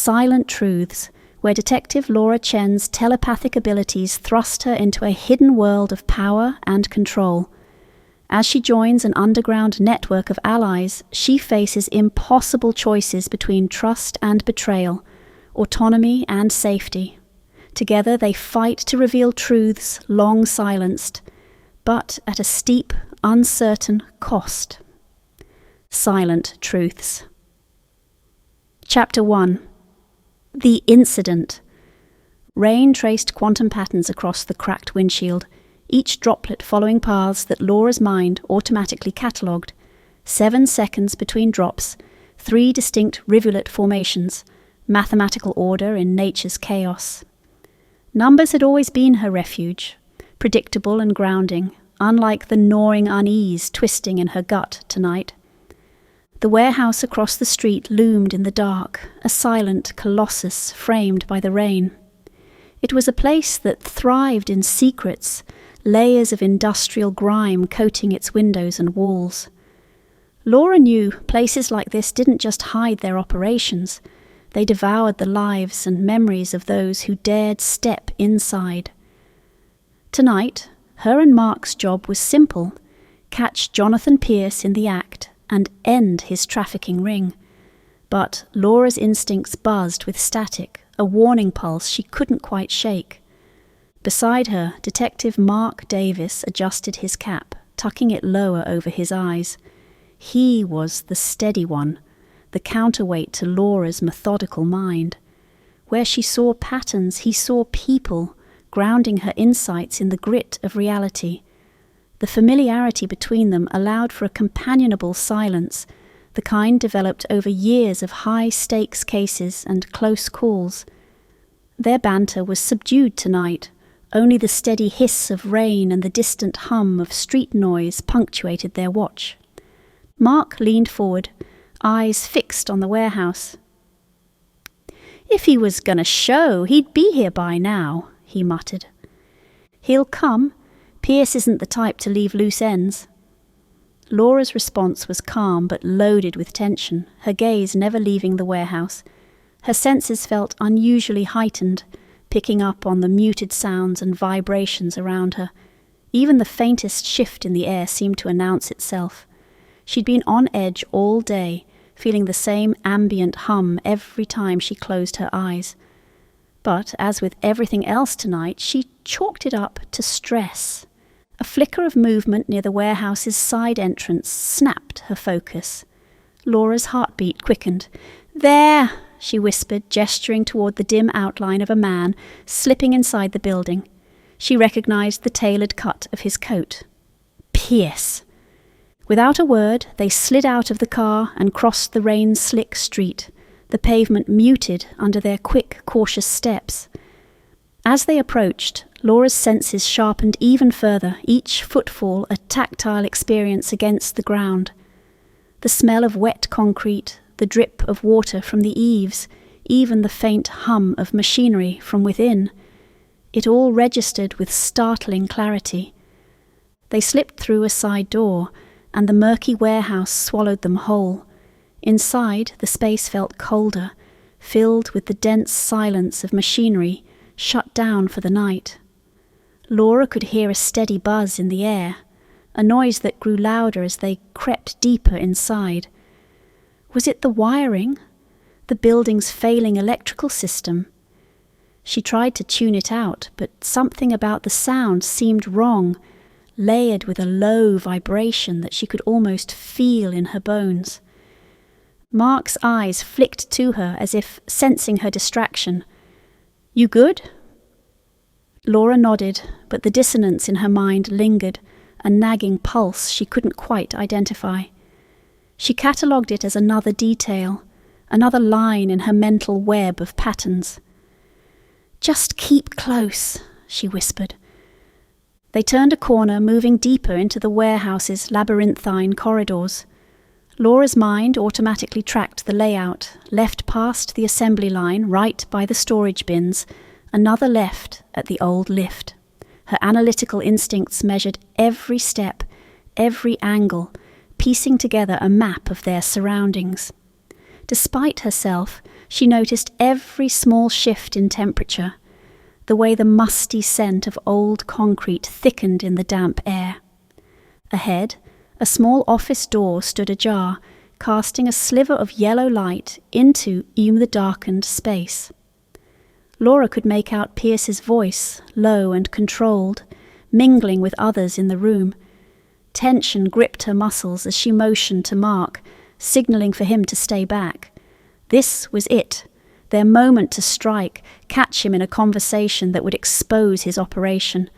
Silent Truths, where Detective Laura Chen's telepathic abilities thrust her into a hidden world of power and control. As she joins an underground network of allies, she faces impossible choices between trust and betrayal, autonomy and safety. Together they fight to reveal truths long silenced, but at a steep, uncertain cost. Silent Truths. Chapter 1. The Incident. Rain traced quantum patterns across the cracked windshield, each droplet following paths that Laura's mind automatically catalogued. 7 seconds between drops, 3 distinct rivulet formations, mathematical order in nature's chaos. Numbers had always been her refuge, predictable and grounding, unlike the gnawing unease twisting in her gut tonight. The warehouse across the street loomed in the dark, a silent colossus framed by the rain. It was a place that thrived in secrets, layers of industrial grime coating its windows and walls. Laura knew places like this didn't just hide their operations, they devoured the lives and memories of those who dared step inside. Tonight, her and Mark's job was simple: catch Jonathan Pierce in the act and end his trafficking ring. But Laura's instincts buzzed with static, a warning pulse she couldn't quite shake. Beside her, Detective Mark Davis adjusted his cap, tucking it lower over his eyes. He was the steady one, the counterweight to Laura's methodical mind. Where she saw patterns, he saw people, grounding her insights in the grit of reality. The familiarity between them allowed for a companionable silence, the kind developed over years of high-stakes cases and close calls. Their banter was subdued tonight. Only the steady hiss of rain and the distant hum of street noise punctuated their watch. Mark leaned forward, eyes fixed on the warehouse. "If he was gonna show, he'd be here by now," he muttered. "He'll come. Pierce isn't the type to leave loose ends." Laura's response was calm but loaded with tension, her gaze never leaving the warehouse. Her senses felt unusually heightened, picking up on the muted sounds and vibrations around her. Even the faintest shift in the air seemed to announce itself. She'd been on edge all day, feeling the same ambient hum every time she closed her eyes. But, as with everything else tonight, she chalked it up to stress. A flicker of movement near the warehouse's side entrance snapped her focus. Laura's heartbeat quickened. "There!" she whispered, gesturing toward the dim outline of a man slipping inside the building. She recognized the tailored cut of his coat. Pierce! Without a word, they slid out of the car and crossed the rain-slick street, the pavement muted under their quick, cautious steps. As they approached, Laura's senses sharpened even further, each footfall a tactile experience against the ground. The smell of wet concrete, the drip of water from the eaves, even the faint hum of machinery from within. It all registered with startling clarity. They slipped through a side door, and the murky warehouse swallowed them whole. Inside, the space felt colder, filled with the dense silence of machinery, shut down for the night. Laura could hear a steady buzz in the air, a noise that grew louder as they crept deeper inside. Was it the wiring? The building's failing electrical system? She tried to tune it out, but something about the sound seemed wrong, layered with a low vibration that she could almost feel in her bones. Mark's eyes flicked to her as if sensing her distraction. "You good?" Laura nodded, but the dissonance in her mind lingered, a nagging pulse she couldn't quite identify. She catalogued it as another detail, another line in her mental web of patterns. "Just keep close," she whispered. They turned a corner, moving deeper into the warehouse's labyrinthine corridors. Laura's mind automatically tracked the layout, left past the assembly line right by the storage bins, another left at the old lift. Her analytical instincts measured every step, every angle, piecing together a map of their surroundings. Despite herself, she noticed every small shift in temperature, the way the musty scent of old concrete thickened in the damp air. Ahead, a small office door stood ajar, casting a sliver of yellow light into even the darkened space. Laura could make out Pierce's voice, low and controlled, mingling with others in the room. Tension gripped her muscles as she motioned to Mark, signalling for him to stay back. This was it, their moment to strike, catch him in a conversation that would expose his operation.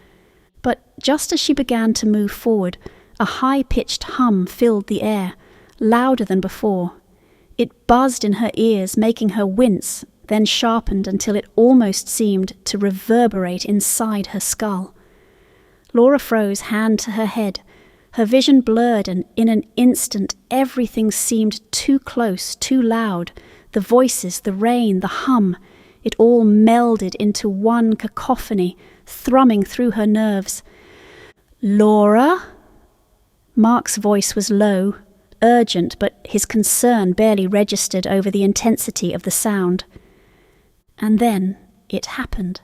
But just as she began to move forward, a high-pitched hum filled the air, louder than before. It buzzed in her ears, making her wince, then sharpened until it almost seemed to reverberate inside her skull. Laura froze, hand to her head. Her vision blurred, and in an instant everything seemed too close, too loud. The voices, the rain, the hum, it all melded into one cacophony, thrumming through her nerves. "Laura?" Mark's voice was low, urgent, but his concern barely registered over the intensity of the sound. And then it happened.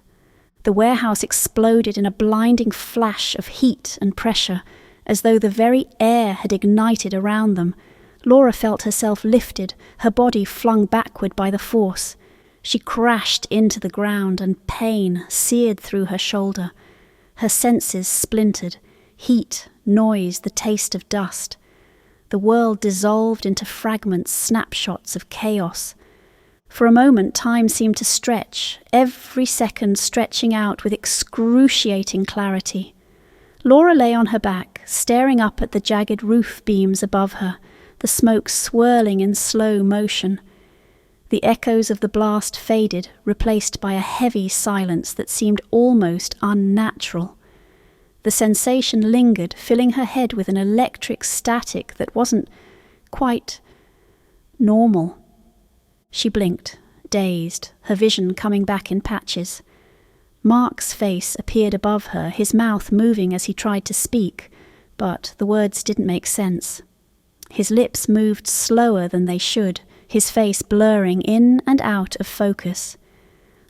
The warehouse exploded in a blinding flash of heat and pressure, as though the very air had ignited around them. Laura felt herself lifted, her body flung backward by the force. She crashed into the ground, and pain seared through her shoulder. Her senses splintered, heat, noise, the taste of dust. The world dissolved into fragments, snapshots of chaos. For a moment, time seemed to stretch, every second stretching out with excruciating clarity. Laura lay on her back, staring up at the jagged roof beams above her, the smoke swirling in slow motion. The echoes of the blast faded, replaced by a heavy silence that seemed almost unnatural. The sensation lingered, filling her head with an electric static that wasn't quite normal. She blinked, dazed, her vision coming back in patches. Mark's face appeared above her, his mouth moving as he tried to speak, but the words didn't make sense. His lips moved slower than they should, his face blurring in and out of focus.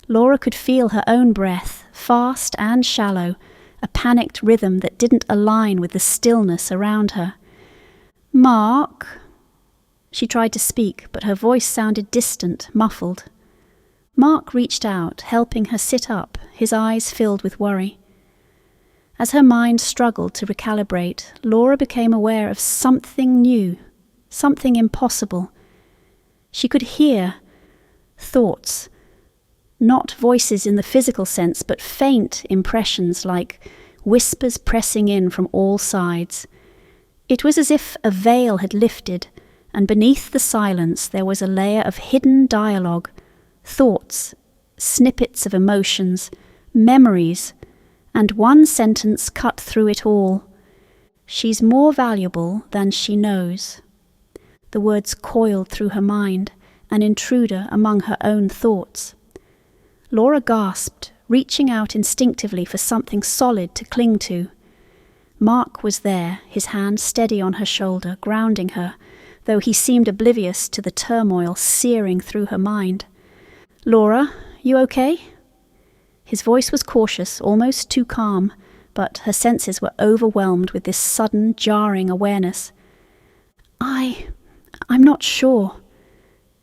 Laura could feel her own breath, fast and shallow, a panicked rhythm that didn't align with the stillness around her. "Mark?" She tried to speak, but her voice sounded distant, muffled. Mark reached out, helping her sit up, his eyes filled with worry. As her mind struggled to recalibrate, Laura became aware of something new, something impossible. She could hear thoughts, not voices in the physical sense, but faint impressions like whispers pressing in from all sides. It was as if a veil had lifted, and beneath the silence there was a layer of hidden dialogue, thoughts, snippets of emotions, memories, and one sentence cut through it all. "She's more valuable than she knows." The words coiled through her mind, an intruder among her own thoughts. Laura gasped, reaching out instinctively for something solid to cling to. Mark was there, his hand steady on her shoulder, grounding her, though he seemed oblivious to the turmoil searing through her mind. "Laura, you okay?" His voice was cautious, almost too calm, but her senses were overwhelmed with this sudden, jarring awareness. I'm not sure."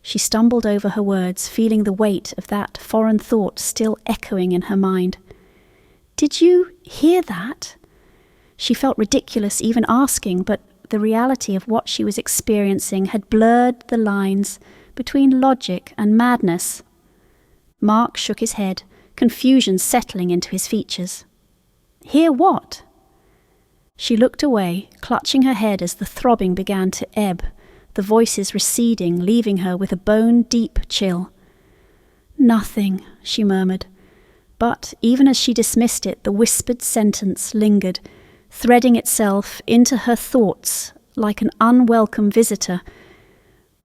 She stumbled over her words, feeling the weight of that foreign thought still echoing in her mind. "Did you hear that?" She felt ridiculous even asking, but the reality of what she was experiencing had blurred the lines between logic and madness. Mark shook his head, confusion settling into his features. "Hear what?" She looked away, clutching her head as the throbbing began to ebb, the voices receding, leaving her with a bone-deep chill. "Nothing," she murmured. But even as she dismissed it, the whispered sentence lingered, threading itself into her thoughts like an unwelcome visitor.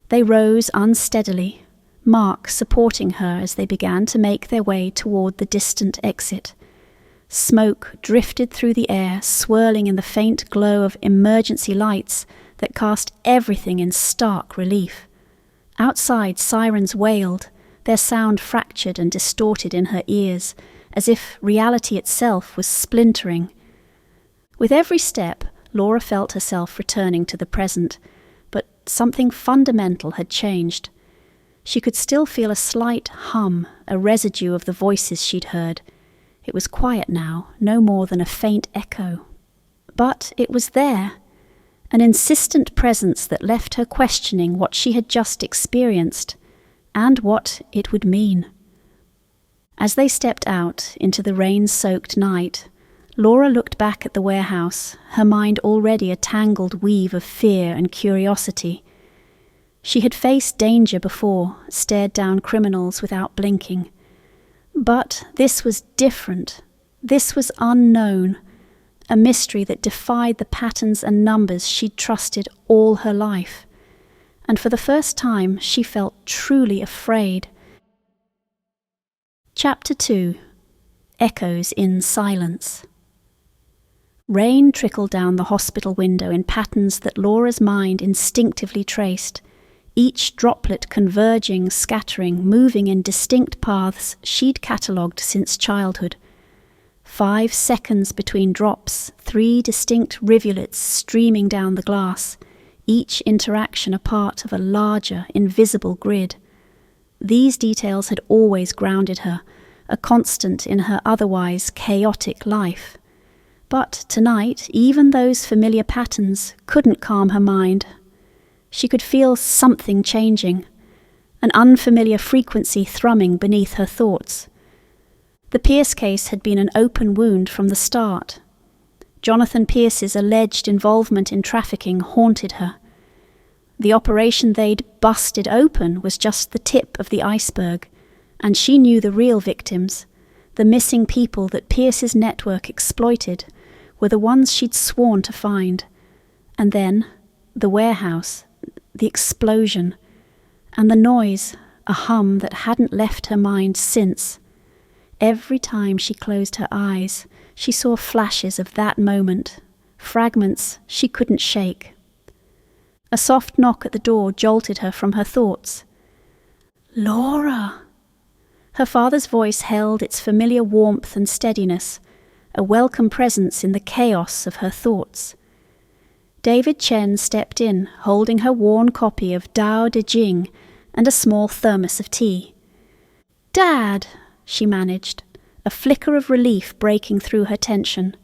They rose unsteadily, Mark supporting her as they began to make their way toward the distant exit. Smoke drifted through the air, swirling in the faint glow of emergency lights that cast everything in stark relief. Outside, sirens wailed, their sound fractured and distorted in her ears, as if reality itself was splintering. With every step, Laura felt herself returning to the present, but something fundamental had changed. She could still feel a slight hum, a residue of the voices she'd heard. It was quiet now, no more than a faint echo. But it was there, an insistent presence that left her questioning what she had just experienced, and what it would mean. As they stepped out into the rain-soaked night, Laura looked back at the warehouse, her mind already a tangled weave of fear and curiosity. She had faced danger before, stared down criminals without blinking. But this was different. This was unknown, a mystery that defied the patterns and numbers she'd trusted all her life. And for the first time, she felt truly afraid. Chapter 2. Echoes in Silence. Rain trickled down the hospital window in patterns that Laura's mind instinctively traced, each droplet converging, scattering, moving in distinct paths she'd catalogued since childhood. 5 seconds between drops, 3 distinct rivulets streaming down the glass, each interaction a part of a larger, invisible grid. These details had always grounded her, a constant in her otherwise chaotic life. But tonight, even those familiar patterns couldn't calm her mind. She could feel something changing, an unfamiliar frequency thrumming beneath her thoughts. The Pierce case had been an open wound from the start. Jonathan Pierce's alleged involvement in trafficking haunted her. The operation they'd busted open was just the tip of the iceberg, and she knew the real victims, the missing people that Pierce's network exploited, were the ones she'd sworn to find. And then, the warehouse, the explosion, and the noise, a hum that hadn't left her mind since. Every time she closed her eyes, she saw flashes of that moment, fragments she couldn't shake. A soft knock at the door jolted her from her thoughts. "Laura!" Her father's voice held its familiar warmth and steadiness, a welcome presence in the chaos of her thoughts. David Chen stepped in, holding her worn copy of Tao Te Ching and a small thermos of tea. "Dad," she managed, a flicker of relief breaking through her tension.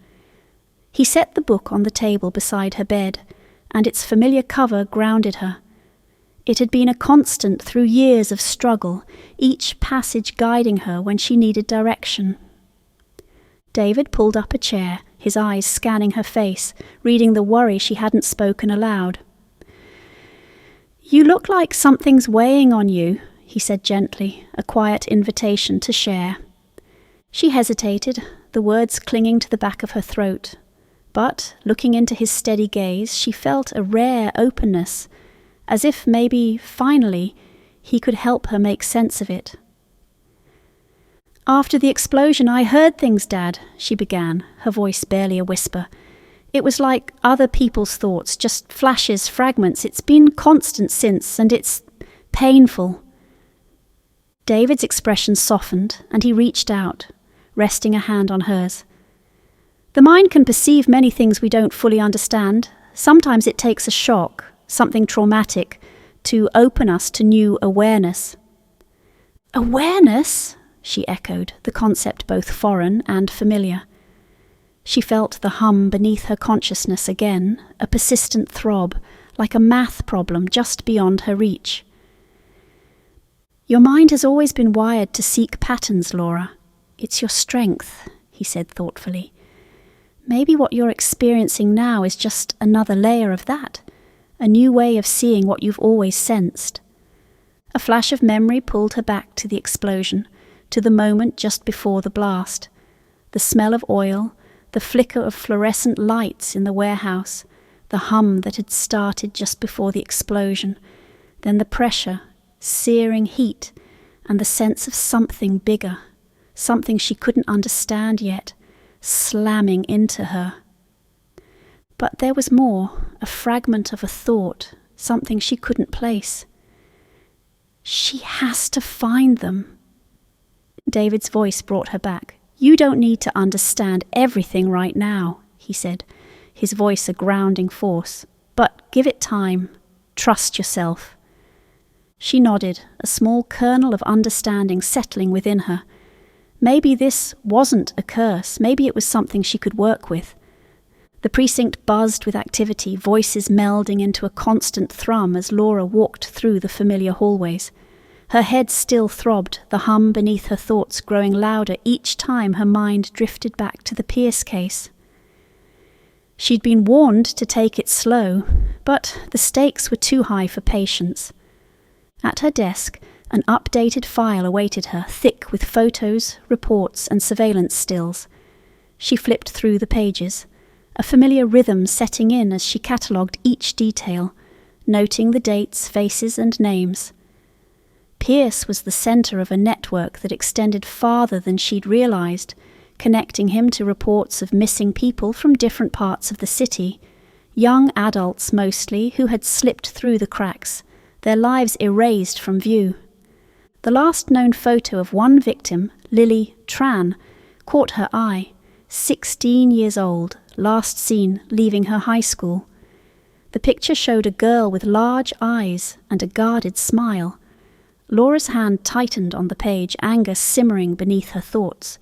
He set the book on the table beside her bed, and its familiar cover grounded her. It had been a constant through years of struggle, each passage guiding her when she needed direction. David pulled up a chair, his eyes scanning her face, reading the worry she hadn't spoken aloud. "You look like something's weighing on you," he said gently, a quiet invitation to share. She hesitated, the words clinging to the back of her throat. But, looking into his steady gaze, she felt a rare openness, as if maybe, finally, he could help her make sense of it. "After the explosion, I heard things, Dad," she began, her voice barely a whisper. "It was like other people's thoughts, just flashes, fragments. It's been constant since, and it's painful." David's expression softened, and he reached out, resting a hand on hers. "The mind can perceive many things we don't fully understand. Sometimes it takes a shock, something traumatic, to open us to new awareness." "Awareness?" she echoed, the concept both foreign and familiar. She felt the hum beneath her consciousness again, a persistent throb, like a math problem just beyond her reach. "Your mind has always been wired to seek patterns, Laura. It's your strength," he said thoughtfully. "Maybe what you're experiencing now is just another layer of that, a new way of seeing what you've always sensed." A flash of memory pulled her back to the explosion, to the moment just before the blast. The smell of oil, the flicker of fluorescent lights in the warehouse, the hum that had started just before the explosion, then the pressure, searing heat, and the sense of something bigger, something she couldn't understand yet, slamming into her. But there was more, a fragment of a thought, something she couldn't place. She has to find them. David's voice brought her back. You don't need to understand everything right now, he said, his voice a grounding force. But give it time. Trust yourself. She nodded, a small kernel of understanding settling within her. Maybe this wasn't a curse. Maybe it was something she could work with. The precinct buzzed with activity, voices melding into a constant thrum as Laura walked through the familiar hallways. Her head still throbbed, the hum beneath her thoughts growing louder each time her mind drifted back to the Pierce case. She'd been warned to take it slow, but the stakes were too high for patience. At her desk, an updated file awaited her, thick with photos, reports, and surveillance stills. She flipped through the pages, a familiar rhythm setting in as she catalogued each detail, noting the dates, faces, and names. Pierce was the centre of a network that extended farther than she'd realised, connecting him to reports of missing people from different parts of the city, young adults mostly who had slipped through the cracks, their lives erased from view. The last known photo of one victim, Lily Tran, caught her eye, 16 years old, last seen leaving her high school. The picture showed a girl with large eyes and a guarded smile. Laura's hand tightened on the page, anger simmering beneath her thoughts.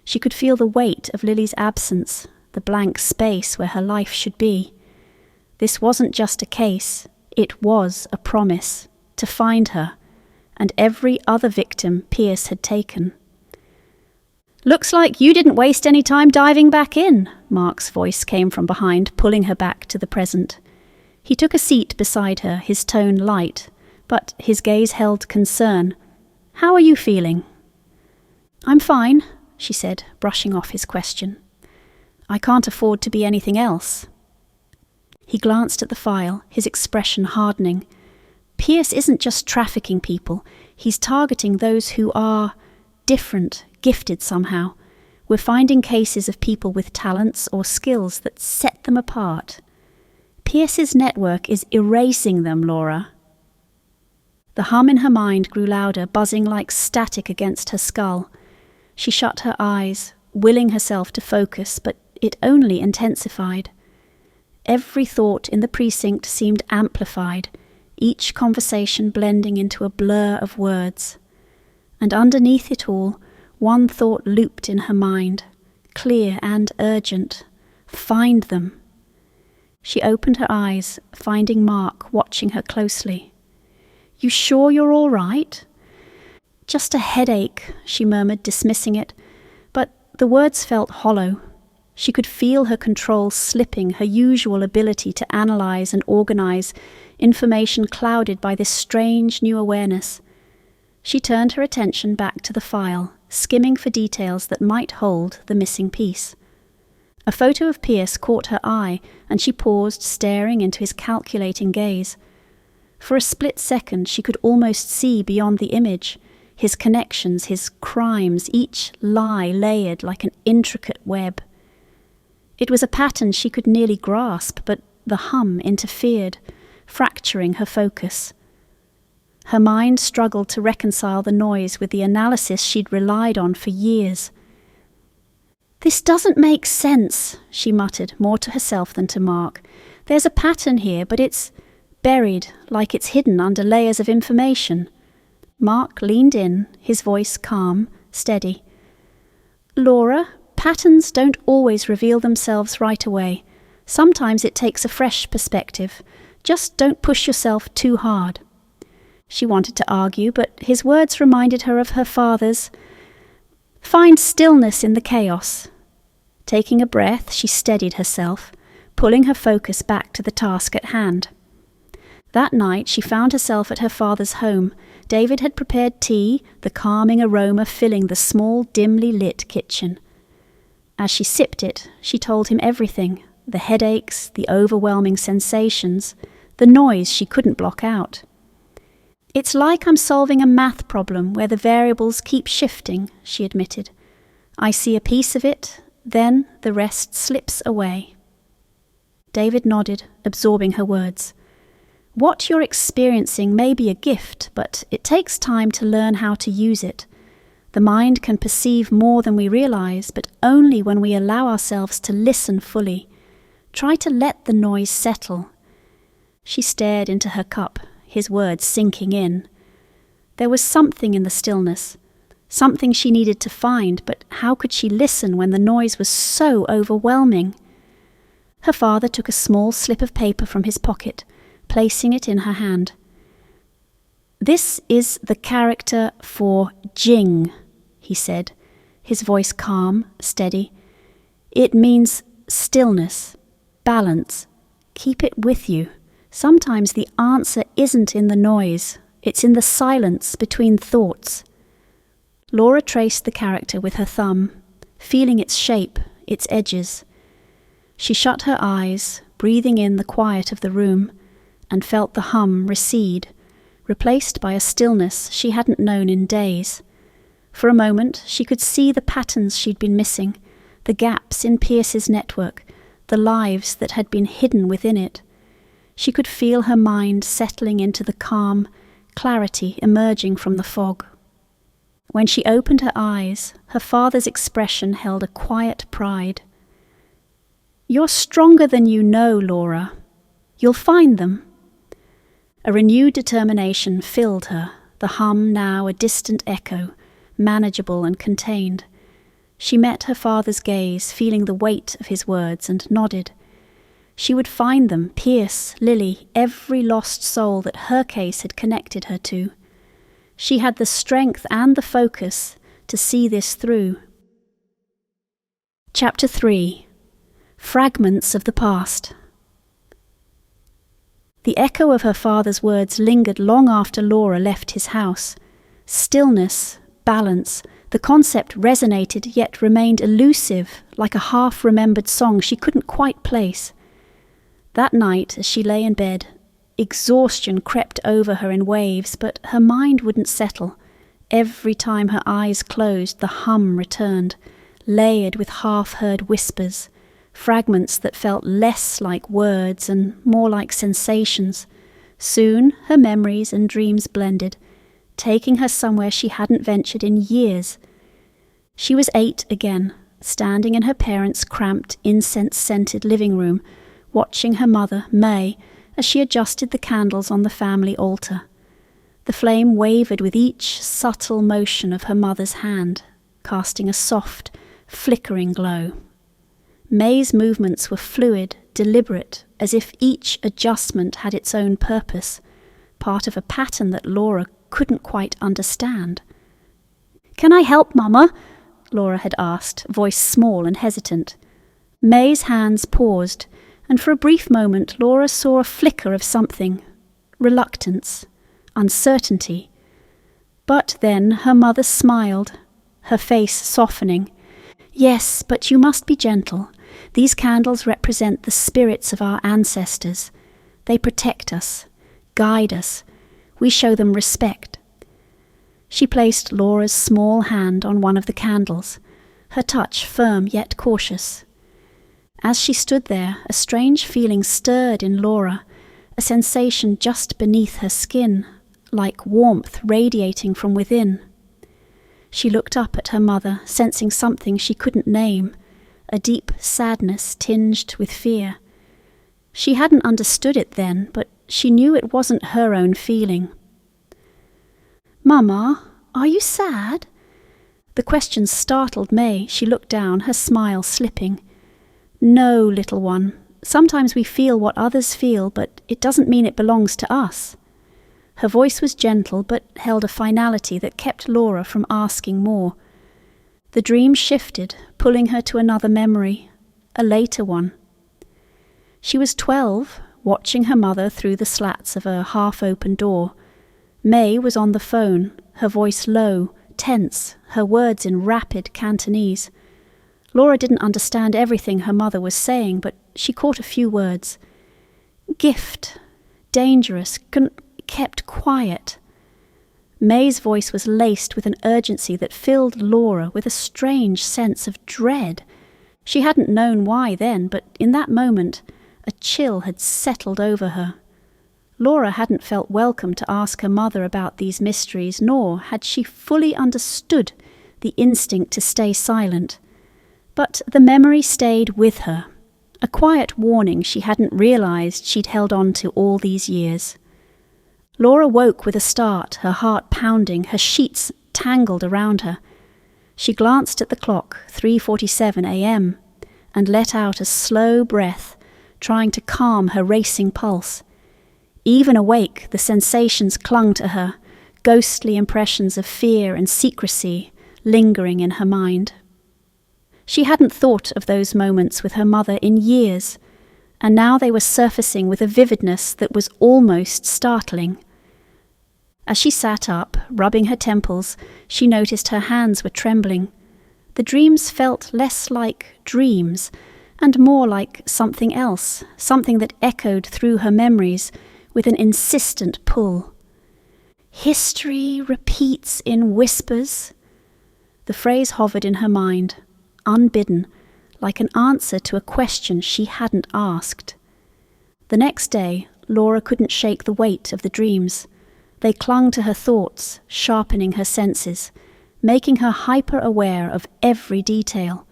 She could feel the weight of Lily's absence, the blank space where her life should be. This wasn't just a case, it was a promise to find her, and every other victim Pierce had taken. "Looks like you didn't waste any time diving back in," Mark's voice came from behind, pulling her back to the present. He took a seat beside her, his tone light, but his gaze held concern. "How are you feeling?" "I'm fine," she said, brushing off his question. "I can't afford to be anything else." He glanced at the file, his expression hardening. Pierce isn't just trafficking people, he's targeting those who are different, gifted somehow. We're finding cases of people with talents or skills that set them apart. Pierce's network is erasing them, Laura. The hum in her mind grew louder, buzzing like static against her skull. She shut her eyes, willing herself to focus, but it only intensified. Every thought in the precinct seemed amplified, each conversation blending into a blur of words. And underneath it all, one thought looped in her mind, clear and urgent. Find them. She opened her eyes, finding Mark watching her closely. "You sure you're all right?" "Just a headache," she murmured, dismissing it, but the words felt hollow. She could feel her control slipping, her usual ability to analyse and organise, information clouded by this strange new awareness. She turned her attention back to the file, skimming for details that might hold the missing piece. A photo of Pierce caught her eye, and she paused, staring into his calculating gaze. For a split second she could almost see beyond the image, his connections, his crimes, each lie layered like an intricate web. It was a pattern she could nearly grasp, but the hum interfered, fracturing her focus. Her mind struggled to reconcile the noise with the analysis she'd relied on for years. "This doesn't make sense," she muttered, more to herself than to Mark. "There's a pattern here, but it's buried, like it's hidden under layers of information." Mark leaned in, his voice calm, steady. "Laura, patterns don't always reveal themselves right away. Sometimes it takes a fresh perspective. Just don't push yourself too hard." She wanted to argue, but his words reminded her of her father's. "Find stillness in the chaos." Taking a breath, she steadied herself, pulling her focus back to the task at hand. That night she found herself at her father's home. David had prepared tea, the calming aroma filling the small, dimly lit kitchen. As she sipped it, she told him everything, the headaches, the overwhelming sensations, the noise she couldn't block out. "It's like I'm solving a math problem where the variables keep shifting," she admitted. "I see a piece of it, then the rest slips away." David nodded, absorbing her words. What you're experiencing may be a gift, but it takes time to learn how to use it. The mind can perceive more than we realize, but only when we allow ourselves to listen fully. Try to let the noise settle. She stared into her cup, his words sinking in. There was something in the stillness, something she needed to find, but how could she listen when the noise was so overwhelming? Her father took a small slip of paper from his pocket, placing it in her hand. "This is the character for Jing," he said, his voice calm, steady. "It means stillness, balance. Keep it with you. Sometimes the answer isn't in the noise, it's in the silence between thoughts." Laura traced the character with her thumb, feeling its shape, its edges. She shut her eyes, breathing in the quiet of the room, and felt the hum recede, replaced by a stillness she hadn't known in days. For a moment she could see the patterns she'd been missing, the gaps in Pierce's network, the lives that had been hidden within it. She could feel her mind settling into the calm, clarity emerging from the fog. When she opened her eyes, her father's expression held a quiet pride. "You're stronger than you know, Laura. You'll find them." A renewed determination filled her, the hum now a distant echo, manageable and contained. She met her father's gaze, feeling the weight of his words, and nodded. She would find them, Pierce, Lily, every lost soul that her case had connected her to. She had the strength and the focus to see this through. Chapter 3. Fragments of the Past. The echo of her father's words lingered long after Laura left his house. Stillness, balance, the concept resonated yet remained elusive, like a half-remembered song she couldn't quite place. That night, as she lay in bed, exhaustion crept over her in waves, but her mind wouldn't settle. Every time her eyes closed, the hum returned, layered with half-heard whispers, fragments that felt less like words and more like sensations. Soon her memories and dreams blended, taking her somewhere she hadn't ventured in years. She was 8 again, standing in her parents' cramped, incense-scented living room, watching her mother, May, as she adjusted the candles on the family altar. The flame wavered with each subtle motion of her mother's hand, casting a soft, flickering glow. May's movements were fluid, deliberate, as if each adjustment had its own purpose, part of a pattern that Laura couldn't quite understand. "Can I help, Mama?" Laura had asked, voice small and hesitant. May's hands paused, and for a brief moment Laura saw a flicker of something, reluctance, uncertainty. But then her mother smiled, her face softening. "Yes, but you must be gentle. These candles represent the spirits of our ancestors. They protect us, guide us. We show them respect." She placed Laura's small hand on one of the candles, her touch firm yet cautious. As she stood there, a strange feeling stirred in Laura, a sensation just beneath her skin, like warmth radiating from within. She looked up at her mother, sensing something she couldn't name, a deep sadness tinged with fear. She hadn't understood it then, but she knew it wasn't her own feeling. "Mama, are you sad?" The question startled May. She looked down, her smile slipping. "No, little one. Sometimes we feel what others feel, but it doesn't mean it belongs to us." Her voice was gentle, but held a finality that kept Laura from asking more. The dream shifted, pulling her to another memory, a later one. She was 12, watching her mother through the slats of a half-open door. May was on the phone, her voice low, tense, her words in rapid Cantonese. Laura didn't understand everything her mother was saying, but she caught a few words. "Gift, dangerous, kept quiet." May's voice was laced with an urgency that filled Laura with a strange sense of dread. She hadn't known why then, but in that moment a chill had settled over her. Laura hadn't felt welcome to ask her mother about these mysteries, nor had she fully understood the instinct to stay silent. But the memory stayed with her, a quiet warning she hadn't realized she'd held on to all these years. Laura woke with a start, her heart pounding, her sheets tangled around her. She glanced at the clock, 3:47 a.m., and let out a slow breath, trying to calm her racing pulse. Even awake, the sensations clung to her, ghostly impressions of fear and secrecy lingering in her mind. She hadn't thought of those moments with her mother in years, and now they were surfacing with a vividness that was almost startling. As she sat up, rubbing her temples, she noticed her hands were trembling. The dreams felt less like dreams, and more like something else, something that echoed through her memories with an insistent pull. History repeats in whispers. The phrase hovered in her mind, unbidden, like an answer to a question she hadn't asked. The next day, Laura couldn't shake the weight of the dreams. They clung to her thoughts, sharpening her senses, making her hyper-aware of every detail.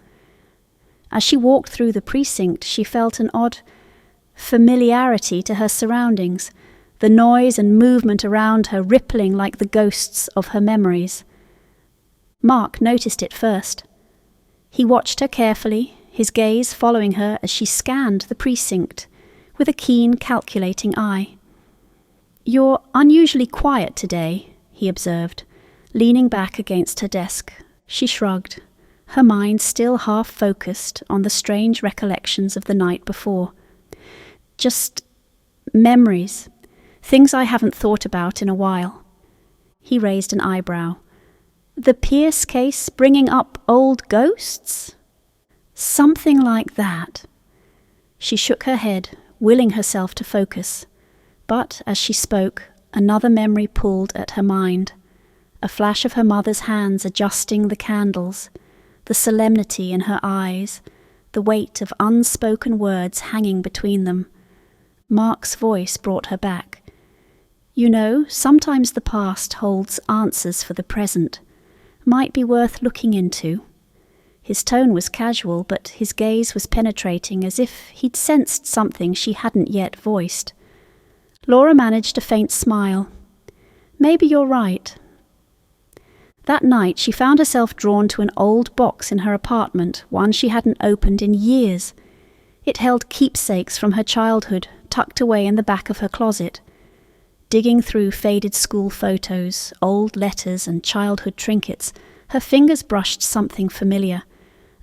As she walked through the precinct, she felt an odd familiarity to her surroundings, the noise and movement around her rippling like the ghosts of her memories. Mark noticed it first. He watched her carefully, his gaze following her as she scanned the precinct with a keen, calculating eye. "You're unusually quiet today," he observed, leaning back against her desk. She shrugged, her mind still half-focused on the strange recollections of the night before. "Just memories, things I haven't thought about in a while." He raised an eyebrow. "The Pierce case bringing up old ghosts?" "Something like that." She shook her head, willing herself to focus. But as she spoke, another memory pulled at her mind. A flash of her mother's hands adjusting the candles, the solemnity in her eyes, the weight of unspoken words hanging between them. Mark's voice brought her back. "You know, sometimes the past holds answers for the present. Might be worth looking into." His tone was casual, but his gaze was penetrating, as if he'd sensed something she hadn't yet voiced. Laura managed a faint smile. "Maybe you're right." That night she found herself drawn to an old box in her apartment, one she hadn't opened in years. It held keepsakes from her childhood, tucked away in the back of her closet. Digging through faded school photos, old letters and childhood trinkets, her fingers brushed something familiar,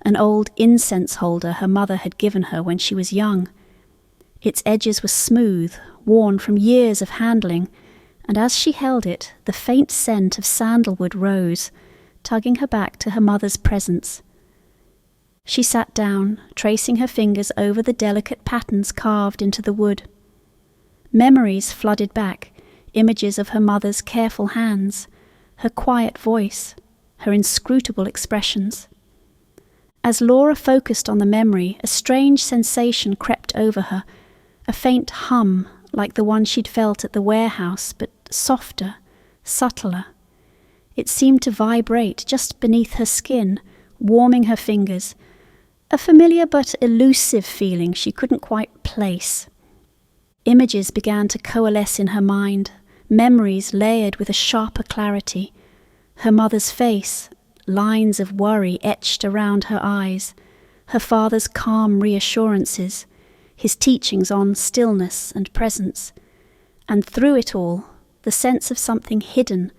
an old incense holder her mother had given her when she was young. Its edges were smooth, worn from years of handling, and as she held it, the faint scent of sandalwood rose, tugging her back to her mother's presence. She sat down, tracing her fingers over the delicate patterns carved into the wood. Memories flooded back, images of her mother's careful hands, her quiet voice, her inscrutable expressions. As Laura focused on the memory, a strange sensation crept over her, a faint hum like the one she'd felt at the warehouse, but softer, subtler. It seemed to vibrate just beneath her skin, warming her fingers, a familiar but elusive feeling she couldn't quite place. Images began to coalesce in her mind, memories layered with a sharper clarity. Her mother's face, lines of worry etched around her eyes, her father's calm reassurances, his teachings on stillness and presence, and through it all, the sense of something hidden,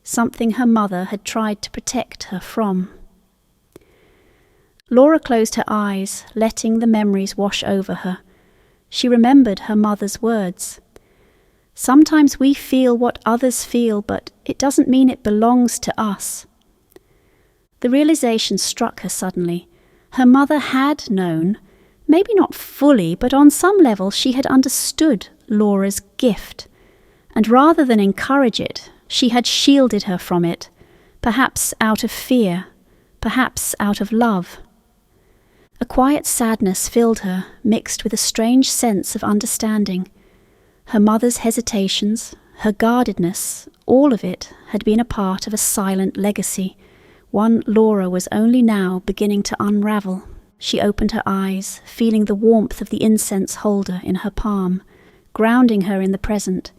something her mother had tried to protect her from. Laura closed her eyes, letting the memories wash over her. She remembered her mother's words. "Sometimes we feel what others feel, but it doesn't mean it belongs to us." The realization struck her suddenly. Her mother had known, maybe not fully, but on some level she had understood Laura's gift, and rather than encourage it, she had shielded her from it, perhaps out of fear, perhaps out of love. A quiet sadness filled her, mixed with a strange sense of understanding. Her mother's hesitations, her guardedness, all of it had been a part of a silent legacy, one Laura was only now beginning to unravel. She opened her eyes, feeling the warmth of the incense holder in her palm, grounding her in the present.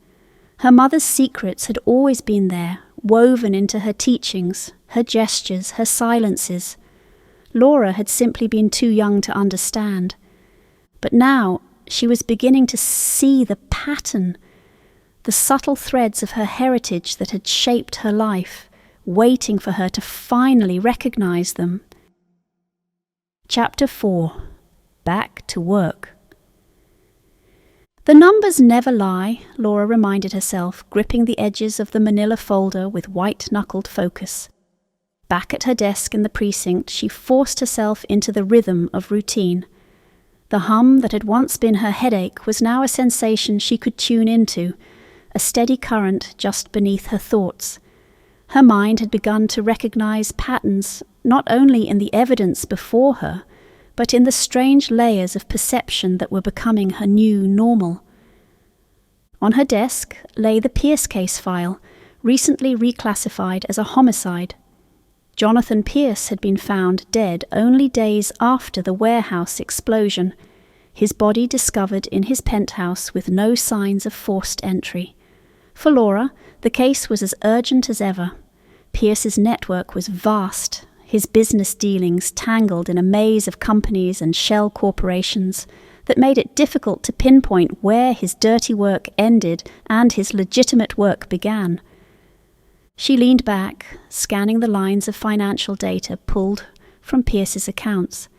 Her mother's secrets had always been there, woven into her teachings, her gestures, her silences. Laura had simply been too young to understand. But now she was beginning to see the pattern, the subtle threads of her heritage that had shaped her life, waiting for her to finally recognize them. Chapter 4. Back to Work. The numbers never lie, Laura reminded herself, gripping the edges of the manila folder with white-knuckled focus. Back at her desk in the precinct, she forced herself into the rhythm of routine. The hum that had once been her headache was now a sensation she could tune into, a steady current just beneath her thoughts. Her mind had begun to recognize patterns not only in the evidence before her, but in the strange layers of perception that were becoming her new normal. On her desk lay the Pierce case file, recently reclassified as a homicide. Jonathan Pierce had been found dead only days after the warehouse explosion, his body discovered in his penthouse with no signs of forced entry. For Laura, the case was as urgent as ever. Pierce's network was vast, his business dealings tangled in a maze of companies and shell corporations that made it difficult to pinpoint where his dirty work ended and his legitimate work began. She leaned back, scanning the lines of financial data pulled from Pierce's accounts.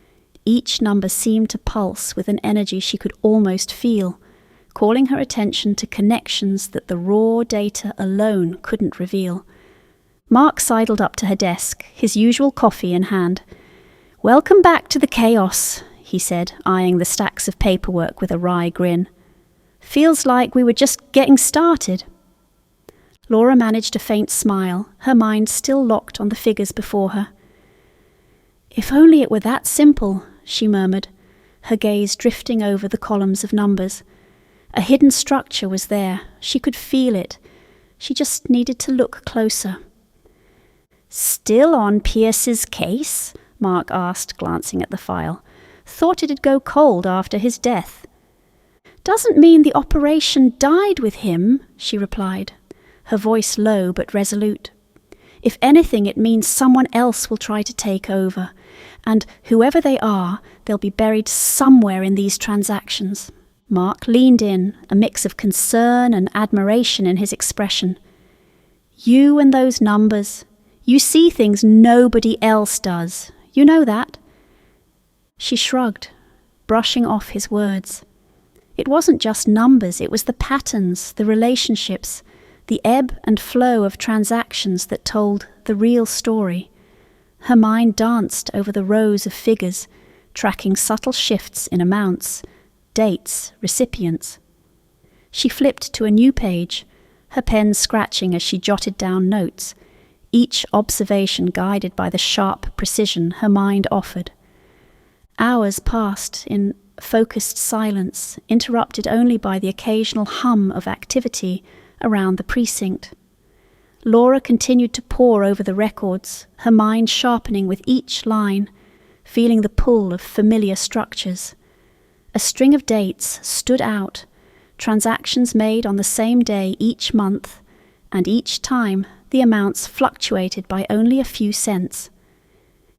Each number seemed to pulse with an energy she could almost feel, calling her attention to connections that the raw data alone couldn't reveal. Mark sidled up to her desk, his usual coffee in hand. "Welcome back to the chaos," he said, eyeing the stacks of paperwork with a wry grin. "Feels like we were just getting started." Laura managed a faint smile, her mind still locked on the figures before her. "If only it were that simple," she murmured, her gaze drifting over the columns of numbers. A hidden structure was there. She could feel it. She just needed to look closer. "Still on Pierce's case?" Mark asked, glancing at the file. "Thought it'd go cold after his death." "Doesn't mean the operation died with him," she replied, her voice low but resolute. "If anything, it means someone else will try to take over, and whoever they are, they'll be buried somewhere in these transactions." Mark leaned in, a mix of concern and admiration in his expression. "You and those numbers. You see things nobody else does. You know that?" She shrugged, brushing off his words. It wasn't just numbers, it was the patterns, the relationships, the ebb and flow of transactions that told the real story. Her mind danced over the rows of figures, tracking subtle shifts in amounts, dates, recipients. She flipped to a new page, her pen scratching as she jotted down notes, each observation guided by the sharp precision her mind offered. Hours passed in focused silence, interrupted only by the occasional hum of activity around the precinct. Laura continued to pore over the records, her mind sharpening with each line, feeling the pull of familiar structures. A string of dates stood out, transactions made on the same day each month, and each time the amounts fluctuated by only a few cents.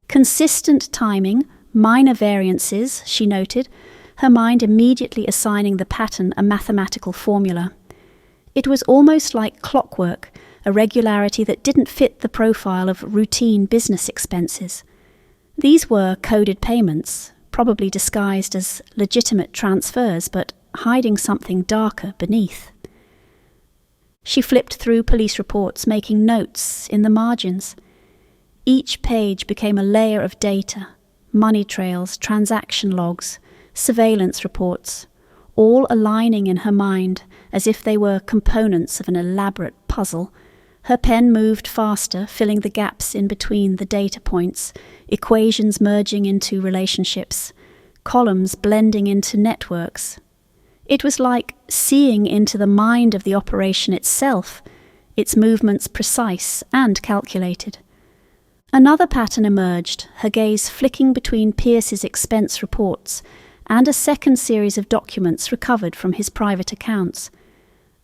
Consistent timing, minor variances, she noted, her mind immediately assigning the pattern a mathematical formula. It was almost like clockwork, a regularity that didn't fit the profile of routine business expenses. These were coded payments, probably disguised as legitimate transfers, but hiding something darker beneath. She flipped through police reports, making notes in the margins. Each page became a layer of data, money trails, transaction logs, surveillance reports, all aligning in her mind as if they were components of an elaborate puzzle. Her pen moved faster, filling the gaps in between the data points, equations merging into relationships, columns blending into networks. It was like seeing into the mind of the operation itself, its movements precise and calculated. Another pattern emerged, her gaze flicking between Pierce's expense reports and a second series of documents recovered from his private accounts.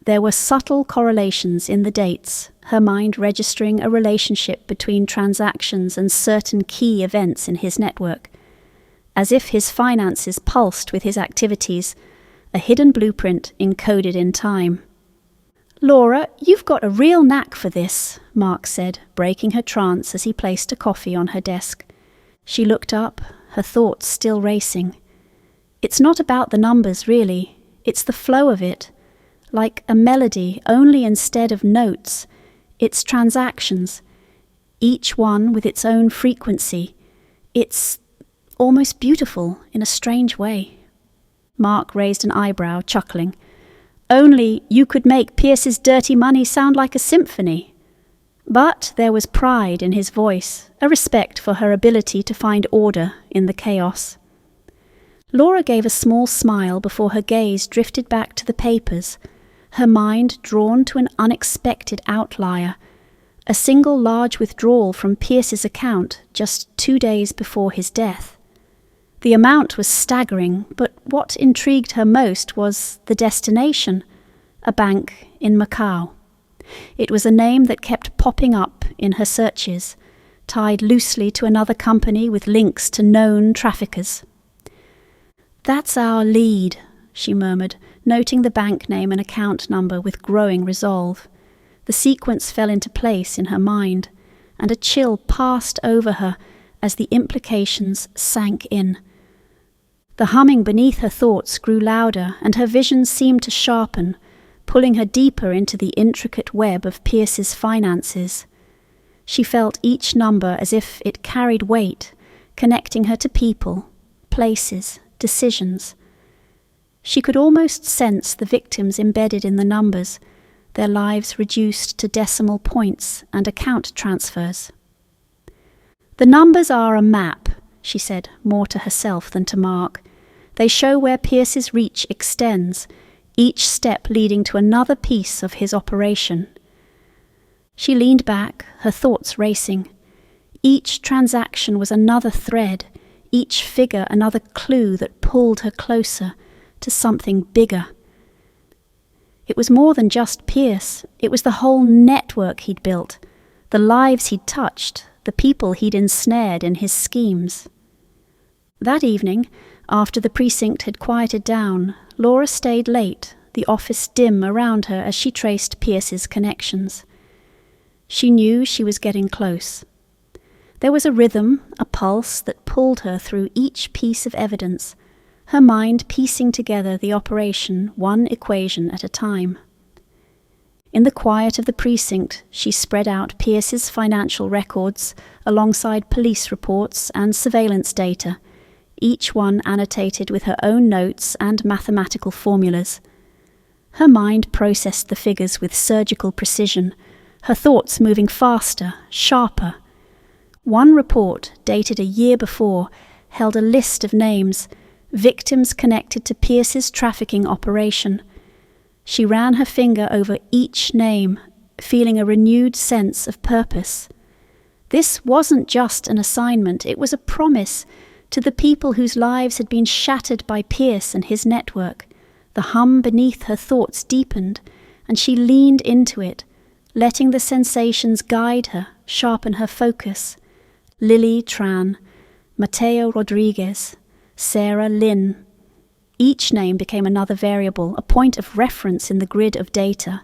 There were subtle correlations in the dates, her mind registering a relationship between transactions and certain key events in his network. As if his finances pulsed with his activities, a hidden blueprint encoded in time. "Laura, you've got a real knack for this," Mark said, breaking her trance as he placed a coffee on her desk. She looked up, her thoughts still racing. "It's not about the numbers, really. It's the flow of it. Like a melody, only instead of notes. It's transactions, each one with its own frequency. It's almost beautiful in a strange way." Mark raised an eyebrow, chuckling. "Only you could make Pierce's dirty money sound like a symphony." But there was pride in his voice, a respect for her ability to find order in the chaos. Laura gave a small smile before her gaze drifted back to the papers, her mind drawn to an unexpected outlier, a single large withdrawal from Pierce's account just 2 days before his death. The amount was staggering, but what intrigued her most was the destination, a bank in Macau. It was a name that kept popping up in her searches, tied loosely to another company with links to known traffickers. "That's our lead," she murmured, noting the bank name and account number with growing resolve. The sequence fell into place in her mind, and a chill passed over her as the implications sank in. The humming beneath her thoughts grew louder, and her vision seemed to sharpen, pulling her deeper into the intricate web of Pierce's finances. She felt each number as if it carried weight, connecting her to people, places, decisions. She could almost sense the victims embedded in the numbers, their lives reduced to decimal points and account transfers. "The numbers are a map," she said, more to herself than to Mark. "They show where Pierce's reach extends, each step leading to another piece of his operation." She leaned back, her thoughts racing. Each transaction was another thread, each figure another clue that pulled her closer to something bigger. It was more than just Pierce. It was the whole network he'd built, the lives he'd touched, the people he'd ensnared in his schemes. That evening, after the precinct had quieted down, Laura stayed late, the office dim around her as she traced Pierce's connections. She knew she was getting close. There was a rhythm, a pulse that pulled her through each piece of evidence, her mind piecing together the operation one equation at a time. In the quiet of the precinct, she spread out Pierce's financial records alongside police reports and surveillance data, each one annotated with her own notes and mathematical formulas. Her mind processed the figures with surgical precision, her thoughts moving faster, sharper. One report, dated a year before, held a list of names, victims connected to Pierce's trafficking operation. She ran her finger over each name, feeling a renewed sense of purpose. This wasn't just an assignment, it was a promise to the people whose lives had been shattered by Pierce and his network. The hum beneath her thoughts deepened, and she leaned into it, letting the sensations guide her, sharpen her focus. Lily Tran, Mateo Rodriguez, Sarah Lynn. Each name became another variable, a point of reference in the grid of data.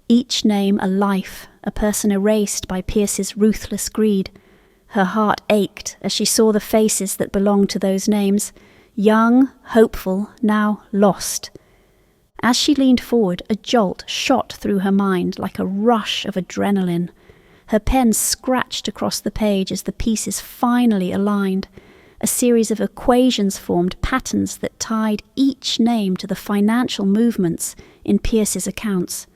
Each name a life, a person erased by Pierce's ruthless greed. Her heart ached as she saw the faces that belonged to those names, young, hopeful, now lost. As she leaned forward, a jolt shot through her mind like a rush of adrenaline. Her pen scratched across the page as the pieces finally aligned. A series of equations formed, patterns that tied each name to the financial movements in Pierce's accounts.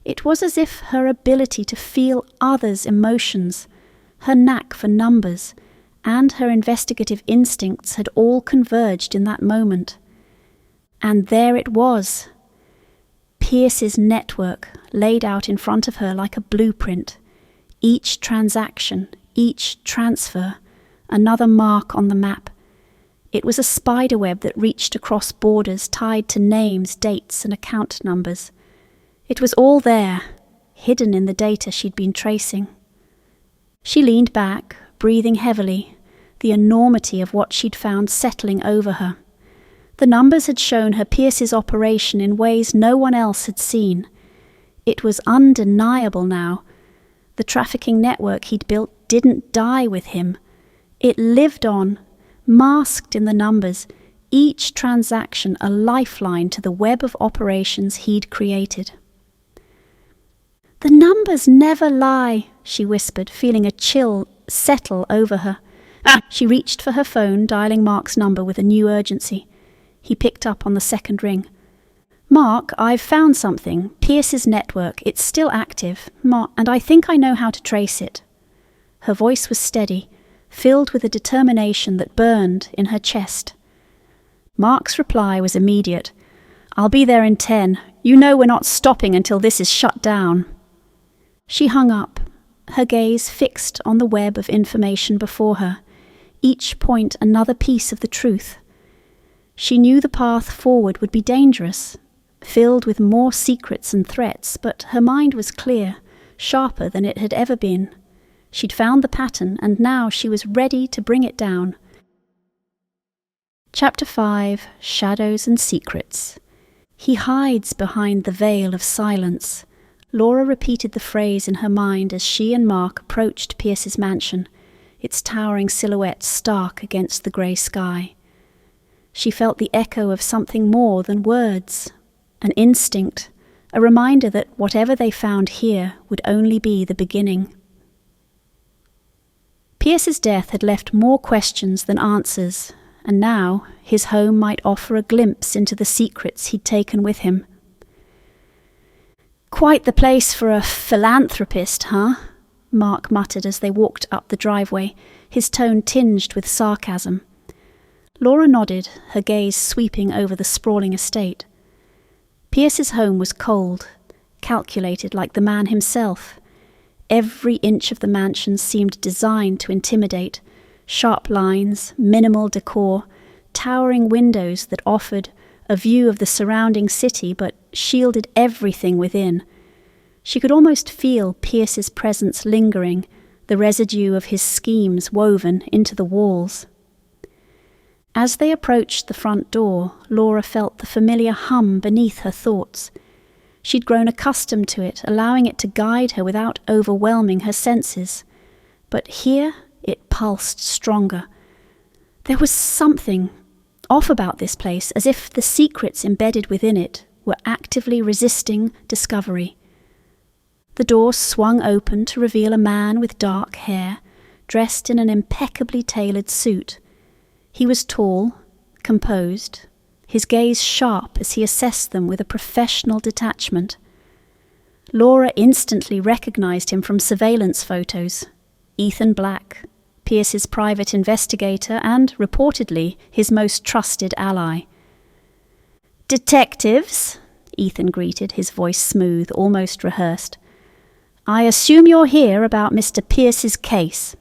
It was as if her ability to feel others' emotions, her knack for numbers, and her investigative instincts had all converged in that moment. And there it was. Pierce's network laid out in front of her like a blueprint. Each transaction, each transfer, another mark on the map. It was a spiderweb that reached across borders tied to names, dates, and account numbers. It was all there, hidden in the data she'd been tracing. She leaned back, breathing heavily, the enormity of what she'd found settling over her. The numbers had shown her Pierce's operation in ways no one else had seen. It was undeniable now. The trafficking network he'd built didn't die with him. It lived on, masked in the numbers, each transaction a lifeline to the web of operations he'd created. "The numbers never lie," she whispered, feeling a chill settle over her. She reached for her phone, dialing Mark's number with a new urgency. He picked up on the second ring. "Mark, I've found something. Pierce's network. It's still active. And I think I know how to trace it." Her voice was steady, filled with a determination that burned in her chest. Mark's reply was immediate. "I'll be there in 10. You know we're not stopping until this is shut down." She hung up, her gaze fixed on the web of information before her, each point another piece of the truth. She knew the path forward would be dangerous, filled with more secrets and threats, but her mind was clear, sharper than it had ever been. She'd found the pattern, and now she was ready to bring it down. Chapter 5, Shadows and Secrets. "He hides behind the veil of silence." Laura repeated the phrase in her mind as she and Mark approached Pierce's mansion, its towering silhouette stark against the grey sky. She felt the echo of something more than words, an instinct, a reminder that whatever they found here would only be the beginning. Pierce's death had left more questions than answers, and now his home might offer a glimpse into the secrets he'd taken with him. "Quite the place for a philanthropist, huh?" Mark muttered as they walked up the driveway, his tone tinged with sarcasm. Laura nodded, her gaze sweeping over the sprawling estate. Pierce's home was cold, calculated like the man himself. Every inch of the mansion seemed designed to intimidate. Sharp lines, minimal decor, towering windows that offered a view of the surrounding city but shielded everything within. She could almost feel Pierce's presence lingering, the residue of his schemes woven into the walls. As they approached the front door, Laura felt the familiar hum beneath her thoughts. She'd grown accustomed to it, allowing it to guide her without overwhelming her senses. But here it pulsed stronger. There was something off about this place, as if the secrets embedded within it were actively resisting discovery. The door swung open to reveal a man with dark hair, dressed in an impeccably tailored suit. He was tall, composed, his gaze sharp as he assessed them with a professional detachment. Laura instantly recognized him from surveillance photos. Ethan Black, Pierce's private investigator and, reportedly, his most trusted ally. "Detectives," Ethan greeted, his voice smooth, almost rehearsed. "I assume you're here about Mr. Pierce's case."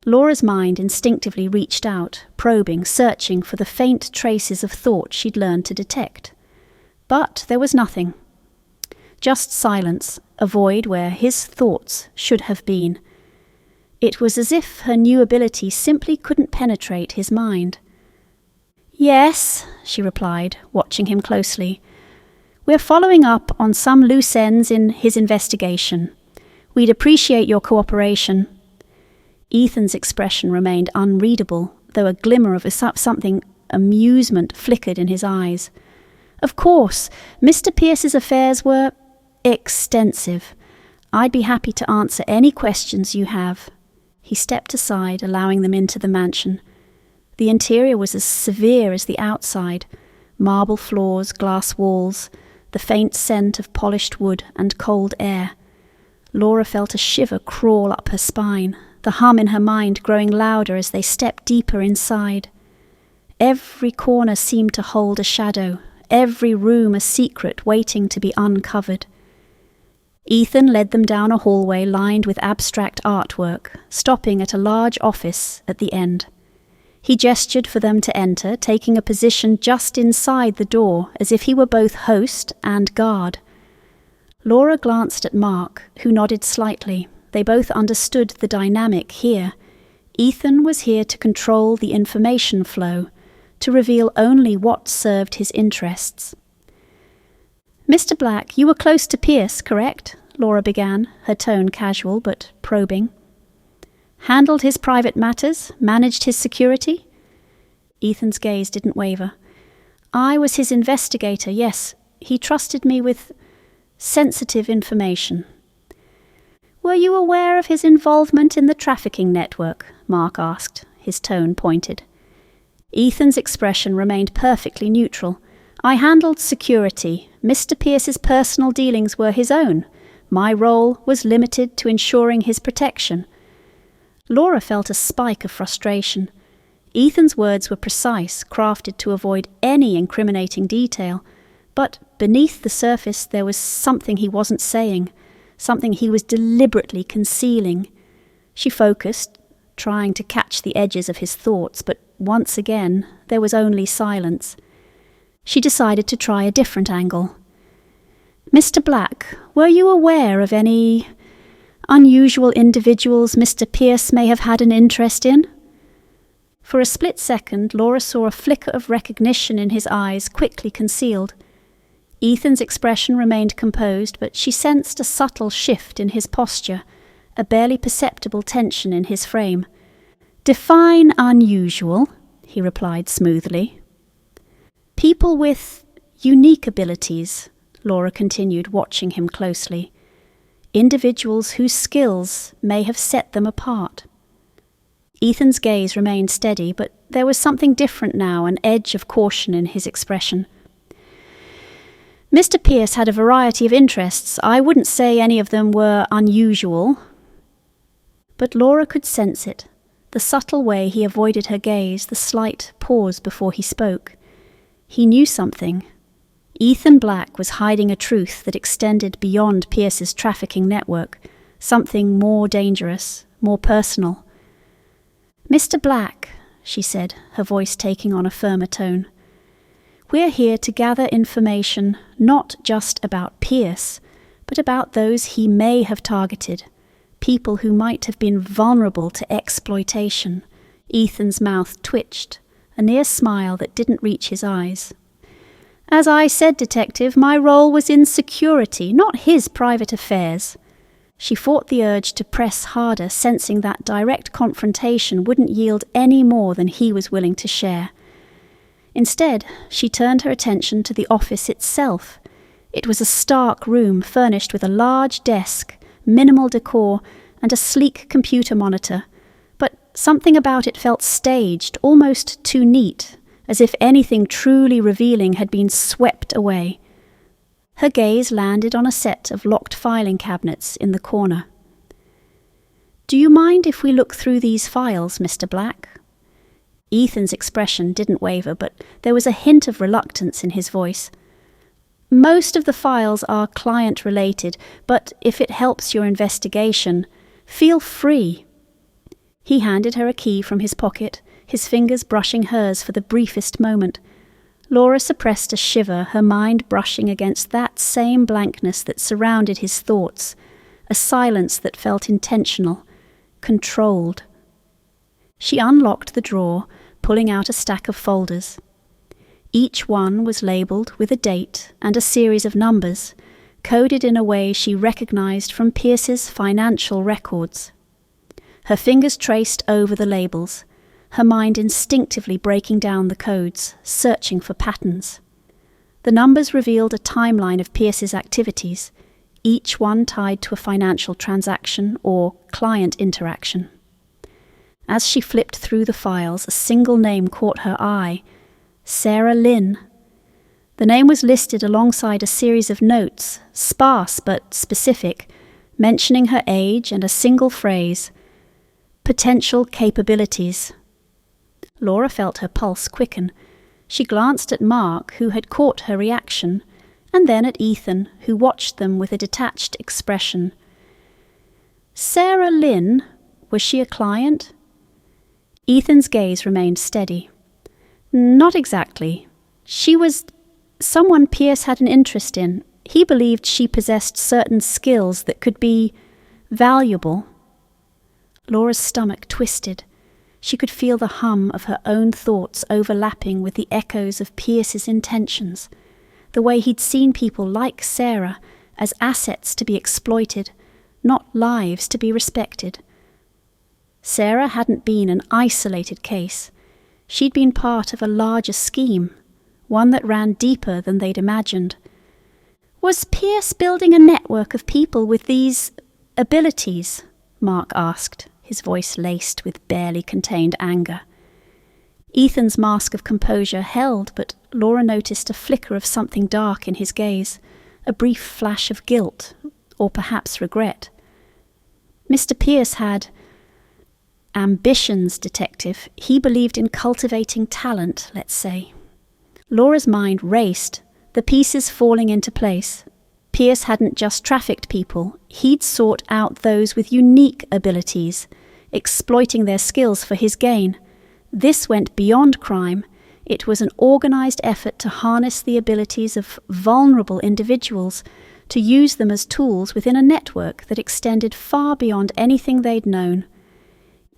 Laura's mind instinctively reached out, probing, searching for the faint traces of thought she'd learned to detect. But there was nothing. Just silence, a void where his thoughts should have been. It was as if her new ability simply couldn't penetrate his mind. "Yes," she replied, watching him closely. "We're following up on some loose ends in his investigation. We'd appreciate your cooperation." Ethan's expression remained unreadable, though a glimmer of something amusement flickered in his eyes. "Of course, Mr. Pierce's affairs were extensive. I'd be happy to answer any questions you have." He stepped aside, allowing them into the mansion. The interior was as severe as the outside. Marble floors, glass walls, the faint scent of polished wood and cold air. Laura felt a shiver crawl up her spine, the hum in her mind growing louder as they stepped deeper inside. Every corner seemed to hold a shadow, every room a secret waiting to be uncovered. Ethan led them down a hallway lined with abstract artwork, stopping at a large office at the end. He gestured for them to enter, taking a position just inside the door, as if he were both host and guard. Laura glanced at Mark, who nodded slightly. They both understood the dynamic here. Ethan was here to control the information flow, to reveal only what served his interests. "Mr. Black, you were close to Pierce, correct?" Laura began, her tone casual but probing. "Handled his private matters, managed his security?" Ethan's gaze didn't waver. "I was his investigator, yes. He trusted me with sensitive information." "Were you aware of his involvement in the trafficking network?" Mark asked, his tone pointed. Ethan's expression remained perfectly neutral. "I handled security. Mr. Pierce's personal dealings were his own. My role was limited to ensuring his protection." Laura felt a spike of frustration. Ethan's words were precise, crafted to avoid any incriminating detail, but beneath the surface there was something he wasn't saying, something he was deliberately concealing. She focused, trying to catch the edges of his thoughts, but once again there was only silence. She decided to try a different angle. "Mr. Black, were you aware of any unusual individuals Mr. Pierce may have had an interest in?" For a split second, Laura saw a flicker of recognition in his eyes, quickly concealed. Ethan's expression remained composed, but she sensed a subtle shift in his posture, a barely perceptible tension in his frame. "Define unusual," he replied smoothly. "People with unique abilities," Laura continued, watching him closely. "Individuals whose skills may have set them apart." Ethan's gaze remained steady, but there was something different now, an edge of caution in his expression. "Mr. Pierce had a variety of interests. I wouldn't say any of them were unusual." But Laura could sense it, the subtle way he avoided her gaze, the slight pause before he spoke. He knew something. Ethan Black was hiding a truth that extended beyond Pierce's trafficking network, something more dangerous, more personal. "Mr. Black," she said, her voice taking on a firmer tone, "we're here to gather information not just about Pierce, but about those he may have targeted, people who might have been vulnerable to exploitation." Ethan's mouth twitched, a near smile that didn't reach his eyes. "As I said, Detective, my role was in security, not his private affairs." She fought the urge to press harder, sensing that direct confrontation wouldn't yield any more than he was willing to share. Instead, she turned her attention to the office itself. It was a stark room furnished with a large desk, minimal decor, and a sleek computer monitor, but something about it felt staged, almost too neat, as if anything truly revealing had been swept away. Her gaze landed on a set of locked filing cabinets in the corner. "Do you mind if we look through these files, Mr. Black?" Ethan's expression didn't waver, but there was a hint of reluctance in his voice. "Most of the files are client-related, but if it helps your investigation, feel free." He handed her a key from his pocket, his fingers brushing hers for the briefest moment. Laura suppressed a shiver, her mind brushing against that same blankness that surrounded his thoughts, a silence that felt intentional, controlled. She unlocked the drawer, pulling out a stack of folders. Each one was labelled with a date and a series of numbers, coded in a way she recognized from Pierce's financial records. Her fingers traced over the labels, her mind instinctively breaking down the codes, searching for patterns. The numbers revealed a timeline of Pierce's activities, each one tied to a financial transaction or client interaction. As she flipped through the files, a single name caught her eye: Sarah Lynn. The name was listed alongside a series of notes, sparse but specific, mentioning her age and a single phrase: potential capabilities. Laura felt her pulse quicken. She glanced at Mark, who had caught her reaction, and then at Ethan, who watched them with a detached expression. Sarah Lynn, was she a client? Ethan's gaze remained steady. Not exactly. She was someone Pierce had an interest in. He believed she possessed certain skills that could be valuable. Laura's stomach twisted. She could feel the hum of her own thoughts overlapping with the echoes of Pierce's intentions, the way he'd seen people like Sarah as assets to be exploited, not lives to be respected. Sarah hadn't been an isolated case. She'd been part of a larger scheme, one that ran deeper than they'd imagined. Was Pierce building a network of people with these abilities? Mark asked, his voice laced with barely contained anger. Ethan's mask of composure held, but Laura noticed a flicker of something dark in his gaze, a brief flash of guilt, or perhaps regret. Mr. Pierce had ambitions, Detective. He believed in cultivating talent, let's say. Laura's mind raced, the pieces falling into place. Pierce hadn't just trafficked people, he'd sought out those with unique abilities, exploiting their skills for his gain. This went beyond crime. It was an organized effort to harness the abilities of vulnerable individuals, to use them as tools within a network that extended far beyond anything they'd known.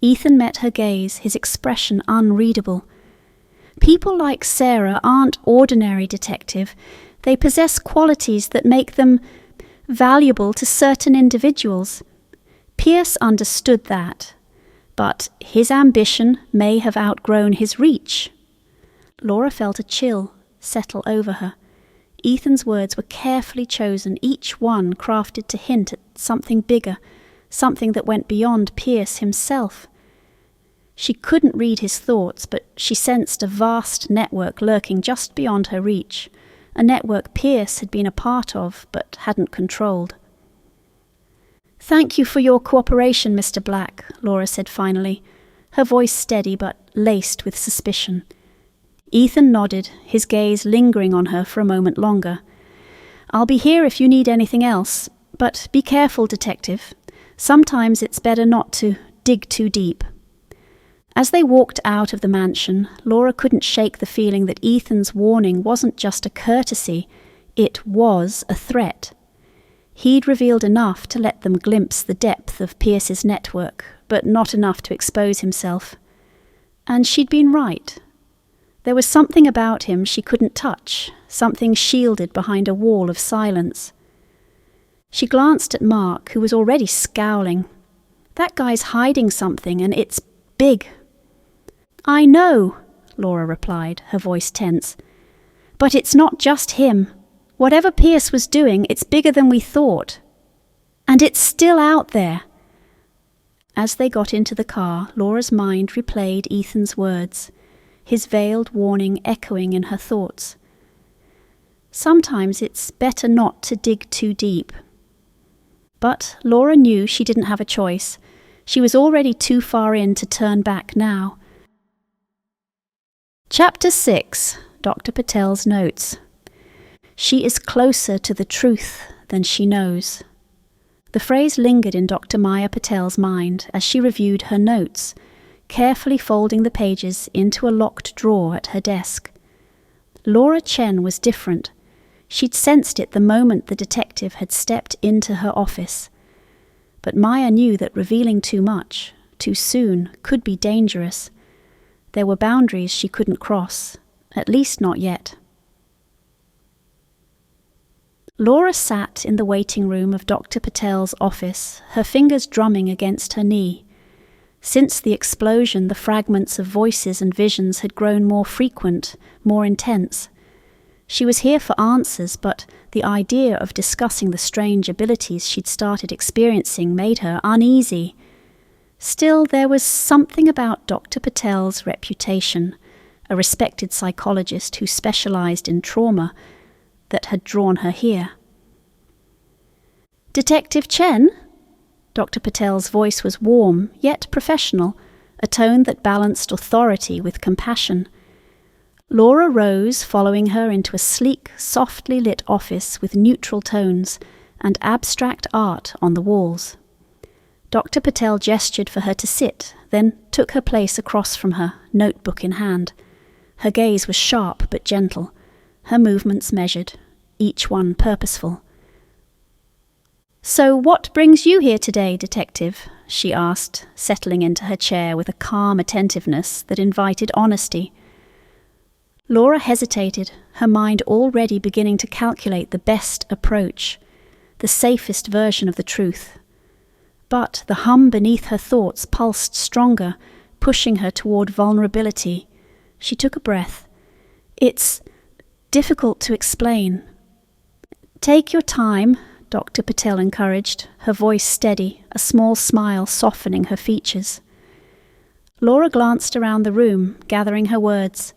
Ethan met her gaze, his expression unreadable. People like Sarah aren't ordinary, Detective. They possess qualities that make them valuable to certain individuals. Pierce understood that, but his ambition may have outgrown his reach. Laura felt a chill settle over her. Ethan's words were carefully chosen, each one crafted to hint at something bigger, something that went beyond Pierce himself. She couldn't read his thoughts, but she sensed a vast network lurking just beyond her reach, a network Pierce had been a part of but hadn't controlled. "Thank you for your cooperation, Mr. Black," Laura said finally, her voice steady but laced with suspicion. Ethan nodded, his gaze lingering on her for a moment longer. "I'll be here if you need anything else, but be careful, Detective. Sometimes it's better not to dig too deep." As they walked out of the mansion, Laura couldn't shake the feeling that Ethan's warning wasn't just a courtesy, it was a threat. He'd revealed enough to let them glimpse the depth of Pierce's network, but not enough to expose himself. And she'd been right. There was something about him she couldn't touch, something shielded behind a wall of silence. She glanced at Mark, who was already scowling. "That guy's hiding something, and it's big." "I know," Laura replied, her voice tense. "But it's not just him. Whatever Pierce was doing, it's bigger than we thought. And it's still out there." As they got into the car, Laura's mind replayed Ethan's words, his veiled warning echoing in her thoughts. Sometimes it's better not to dig too deep. But Laura knew she didn't have a choice. She was already too far in to turn back now. Chapter 6, Dr. Patel's Notes. She is closer to the truth than she knows. The phrase lingered in Dr. Maya Patel's mind as she reviewed her notes, carefully folding the pages into a locked drawer at her desk. Laura Chen was different. She'd sensed it the moment the detective had stepped into her office. But Maya knew that revealing too much, too soon, could be dangerous. There were boundaries she couldn't cross, at least not yet. Laura sat in the waiting room of Dr. Patel's office, her fingers drumming against her knee. Since the explosion, the fragments of voices and visions had grown more frequent, more intense. She was here for answers, but the idea of discussing the strange abilities she'd started experiencing made her uneasy. Still, there was something about Dr. Patel's reputation, a respected psychologist who specialized in trauma, that had drawn her here. "Detective Chen?" Dr. Patel's voice was warm, yet professional, a tone that balanced authority with compassion. Laura rose, following her into a sleek, softly lit office with neutral tones and abstract art on the walls. Dr. Patel gestured for her to sit, then took her place across from her, notebook in hand. Her gaze was sharp but gentle, her movements measured, each one purposeful. "So what brings you here today, Detective?" she asked, settling into her chair with a calm attentiveness that invited honesty. Laura hesitated, her mind already beginning to calculate the best approach, the safest version of the truth. But the hum beneath her thoughts pulsed stronger, pushing her toward vulnerability. She took a breath. "It's difficult to explain." "Take your time," Dr. Patel encouraged, her voice steady, a small smile softening her features. Laura glanced around the room, gathering her words.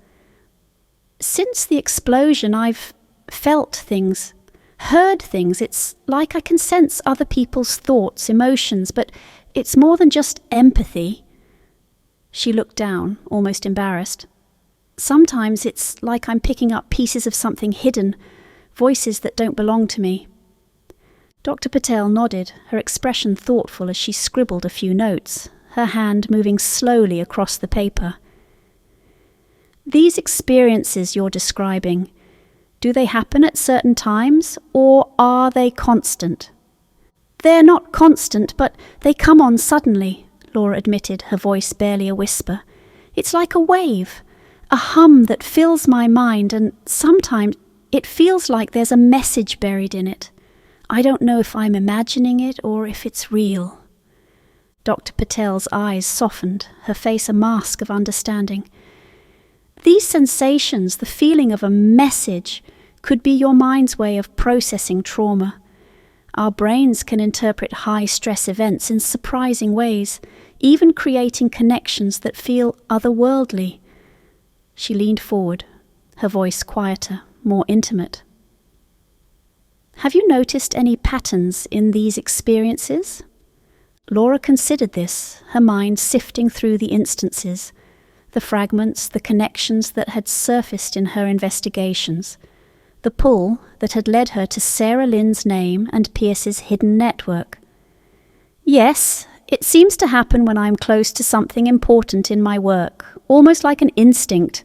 "Since the explosion, I've felt things, heard things. It's like I can sense other people's thoughts, emotions, but it's more than just empathy." She looked down, almost embarrassed. "Sometimes it's like I'm picking up pieces of something hidden, voices that don't belong to me." Dr. Patel nodded, her expression thoughtful as she scribbled a few notes, her hand moving slowly across the paper. "These experiences you're describing, do they happen at certain times, or are they constant?" "They're not constant, but they come on suddenly," Laura admitted, her voice barely a whisper. "It's like a wave, a hum that fills my mind, and sometimes it feels like there's a message buried in it. I don't know if I'm imagining it or if it's real." Dr. Patel's eyes softened, her face a mask of understanding. "These sensations, the feeling of a message, could be your mind's way of processing trauma. Our brains can interpret high-stress events in surprising ways, even creating connections that feel otherworldly." She leaned forward, her voice quieter, more intimate. "Have you noticed any patterns in these experiences?" Laura considered this, her mind sifting through the instances, the fragments, the connections that had surfaced in her investigations, the pull that had led her to Sarah Lynn's name and Pierce's hidden network. "Yes, it seems to happen when I'm close to something important in my work, almost like an instinct,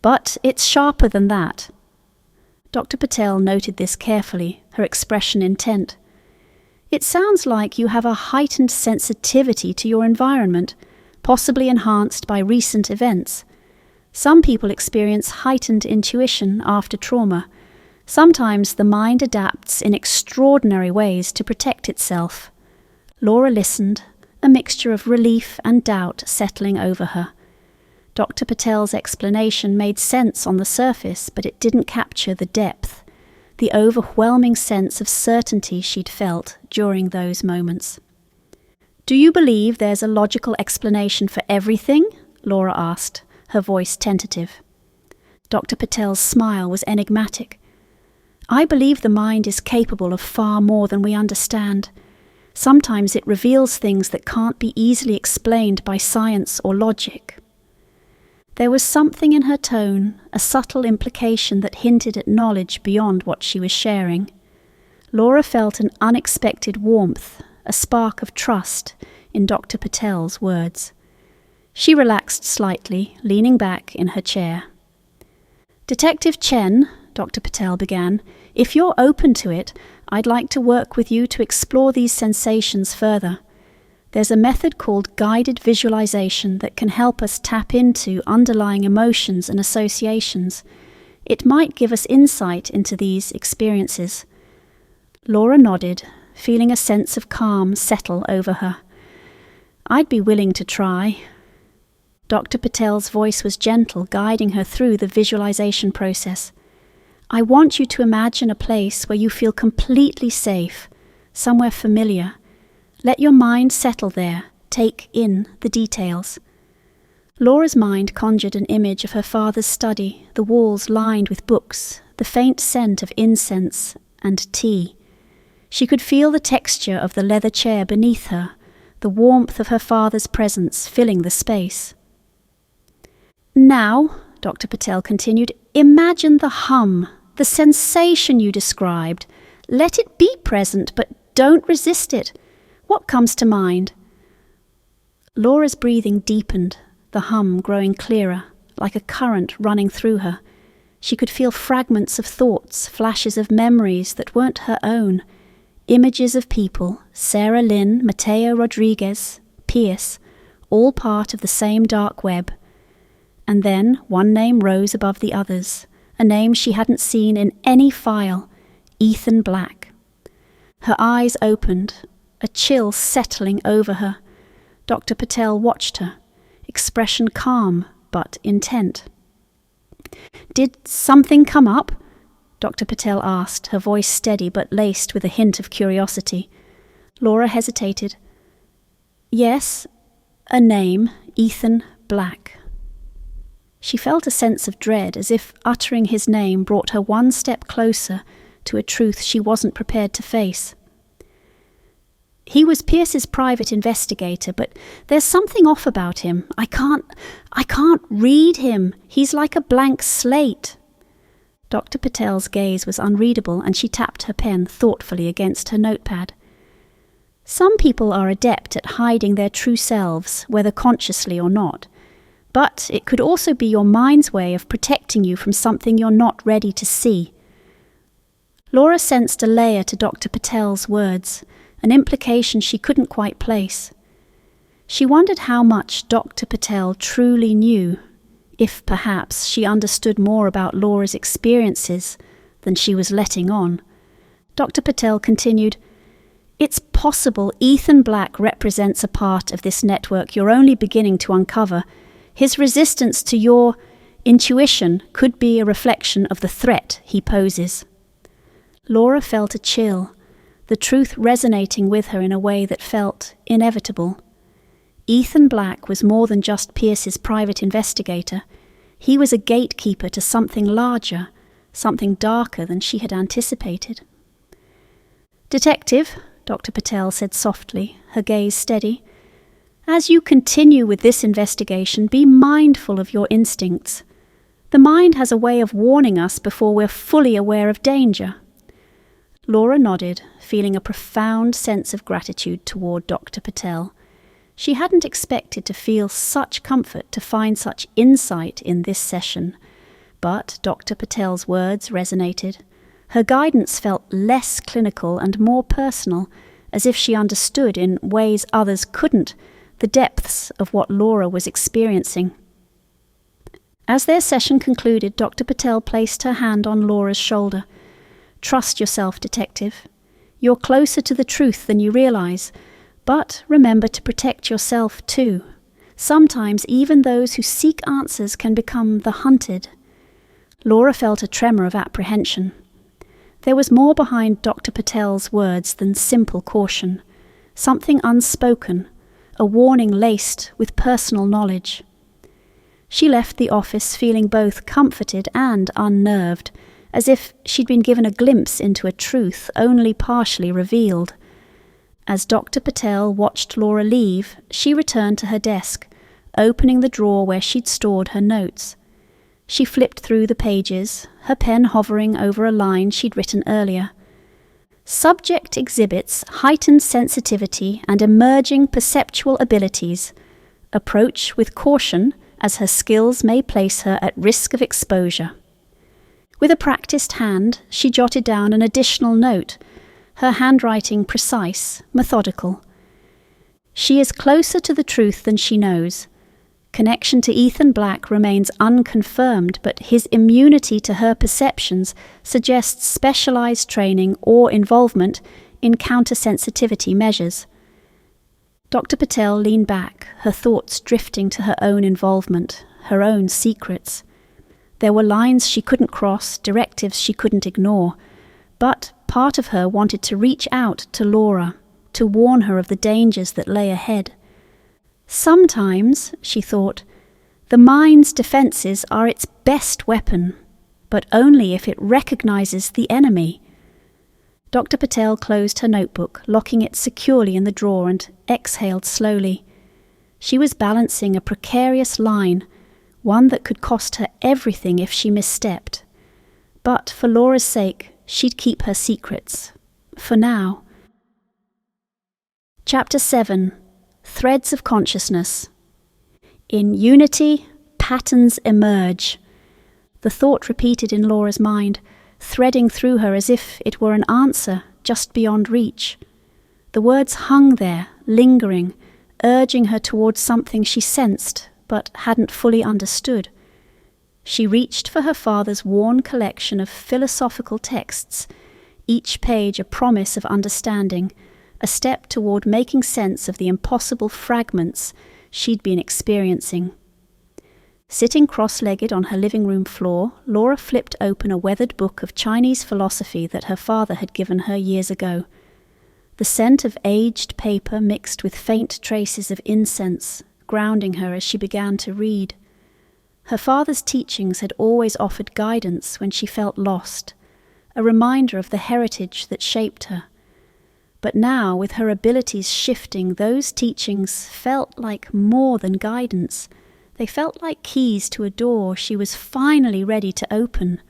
but it's sharper than that." Dr. Patel noted this carefully, her expression intent. "It sounds like you have a heightened sensitivity to your environment, possibly enhanced by recent events. Some people experience heightened intuition after trauma. Sometimes the mind adapts in extraordinary ways to protect itself." Laura listened, a mixture of relief and doubt settling over her. Dr. Patel's explanation made sense on the surface, but it didn't capture the depth, the overwhelming sense of certainty she'd felt during those moments. "Do you believe there's a logical explanation for everything?" Laura asked, her voice tentative. Dr. Patel's smile was enigmatic. "I believe the mind is capable of far more than we understand. Sometimes it reveals things that can't be easily explained by science or logic." There was something in her tone, a subtle implication that hinted at knowledge beyond what she was sharing. Laura felt an unexpected warmth, a spark of trust in Dr. Patel's words. She relaxed slightly, leaning back in her chair. "Detective Chen," Dr. Patel began, "if you're open to it, I'd like to work with you to explore these sensations further. There's a method called guided visualization that can help us tap into underlying emotions and associations. It might give us insight into these experiences." Laura nodded, feeling a sense of calm settle over her. "I'd be willing to try." Dr. Patel's voice was gentle, guiding her through the visualization process. "I want you to imagine a place where you feel completely safe, somewhere familiar. Let your mind settle there, take in the details." Laura's mind conjured an image of her father's study, the walls lined with books, the faint scent of incense and tea. She could feel the texture of the leather chair beneath her, the warmth of her father's presence filling the space. "Now," Dr. Patel continued. Imagine the hum, the sensation you described. Let it be present, but don't resist it. What comes to mind? Laura's breathing deepened, the hum growing clearer, like a current running through her. She could feel fragments of thoughts, flashes of memories that weren't her own, images of people, Sarah Lynn, Mateo Rodriguez, Pierce, all part of the same dark web. And then one name rose above the others, a name she hadn't seen in any file, Ethan Black. Her eyes opened, a chill settling over her. Dr. Patel watched her, expression calm but intent. Did something come up? Dr. Patel asked, her voice steady but laced with a hint of curiosity. Laura hesitated. Yes, a name, Ethan Black. She felt a sense of dread, as if uttering his name brought her one step closer to a truth she wasn't prepared to face. He was Pierce's private investigator, but there's something off about him. I can't read him. He's like a blank slate. Dr. Patel's gaze was unreadable, and she tapped her pen thoughtfully against her notepad. Some people are adept at hiding their true selves, whether consciously or not. But it could also be your mind's way of protecting you from something you're not ready to see. Laura sensed a layer to Dr. Patel's words, an implication she couldn't quite place. She wondered how much Dr. Patel truly knew, if perhaps she understood more about Laura's experiences than she was letting on. Dr. Patel continued, It's possible Ethan Black represents a part of this network you're only beginning to uncover. His resistance to your intuition could be a reflection of the threat he poses. Laura felt a chill, the truth resonating with her in a way that felt inevitable. Ethan Black was more than just Pierce's private investigator. He was a gatekeeper to something larger, something darker than she had anticipated. Detective, Dr. Patel said softly, her gaze steady, as you continue with this investigation, be mindful of your instincts. The mind has a way of warning us before we're fully aware of danger. Laura nodded, feeling a profound sense of gratitude toward Dr. Patel. She hadn't expected to feel such comfort, to find such insight in this session. But Dr. Patel's words resonated. Her guidance felt less clinical and more personal, as if she understood in ways others couldn't the depths of what Laura was experiencing. As their session concluded, Dr. Patel placed her hand on Laura's shoulder. Trust yourself, detective. You're closer to the truth than you realize, but remember to protect yourself too. Sometimes even those who seek answers can become the hunted. Laura felt a tremor of apprehension. There was more behind Dr. Patel's words than simple caution, something unspoken, a warning laced with personal knowledge. She left the office feeling both comforted and unnerved, as if she'd been given a glimpse into a truth only partially revealed. As Dr. Patel watched Laura leave, she returned to her desk, opening the drawer where she'd stored her notes. She flipped through the pages, her pen hovering over a line she'd written earlier. Subject exhibits heightened sensitivity and emerging perceptual abilities. Approach with caution, as her skills may place her at risk of exposure. With a practiced hand, she jotted down an additional note, her handwriting precise, methodical. She is closer to the truth than she knows. Connection to Ethan Black remains unconfirmed, but his immunity to her perceptions suggests specialized training or involvement in countersensitivity measures. Dr. Patel leaned back, her thoughts drifting to her own involvement, her own secrets. There were lines she couldn't cross, directives she couldn't ignore, but part of her wanted to reach out to Laura, to warn her of the dangers that lay ahead. Sometimes, she thought, the mind's defenses are its best weapon, but only if it recognizes the enemy. Dr. Patel closed her notebook, locking it securely in the drawer, and exhaled slowly. She was balancing a precarious line, one that could cost her everything if she misstepped. But for Laura's sake, she'd keep her secrets. For now. Chapter 7. Threads of Consciousness. In unity, patterns emerge. The thought repeated in Laura's mind, threading through her as if it were an answer just beyond reach. The words hung there, lingering, urging her towards something she sensed but hadn't fully understood. She reached for her father's worn collection of philosophical texts, each page a promise of understanding, a step toward making sense of the impossible fragments she'd been experiencing. Sitting cross-legged on her living room floor, Laura flipped open a weathered book of Chinese philosophy that her father had given her years ago. The scent of aged paper mixed with faint traces of incense, grounding her as she began to read. Her father's teachings had always offered guidance when she felt lost, a reminder of the heritage that shaped her. But now, with her abilities shifting, those teachings felt like more than guidance. They felt like keys to a door she was finally ready to open.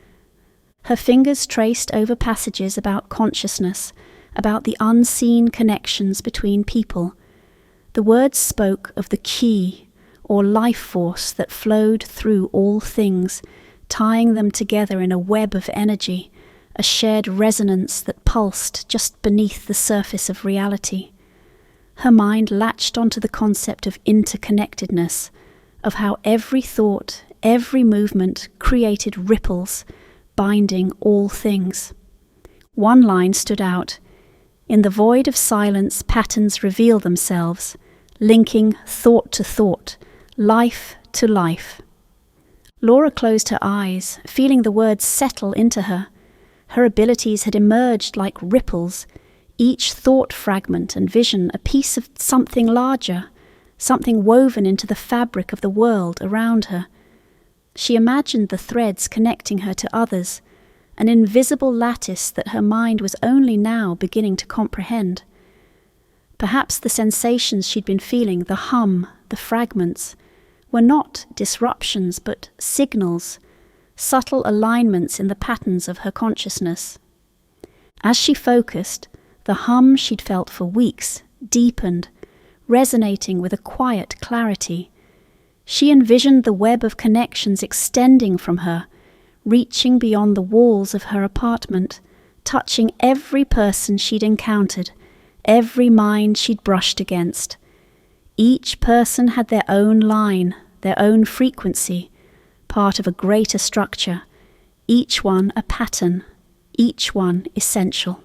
Her fingers traced over passages about consciousness, about the unseen connections between people. The words spoke of the key, or life force that flowed through all things, tying them together in a web of energy, a shared resonance that pulsed just beneath the surface of reality. Her mind latched onto the concept of interconnectedness, of how every thought, every movement created ripples, binding all things. One line stood out. In the void of silence, patterns reveal themselves, linking thought to thought, life to life. Laura closed her eyes, feeling the words settle into her. Her abilities had emerged like ripples, each thought fragment and vision a piece of something larger, something woven into the fabric of the world around her. She imagined the threads connecting her to others, an invisible lattice that her mind was only now beginning to comprehend. Perhaps the sensations she'd been feeling, the hum, the fragments, were not disruptions but signals, subtle alignments in the patterns of her consciousness. As she focused, the hum she'd felt for weeks deepened, resonating with a quiet clarity. She envisioned the web of connections extending from her, reaching beyond the walls of her apartment, touching every person she'd encountered, every mind she'd brushed against. Each person had their own line, their own frequency, part of a greater structure, each one a pattern, each one essential.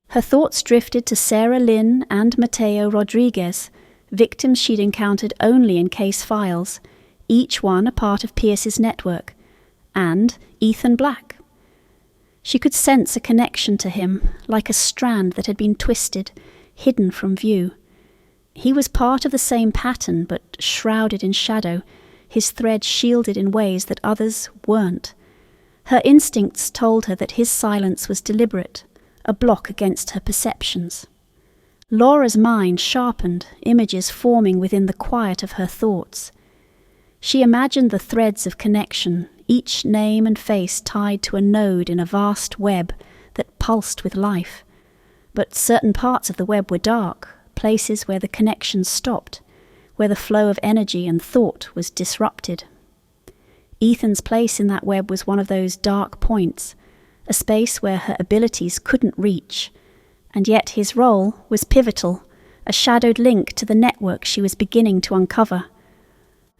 Her thoughts drifted to Sarah Lynn and Mateo Rodriguez, victims she'd encountered only in case files, each one a part of Pierce's network, and Ethan Black. She could sense a connection to him, like a strand that had been twisted, hidden from view. He was part of the same pattern, but shrouded in shadow, his thread shielded in ways that others weren't. Her instincts told her that his silence was deliberate, a block against her perceptions. Laura's mind sharpened, images forming within the quiet of her thoughts. She imagined the threads of connection, each name and face tied to a node in a vast web that pulsed with life. But certain parts of the web were dark, places where the connection stopped, where the flow of energy and thought was disrupted. Ethan's place in that web was one of those dark points, a space where her abilities couldn't reach, and yet his role was pivotal, a shadowed link to the network she was beginning to uncover.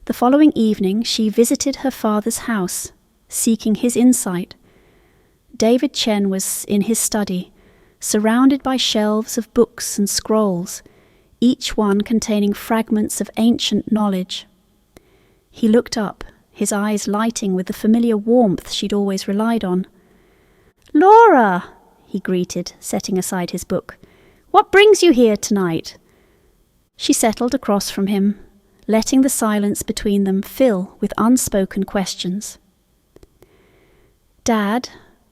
The following evening she visited her father's house, seeking his insight. David Chen was in his study, surrounded by shelves of books and scrolls, each one containing fragments of ancient knowledge. He looked up, his eyes lighting with the familiar warmth she'd always relied on. "Laura!" he greeted, setting aside his book. "What brings you here tonight?" She settled across from him, letting the silence between them fill with unspoken questions. "Dad,"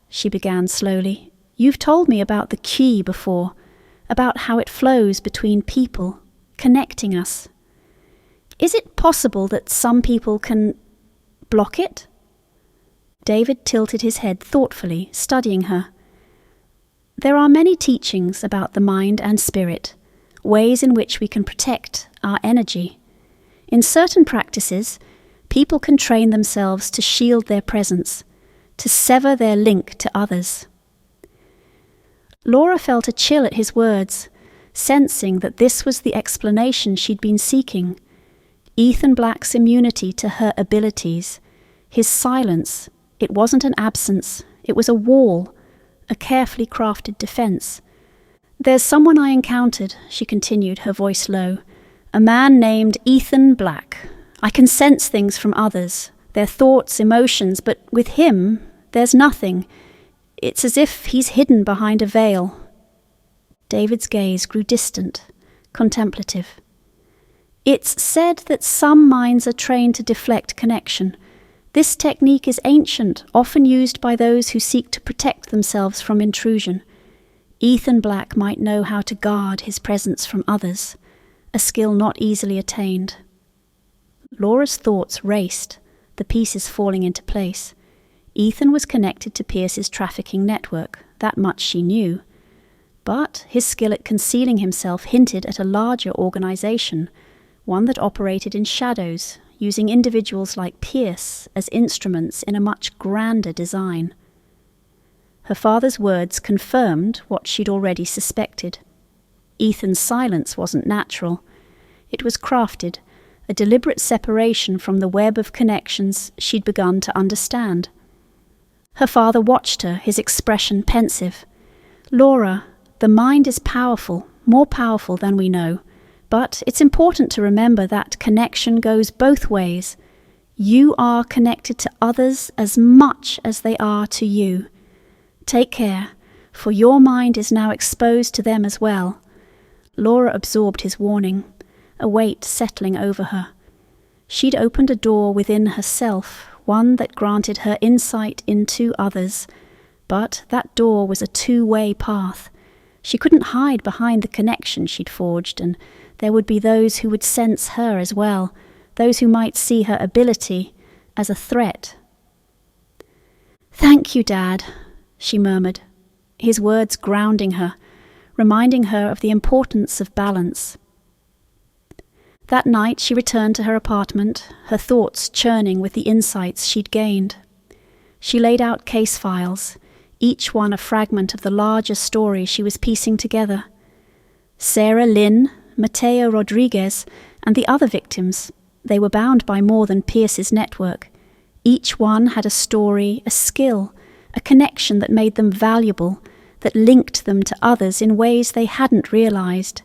she began slowly, "you've told me about the key before, about how it flows between people, connecting us." Is it possible that some people can block it? David tilted his head thoughtfully, studying her. There are many teachings about the mind and spirit, ways in which we can protect our energy. In certain practices, people can train themselves to shield their presence, to sever their link to others. Laura felt a chill at his words, sensing that this was the explanation she'd been seeking. Ethan Black's immunity to her abilities, his silence. It wasn't an absence, it was a wall, a carefully crafted defense. There's someone I encountered, she continued, her voice low. A man named Ethan Black. I can sense things from others, their thoughts, emotions, but with him, there's nothing. It's as if he's hidden behind a veil. David's gaze grew distant, contemplative. It's said that some minds are trained to deflect connection. This technique is ancient, often used by those who seek to protect themselves from intrusion. Ethan Black might know how to guard his presence from others, a skill not easily attained. Laura's thoughts raced, the pieces falling into place. Ethan was connected to Pierce's trafficking network, that much she knew. But his skill at concealing himself hinted at a larger organization, one that operated in shadows, using individuals like Pierce as instruments in a much grander design. Her father's words confirmed what she'd already suspected. Ethan's silence wasn't natural. It was crafted, a deliberate separation from the web of connections she'd begun to understand. Her father watched her, his expression pensive. Laura, the mind is powerful, more powerful than we know. But it's important to remember that connection goes both ways. You are connected to others as much as they are to you. Take care, for your mind is now exposed to them as well. Laura absorbed his warning, a weight settling over her. She'd opened a door within herself, one that granted her insight into others. But that door was a two-way path. She couldn't hide behind the connection she'd forged, and there would be those who would sense her as well, those who might see her ability as a threat. "Thank you, Dad," she murmured, his words grounding her, reminding her of the importance of balance. That night she returned to her apartment, her thoughts churning with the insights she'd gained. She laid out case files, each one a fragment of the larger story she was piecing together. Sarah Lynn, Mateo Rodriguez, and the other victims, they were bound by more than Pierce's network. Each one had a story, a skill, a connection that made them valuable, that linked them to others in ways they hadn't realized.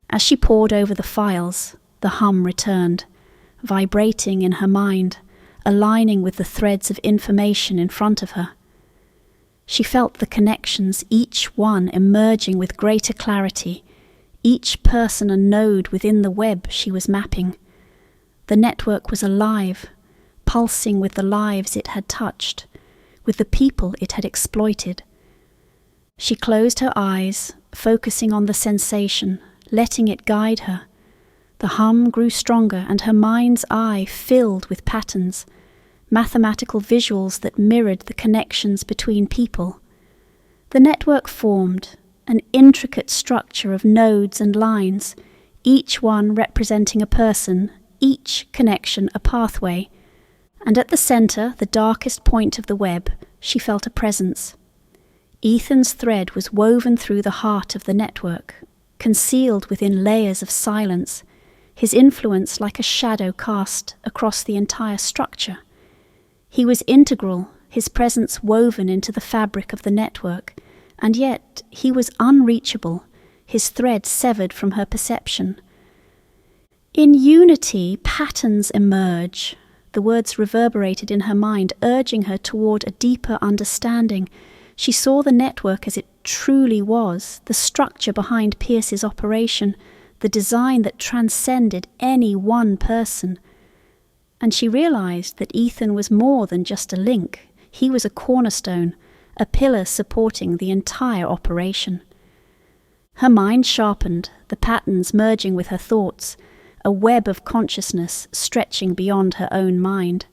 As she pored over the files, the hum returned, vibrating in her mind, aligning with the threads of information in front of her. She felt the connections, each one emerging with greater clarity, each person a node within the web she was mapping. The network was alive, pulsing with the lives it had touched, with the people it had exploited. She closed her eyes, focusing on the sensation, letting it guide her. The hum grew stronger and her mind's eye filled with patterns, mathematical visuals that mirrored the connections between people. The network formed, an intricate structure of nodes and lines, each one representing a person, each connection a pathway, and at the center, the darkest point of the web, she felt a presence. Ethan's thread was woven through the heart of the network, concealed within layers of silence, his influence like a shadow cast across the entire structure. He was integral, his presence woven into the fabric of the network, and yet he was unreachable, his thread severed from her perception. In unity, patterns emerge. The words reverberated in her mind, urging her toward a deeper understanding. She saw the network as it truly was, the structure behind Pierce's operation, the design that transcended any one person. And she realized that Ethan was more than just a link. He was a cornerstone, a pillar supporting the entire operation. Her mind sharpened, the patterns merging with her thoughts, a web of consciousness stretching beyond her own mind.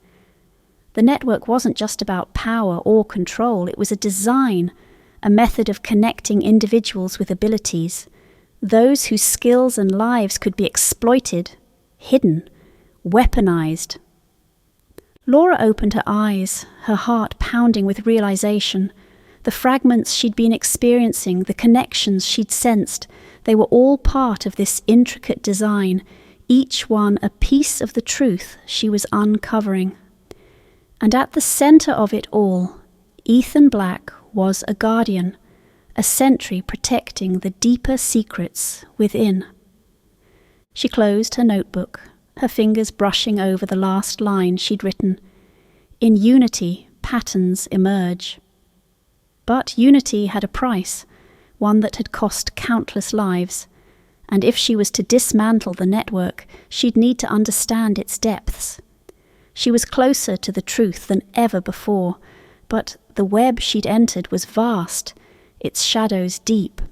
The network wasn't just about power or control, it was a design, a method of connecting individuals with abilities, those whose skills and lives could be exploited, hidden, weaponized. Laura opened her eyes, her heart pounding with realization. The fragments she'd been experiencing, the connections she'd sensed, they were all part of this intricate design, each one a piece of the truth she was uncovering. And at the center of it all, Ethan Black was a guardian, a sentry protecting the deeper secrets within. She closed her notebook, her fingers brushing over the last line she'd written. In unity, patterns emerge. But unity had a price, one that had cost countless lives, and if she was to dismantle the network, she'd need to understand its depths. She was closer to the truth than ever before, but the web she'd entered was vast, its shadows deep.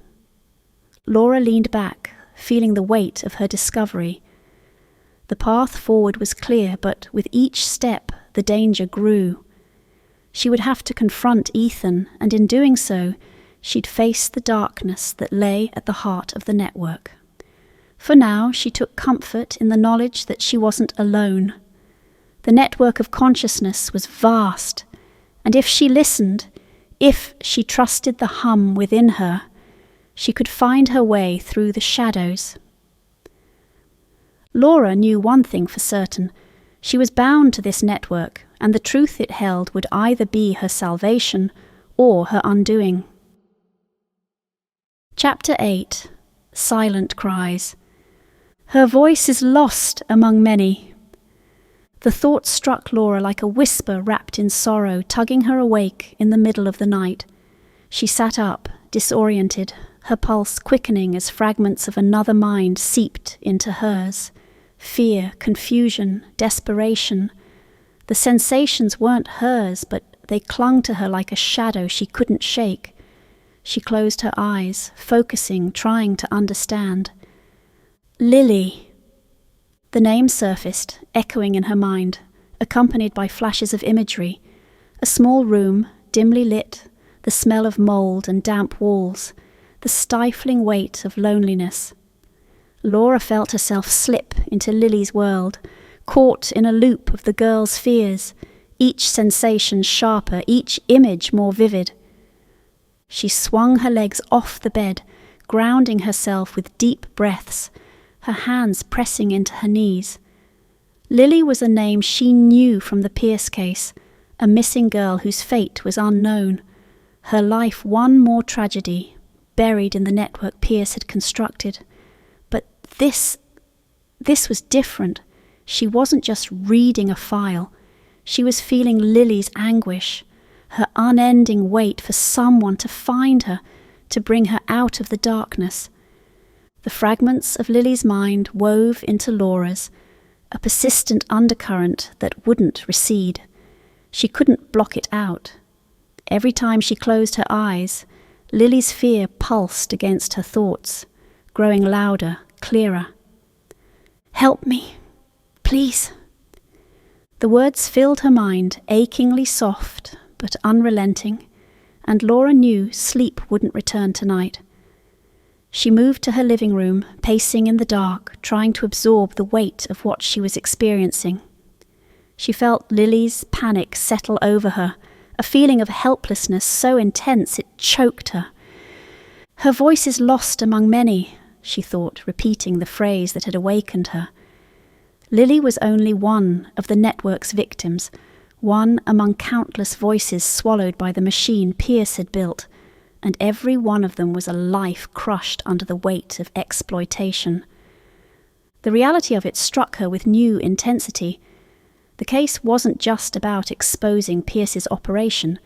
Laura leaned back, feeling the weight of her discovery. The path forward was clear, but with each step the danger grew. She would have to confront Ethan, and in doing so, she'd face the darkness that lay at the heart of the network. For now, she took comfort in the knowledge that she wasn't alone. The network of consciousness was vast, and if she listened, if she trusted the hum within her, she could find her way through the shadows. Laura knew one thing for certain. She was bound to this network, and the truth it held would either be her salvation or her undoing. Chapter 8. Silent Cries. Her voice is lost among many. The thought struck Laura like a whisper wrapped in sorrow, tugging her awake in the middle of the night. She sat up, disoriented, her pulse quickening as fragments of another mind seeped into hers. Fear, confusion, desperation. The sensations weren't hers, but they clung to her like a shadow she couldn't shake. She closed her eyes, focusing, trying to understand. Lily. The name surfaced, echoing in her mind, accompanied by flashes of imagery. A small room, dimly lit, the smell of mold and damp walls, the stifling weight of loneliness. Laura felt herself slip into Lily's world, caught in a loop of the girl's fears, each sensation sharper, each image more vivid. She swung her legs off the bed, grounding herself with deep breaths, her hands pressing into her knees. Lily was a name she knew from the Pierce case, a missing girl whose fate was unknown. Her life one more tragedy, buried in the network Pierce had constructed. But this was different. She wasn't just reading a file. She was feeling Lily's anguish, her unending wait for someone to find her, to bring her out of the darkness. The fragments of Lily's mind wove into Laura's, a persistent undercurrent that wouldn't recede. She couldn't block it out. Every time she closed her eyes, Lily's fear pulsed against her thoughts, growing louder, clearer. "Help me, please." The words filled her mind, achingly soft but unrelenting, and Laura knew sleep wouldn't return tonight. She moved to her living room, pacing in the dark, trying to absorb the weight of what she was experiencing. She felt Lily's panic settle over her, a feeling of helplessness so intense it choked her. Her voice is lost among many, she thought, repeating the phrase that had awakened her. Lily was only one of the network's victims, one among countless voices swallowed by the machine Pierce had built, and every one of them was a life crushed under the weight of exploitation. The reality of it struck her with new intensity. The case wasn't just about exposing Pierce's operation.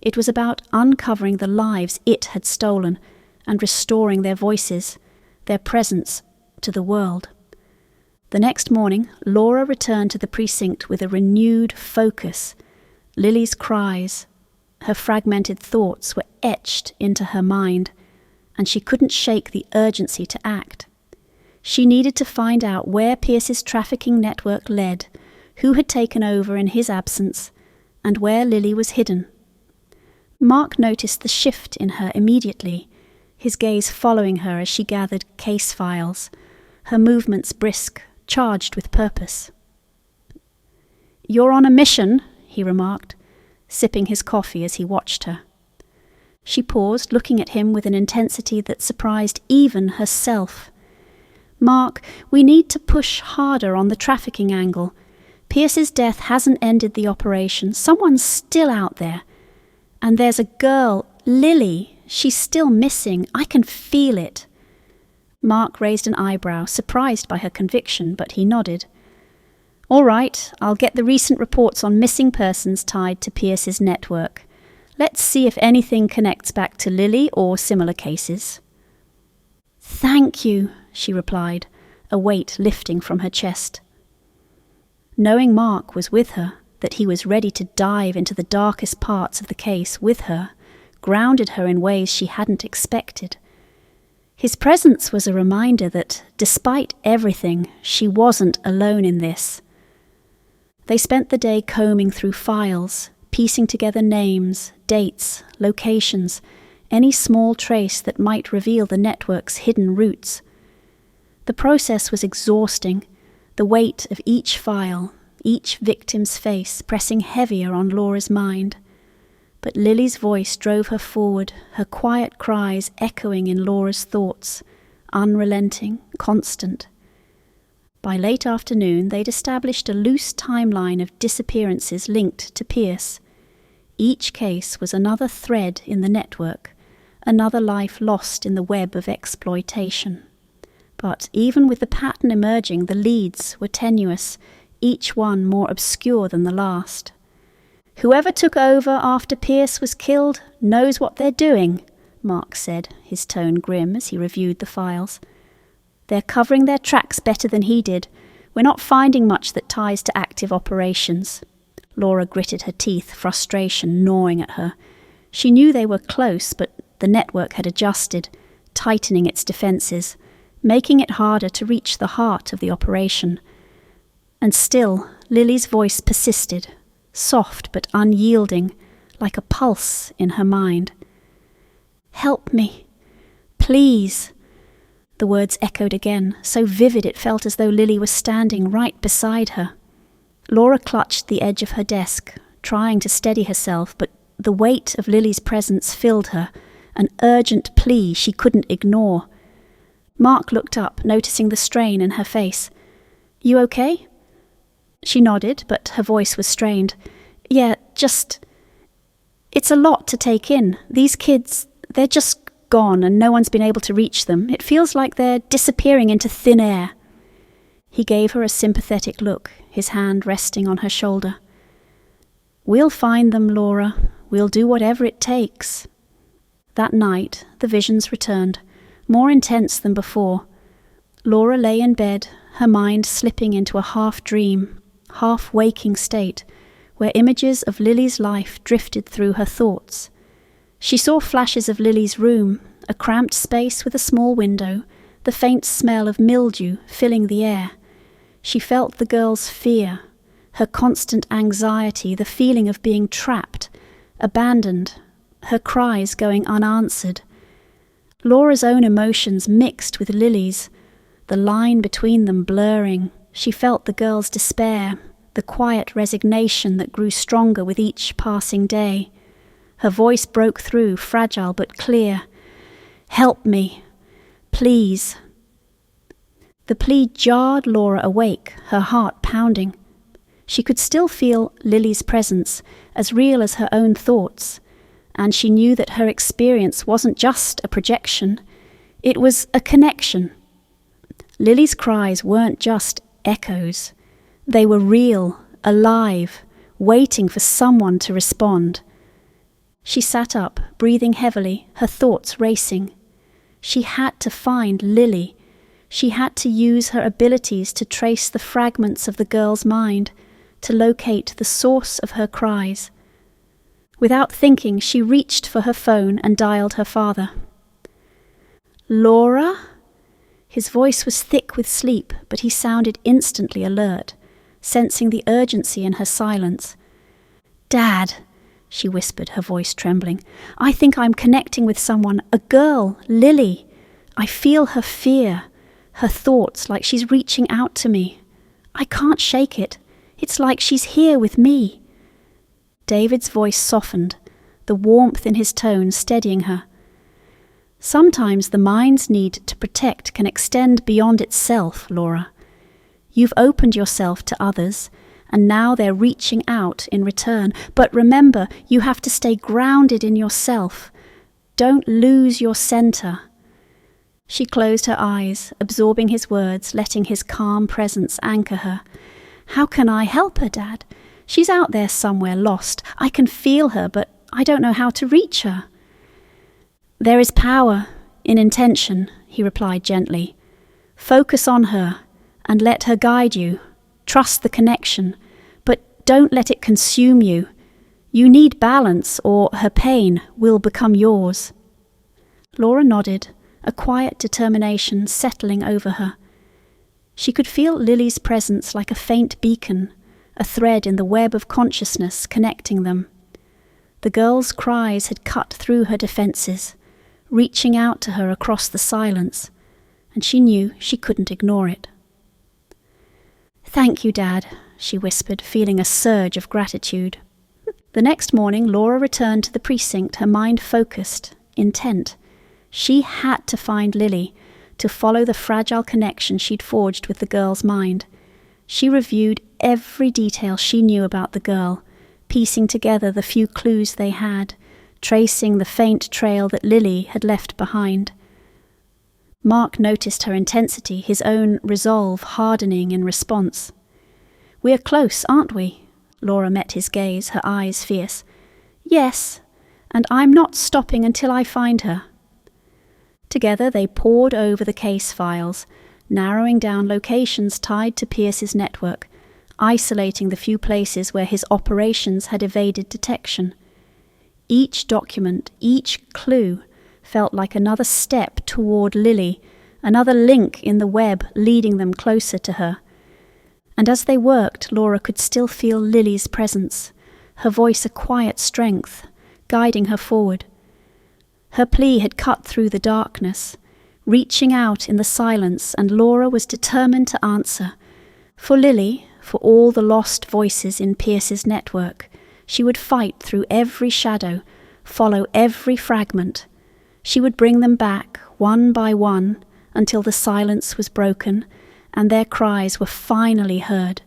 It was about uncovering the lives it had stolen and restoring their voices, their presence, to the world. The next morning, Laura returned to the precinct with a renewed focus. Lily's cries, her fragmented thoughts were etched into her mind, and she couldn't shake the urgency to act. She needed to find out where Pierce's trafficking network led, who had taken over in his absence, and where Lily was hidden. Mark noticed the shift in her immediately, his gaze following her as she gathered case files, her movements brisk, charged with purpose. "You're on a mission," he remarked, sipping his coffee as he watched her. She paused, looking at him with an intensity that surprised even herself. "Mark, we need to push harder on the trafficking angle. Pierce's death hasn't ended the operation. Someone's still out there. And there's a girl, Lily. She's still missing. I can feel it." Mark raised an eyebrow, surprised by her conviction, but he nodded. "All right, I'll get the recent reports on missing persons tied to Pierce's network. Let's see if anything connects back to Lily or similar cases." "Thank you," she replied, a weight lifting from her chest. Knowing Mark was with her, that he was ready to dive into the darkest parts of the case with her, grounded her in ways she hadn't expected. His presence was a reminder that, despite everything, she wasn't alone in this. They spent the day combing through files, piecing together names, dates, locations, any small trace that might reveal the network's hidden roots. The process was exhausting, the weight of each file, each victim's face pressing heavier on Laura's mind. But Lily's voice drove her forward, her quiet cries echoing in Laura's thoughts, unrelenting, constant. By late afternoon, they'd established a loose timeline of disappearances linked to Pierce. Each case was another thread in the network, another life lost in the web of exploitation. But even with the pattern emerging, the leads were tenuous, each one more obscure than the last. "Whoever took over after Pierce was killed knows what they're doing," Mark said, his tone grim as he reviewed the files. "They're covering their tracks better than he did. We're not finding much that ties to active operations." Laura gritted her teeth, frustration gnawing at her. She knew they were close, but the network had adjusted, tightening its defences, making it harder to reach the heart of the operation. And still, Lily's voice persisted, soft but unyielding, like a pulse in her mind. "Help me, please." The words echoed again, so vivid it felt as though Lily was standing right beside her. Laura clutched the edge of her desk, trying to steady herself, but the weight of Lily's presence filled her, an urgent plea she couldn't ignore. Mark looked up, noticing the strain in her face. "You okay?" She nodded, but her voice was strained. "Yeah, just... It's a lot to take in. These kids, they're just gone and no one's been able to reach them. It feels like they're disappearing into thin air." He gave her a sympathetic look, his hand resting on her shoulder. "We'll find them, Laura. We'll do whatever it takes." That night, the visions returned, more intense than before. Laura lay in bed, her mind slipping into a half-dream, half-waking state, where images of Lily's life drifted through her thoughts. She saw flashes of Lily's room, a cramped space with a small window, the faint smell of mildew filling the air. She felt the girl's fear, her constant anxiety, the feeling of being trapped, abandoned, her cries going unanswered. Laura's own emotions mixed with Lily's, the line between them blurring. She felt the girl's despair, the quiet resignation that grew stronger with each passing day. Her voice broke through, fragile but clear. "Help me, please." The plea jarred Laura awake, her heart pounding. She could still feel Lily's presence, as real as her own thoughts, and she knew that her experience wasn't just a projection, it was a connection. Lily's cries weren't just echoes. They were real, alive, waiting for someone to respond. She sat up, breathing heavily, her thoughts racing. She had to find Lily. She had to use her abilities to trace the fragments of the girl's mind, to locate the source of her cries. Without thinking, she reached for her phone and dialed her father. "Laura?" His voice was thick with sleep, but he sounded instantly alert, sensing the urgency in her silence. "Dad," she whispered, her voice trembling, "I think I'm connecting with someone, a girl, Lily. I feel her fear, her thoughts, like she's reaching out to me. I can't shake it. It's like she's here with me." David's voice softened, the warmth in his tone steadying her. "Sometimes the mind's need to protect can extend beyond itself, Laura. You've opened yourself to others, and now they're reaching out in return. But remember, you have to stay grounded in yourself. Don't lose your center." She closed her eyes, absorbing his words, letting his calm presence anchor her. "How can I help her, Dad? She's out there somewhere lost. I can feel her, but I don't know how to reach her." "There is power in intention," he replied gently. "Focus on her and let her guide you. Trust the connection, but don't let it consume you. You need balance, or her pain will become yours." Laura nodded, a quiet determination settling over her. She could feel Lily's presence like a faint beacon, a thread in the web of consciousness connecting them. The girl's cries had cut through her defenses, reaching out to her across the silence, and she knew she couldn't ignore it. "Thank you, Dad," she whispered, feeling a surge of gratitude. The next morning, Laura returned to the precinct, her mind focused, intent. She had to find Lily, to follow the fragile connection she'd forged with the girl's mind. She reviewed every detail she knew about the girl, piecing together the few clues they had, tracing the faint trail that Lily had left behind. Mark noticed her intensity, his own resolve hardening in response. "We're close, aren't we?" Laura met his gaze, her eyes fierce. "Yes, and I'm not stopping until I find her." Together they pored over the case files, narrowing down locations tied to Pierce's network, isolating the few places where his operations had evaded detection. Each document, each clue, felt like another step toward Lily, another link in the web leading them closer to her. And as they worked, Laura could still feel Lily's presence, her voice a quiet strength, guiding her forward. Her plea had cut through the darkness, reaching out in the silence, and Laura was determined to answer. For Lily, for all the lost voices in Pierce's network, she would fight through every shadow, follow every fragment. She would bring them back, one by one, until the silence was broken, and their cries were finally heard.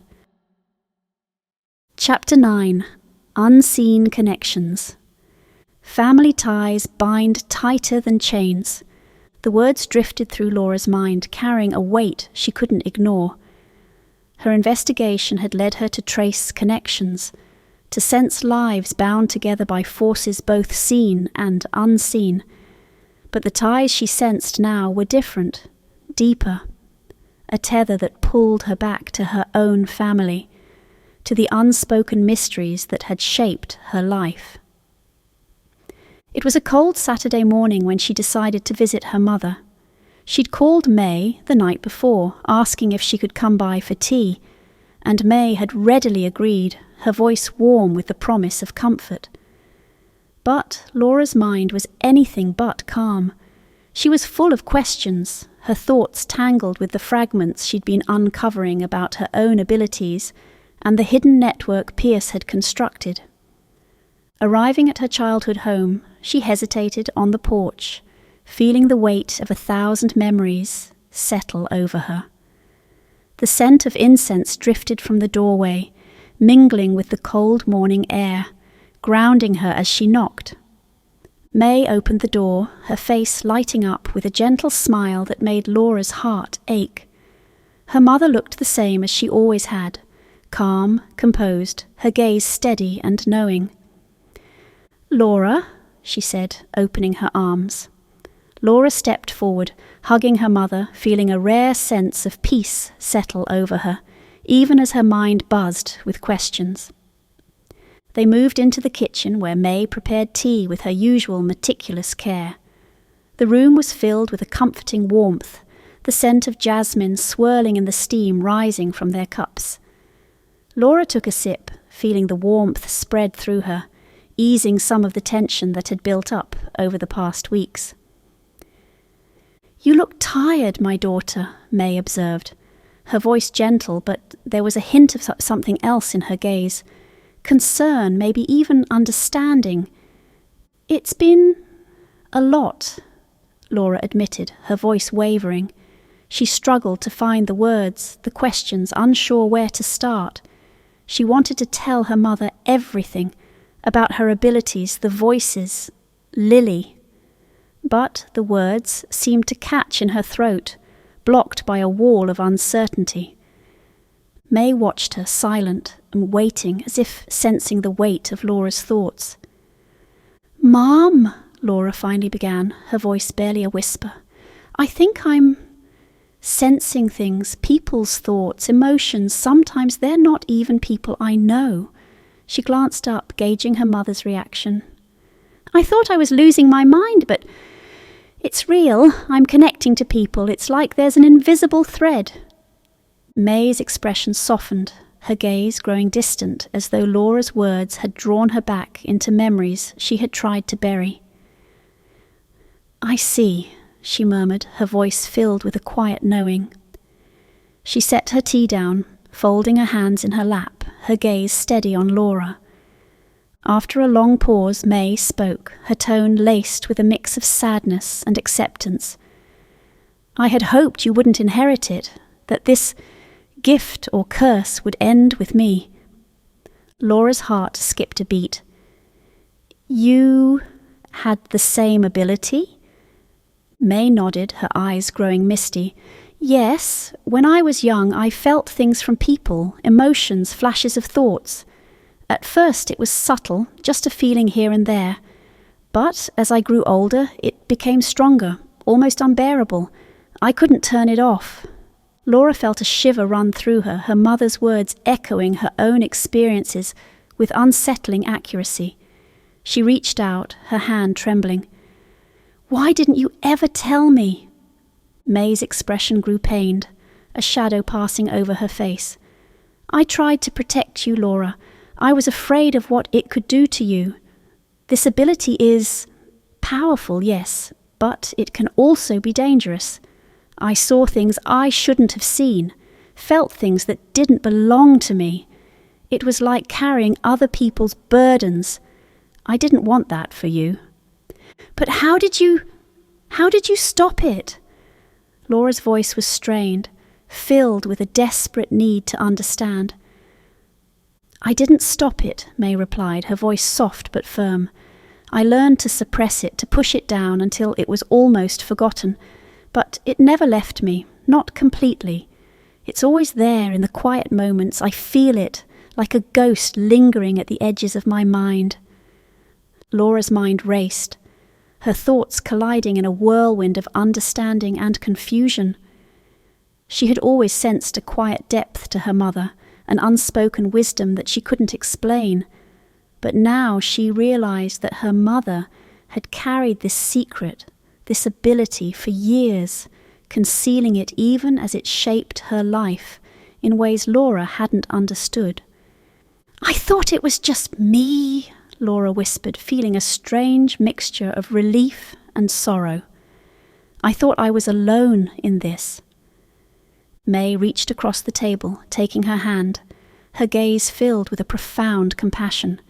Chapter 9. Unseen Connections. Family ties bind tighter than chains. The words drifted through Laura's mind, carrying a weight she couldn't ignore. Her investigation had led her to trace connections, to sense lives bound together by forces both seen and unseen. But the ties she sensed now were different, deeper, a tether that pulled her back to her own family, to the unspoken mysteries that had shaped her life. It was a cold Saturday morning when she decided to visit her mother. She'd called May the night before, asking if she could come by for tea, and May had readily agreed, her voice warm with the promise of comfort. But Laura's mind was anything but calm. She was full of questions, her thoughts tangled with the fragments she'd been uncovering about her own abilities and the hidden network Pierce had constructed. Arriving at her childhood home, she hesitated on the porch, feeling the weight of 1,000 memories settle over her. The scent of incense drifted from the doorway, mingling with the cold morning air, grounding her as she knocked. May opened the door, her face lighting up with a gentle smile that made Laura's heart ache. Her mother looked the same as she always had, calm, composed, her gaze steady and knowing. "Laura," she said, opening her arms. Laura stepped forward, hugging her mother, feeling a rare sense of peace settle over her, even as her mind buzzed with questions. They moved into the kitchen where May prepared tea with her usual meticulous care. The room was filled with a comforting warmth, the scent of jasmine swirling in the steam rising from their cups. Laura took a sip, feeling the warmth spread through her, easing some of the tension that had built up over the past weeks. "You look tired, my daughter," May observed, her voice gentle, but there was a hint of something else in her gaze. Concern, maybe even understanding. "It's been a lot," Laura admitted, her voice wavering. She struggled to find the words, the questions, unsure where to start. She wanted to tell her mother everything about her abilities, the voices, Lily. But the words seemed to catch in her throat, blocked by a wall of uncertainty. May watched her, silent and waiting, as if sensing the weight of Laura's thoughts. "Mom," Laura finally began, her voice barely a whisper, "I think I'm sensing things, people's thoughts, emotions. Sometimes they're not even people I know." She glanced up, gauging her mother's reaction. "I thought I was losing my mind, but it's real. I'm connecting to people. It's like there's an invisible thread." May's expression softened, her gaze growing distant, as though Laura's words had drawn her back into memories she had tried to bury. "I see," she murmured, her voice filled with a quiet knowing. She set her tea down, folding her hands in her lap, her gaze steady on Laura. After a long pause, May spoke, her tone laced with a mix of sadness and acceptance. "I had hoped you wouldn't inherit it, that this gift or curse would end with me." Laura's heart skipped a beat. "You had the same ability?" May nodded, her eyes growing misty. "Yes, when I was young I felt things from people, emotions, flashes of thoughts. At first it was subtle, just a feeling here and there. But as I grew older, it became stronger, almost unbearable. I couldn't turn it off." Laura felt a shiver run through her, her mother's words echoing her own experiences with unsettling accuracy. She reached out, her hand trembling. "Why didn't you ever tell me?" May's expression grew pained, a shadow passing over her face. "I tried to protect you, Laura. I was afraid of what it could do to you. This ability is powerful, yes, but it can also be dangerous. I saw things I shouldn't have seen, felt things that didn't belong to me. It was like carrying other people's burdens. I didn't want that for you." "But how did you stop it?" Laura's voice was strained, filled with a desperate need to understand. "I didn't stop it," May replied, her voice soft but firm. "I learned to suppress it, to push it down until it was almost forgotten. But it never left me, not completely. It's always there in the quiet moments. I feel it, like a ghost lingering at the edges of my mind." Laura's mind raced, her thoughts colliding in a whirlwind of understanding and confusion. She had always sensed a quiet depth to her mother, an unspoken wisdom that she couldn't explain. But now she realized that her mother had carried this secret, this ability for years, concealing it even as it shaped her life in ways Laura hadn't understood. "I thought it was just me," Laura whispered, feeling a strange mixture of relief and sorrow. "I thought I was alone in this." May reached across the table, taking her hand, her gaze filled with a profound compassion.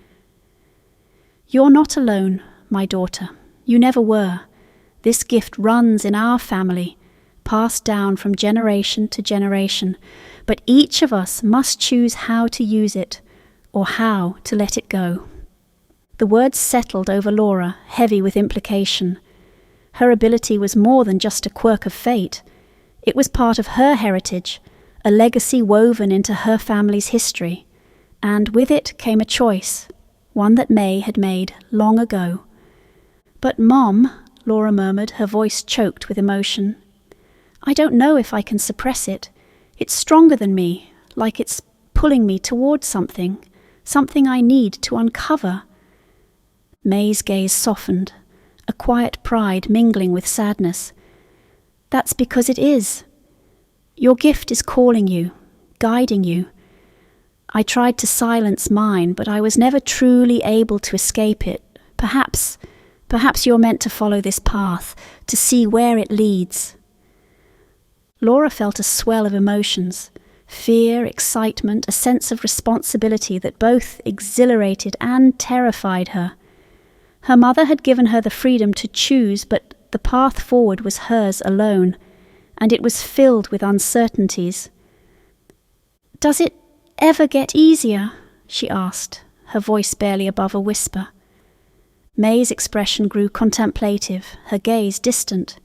"You're not alone, my daughter. You never were. This gift runs in our family, passed down from generation to generation, but each of us must choose how to use it, or how to let it go." The words settled over Laura, heavy with implication. Her ability was more than just a quirk of fate. It was part of her heritage, a legacy woven into her family's history, and with it came a choice, one that May had made long ago. "But Mom," Laura murmured, her voice choked with emotion, "I don't know if I can suppress it. It's stronger than me, like it's pulling me towards something I need to uncover." May's gaze softened, a quiet pride mingling with sadness. That's because it is. Your gift is calling you, guiding you. I tried to silence mine, but I was never truly able to escape it. Perhaps you're meant to follow this path, to see where it leads." Laura felt a swell of emotions, fear, excitement, a sense of responsibility that both exhilarated and terrified her. Her mother had given her the freedom to choose, but the path forward was hers alone, and it was filled with uncertainties. "Does it ever get easier?" she asked, her voice barely above a whisper. May's expression grew contemplative, her gaze distant.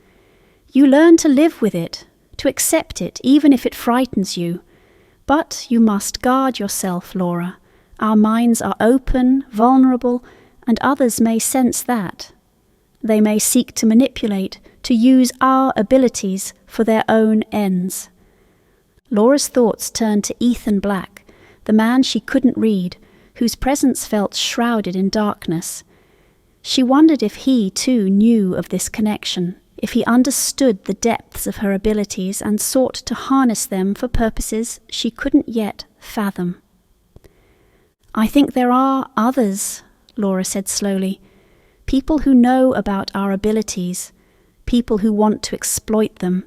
"You learn to live with it, to accept it, even if it frightens you. But you must guard yourself, Laura. Our minds are open, vulnerable, and others may sense that. They may seek to manipulate, to use our abilities for their own ends." Laura's thoughts turned to Ethan Black, the man she couldn't read, whose presence felt shrouded in darkness. She wondered if he, too, knew of this connection, if he understood the depths of her abilities and sought to harness them for purposes she couldn't yet fathom. "I think there are others," Laura said slowly. "People who know about our abilities, people who want to exploit them.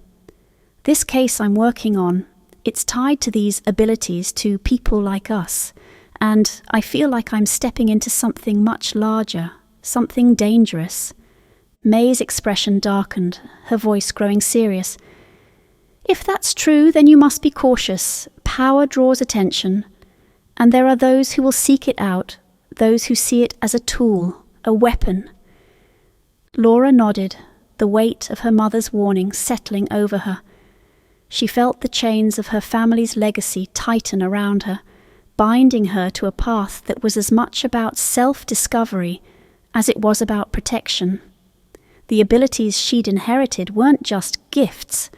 This case I'm working on, it's tied to these abilities, to people like us, and I feel like I'm stepping into something much larger, something dangerous." May's expression darkened, her voice growing serious. "If that's true, then you must be cautious. Power draws attention, and there are those who will seek it out, those who see it as a tool, a weapon." Laura nodded, the weight of her mother's warning settling over her. She felt the chains of her family's legacy tighten around her, binding her to a path that was as much about self-discovery as it was about protection. The abilities she'd inherited weren't just gifts,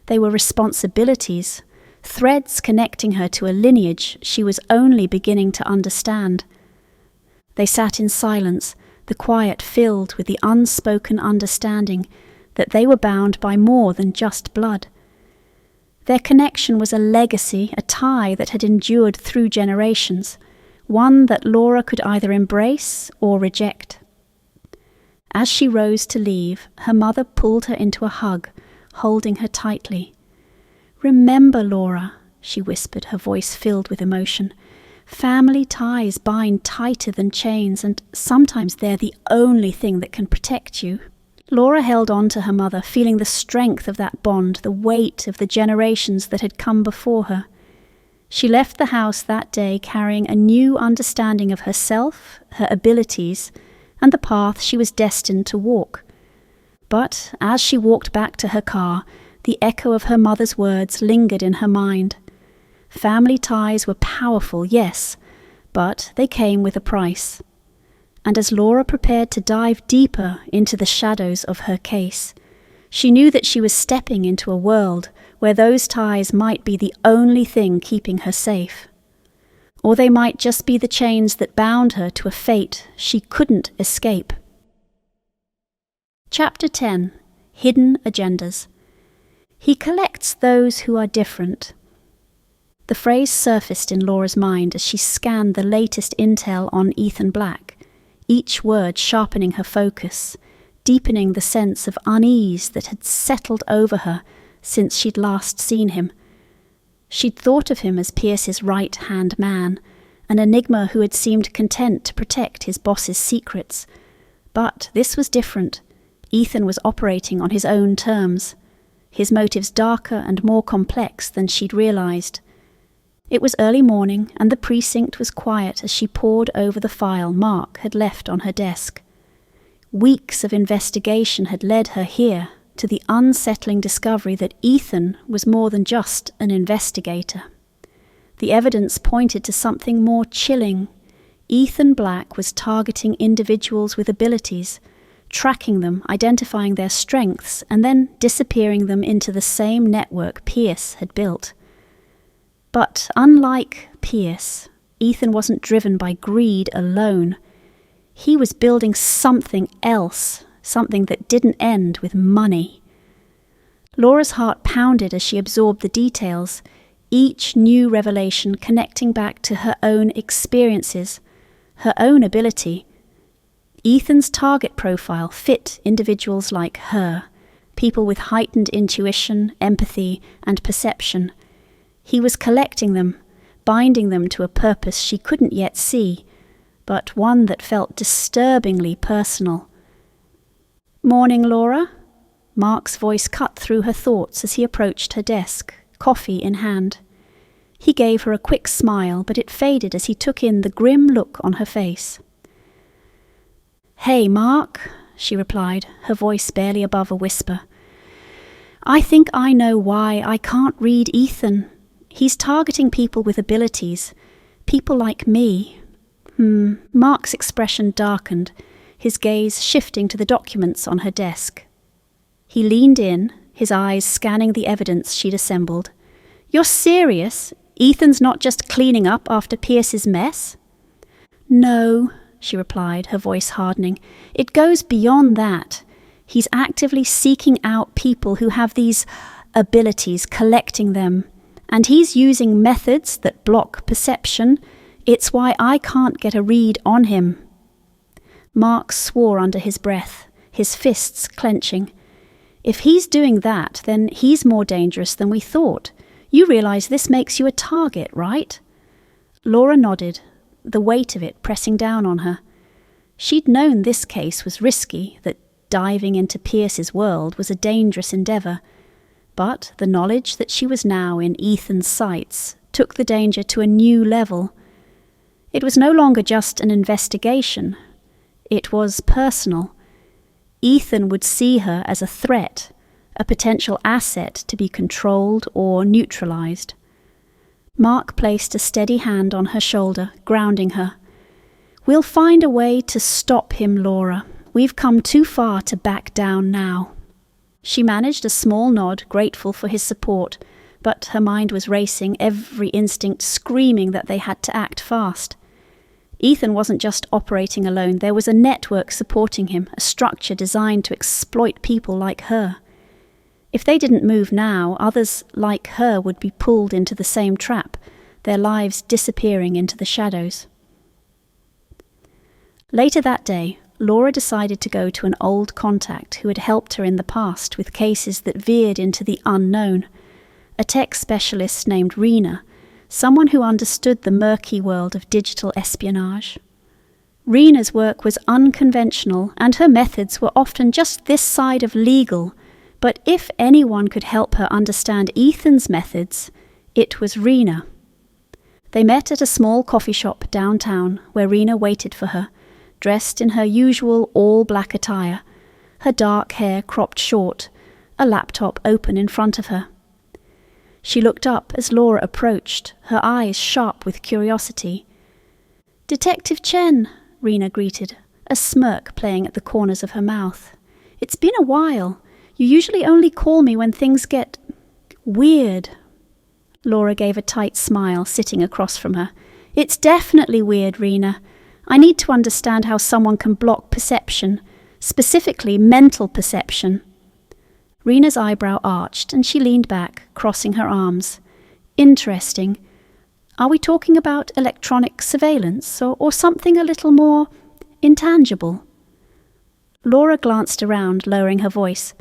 they were responsibilities, threads connecting her to a lineage she was only beginning to understand. They sat in silence, the quiet filled with the unspoken understanding that they were bound by more than just blood. Their connection was a legacy, a tie that had endured through generations, one that Laura could either embrace or reject. As she rose to leave, her mother pulled her into a hug, holding her tightly. "Remember, Laura," she whispered, her voice filled with emotion, "family ties bind tighter than chains, and sometimes they're the only thing that can protect you." Laura held on to her mother, feeling the strength of that bond, the weight of the generations that had come before her. She left the house that day carrying a new understanding of herself, her abilities, and the path she was destined to walk. But as she walked back to her car, the echo of her mother's words lingered in her mind. Family ties were powerful, yes, but they came with a price. And as Laura prepared to dive deeper into the shadows of her case, she knew that she was stepping into a world where those ties might be the only thing keeping her safe. Or they might just be the chains that bound her to a fate she couldn't escape. Chapter 10. Hidden Agendas. He collects those who are different. The phrase surfaced in Laura's mind as she scanned the latest intel on Ethan Black, each word sharpening her focus, deepening the sense of unease that had settled over her since she'd last seen him. She'd thought of him as Pierce's right-hand man, an enigma who had seemed content to protect his boss's secrets. But this was different. Ethan was operating on his own terms, his motives darker and more complex than she'd realized. It was early morning, and the precinct was quiet as she pored over the file Mark had left on her desk. Weeks of investigation had led her here, to the unsettling discovery that Ethan was more than just an investigator. The evidence pointed to something more chilling. Ethan Black was targeting individuals with abilities, tracking them, identifying their strengths, and then disappearing them into the same network Pierce had built. But unlike Pierce, Ethan wasn't driven by greed alone. He was building something else, something that didn't end with money. Laura's heart pounded as she absorbed the details, each new revelation connecting back to her own experiences, her own ability. Ethan's target profile fit individuals like her, people with heightened intuition, empathy, and perception. He was collecting them, binding them to a purpose she couldn't yet see, but one that felt disturbingly personal. "Morning, Laura." Mark's voice cut through her thoughts as he approached her desk, coffee in hand. He gave her a quick smile, but it faded as he took in the grim look on her face. "Hey, Mark," she replied, her voice barely above a whisper. "I think I know why I can't read Ethan. He's targeting people with abilities, people like me." Mark's expression darkened, his gaze shifting to the documents on her desk. He leaned in, his eyes scanning the evidence she'd assembled. "You're serious? Ethan's not just cleaning up after Pierce's mess?" "No," she replied, her voice hardening. "It goes beyond that. He's actively seeking out people who have these abilities, collecting them. And he's using methods that block perception. It's why I can't get a read on him." Mark swore under his breath, his fists clenching. "If he's doing that, then he's more dangerous than we thought. You realize this makes you a target, right?" Laura nodded, the weight of it pressing down on her. She'd known this case was risky, that diving into Pierce's world was a dangerous endeavour. But the knowledge that she was now in Ethan's sights took the danger to a new level. It was no longer just an investigation. It was personal. Ethan would see her as a threat, a potential asset to be controlled or neutralized. Mark placed a steady hand on her shoulder, grounding her. "We'll find a way to stop him, Laura. We've come too far to back down now." She managed a small nod, grateful for his support, but her mind was racing, every instinct screaming that they had to act fast. Ethan wasn't just operating alone. There was a network supporting him, a structure designed to exploit people like her. If they didn't move now, others like her would be pulled into the same trap, their lives disappearing into the shadows. Later that day, Laura decided to go to an old contact who had helped her in the past with cases that veered into the unknown, a tech specialist named Rena, someone who understood the murky world of digital espionage. Rena's work was unconventional, and her methods were often just this side of legal, but if anyone could help her understand Ethan's methods, it was Rena. They met at a small coffee shop downtown, where Rena waited for her, dressed in her usual all-black attire, her dark hair cropped short, a laptop open in front of her. She looked up as Laura approached, her eyes sharp with curiosity. "Detective Chen," Rena greeted, a smirk playing at the corners of her mouth. "It's been a while. You usually only call me when things get weird." Laura gave a tight smile, sitting across from her. "It's definitely weird, Rena. I need to understand how someone can block perception, specifically mental perception." Rena's eyebrow arched and she leaned back, crossing her arms. "Interesting. Are we talking about electronic surveillance or something a little more intangible?" Laura glanced around, lowering her voice.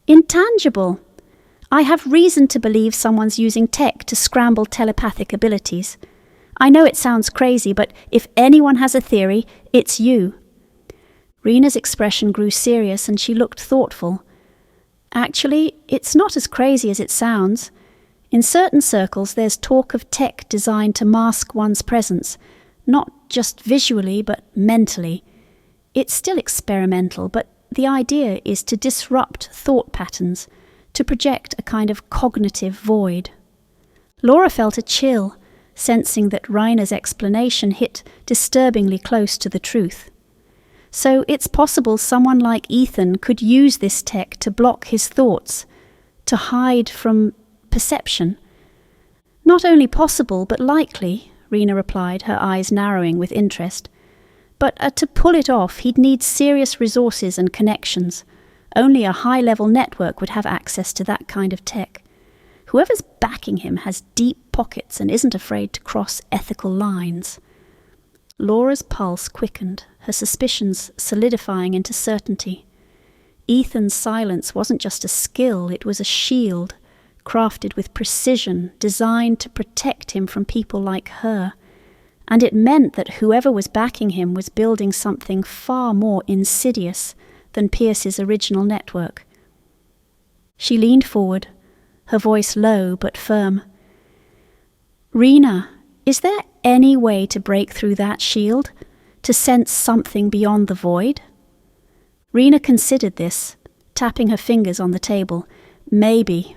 "Intangible? I have reason to believe someone's using tech to scramble telepathic abilities. I know it sounds crazy, but if anyone has a theory, it's you." Rena's expression grew serious and she looked thoughtful. "Actually, it's not as crazy as it sounds. In certain circles, there's talk of tech designed to mask one's presence, not just visually, but mentally. It's still experimental, but the idea is to disrupt thought patterns, to project a kind of cognitive void." Laura felt a chill, sensing that Reiner's explanation hit disturbingly close to the truth. So it's possible someone like Ethan could use this tech to block his thoughts, to hide from perception. "Not only possible, but likely," Rena replied, her eyes narrowing with interest. "But to pull it off, he'd need serious resources and connections, Only a high-level network would have access to that kind of tech. Whoever's backing him has deep pockets and isn't afraid to cross ethical lines. Laura's pulse quickened, her suspicions solidifying into certainty. Ethan's silence wasn't just a skill, it was a shield, crafted with precision, designed to protect him from people like her. And it meant that whoever was backing him was building something far more insidious than Pierce's original network. She leaned forward, her voice low but firm. "Rena, is there any way to break through that shield, to sense something beyond the void?" Rena considered this, tapping her fingers on the table. "Maybe.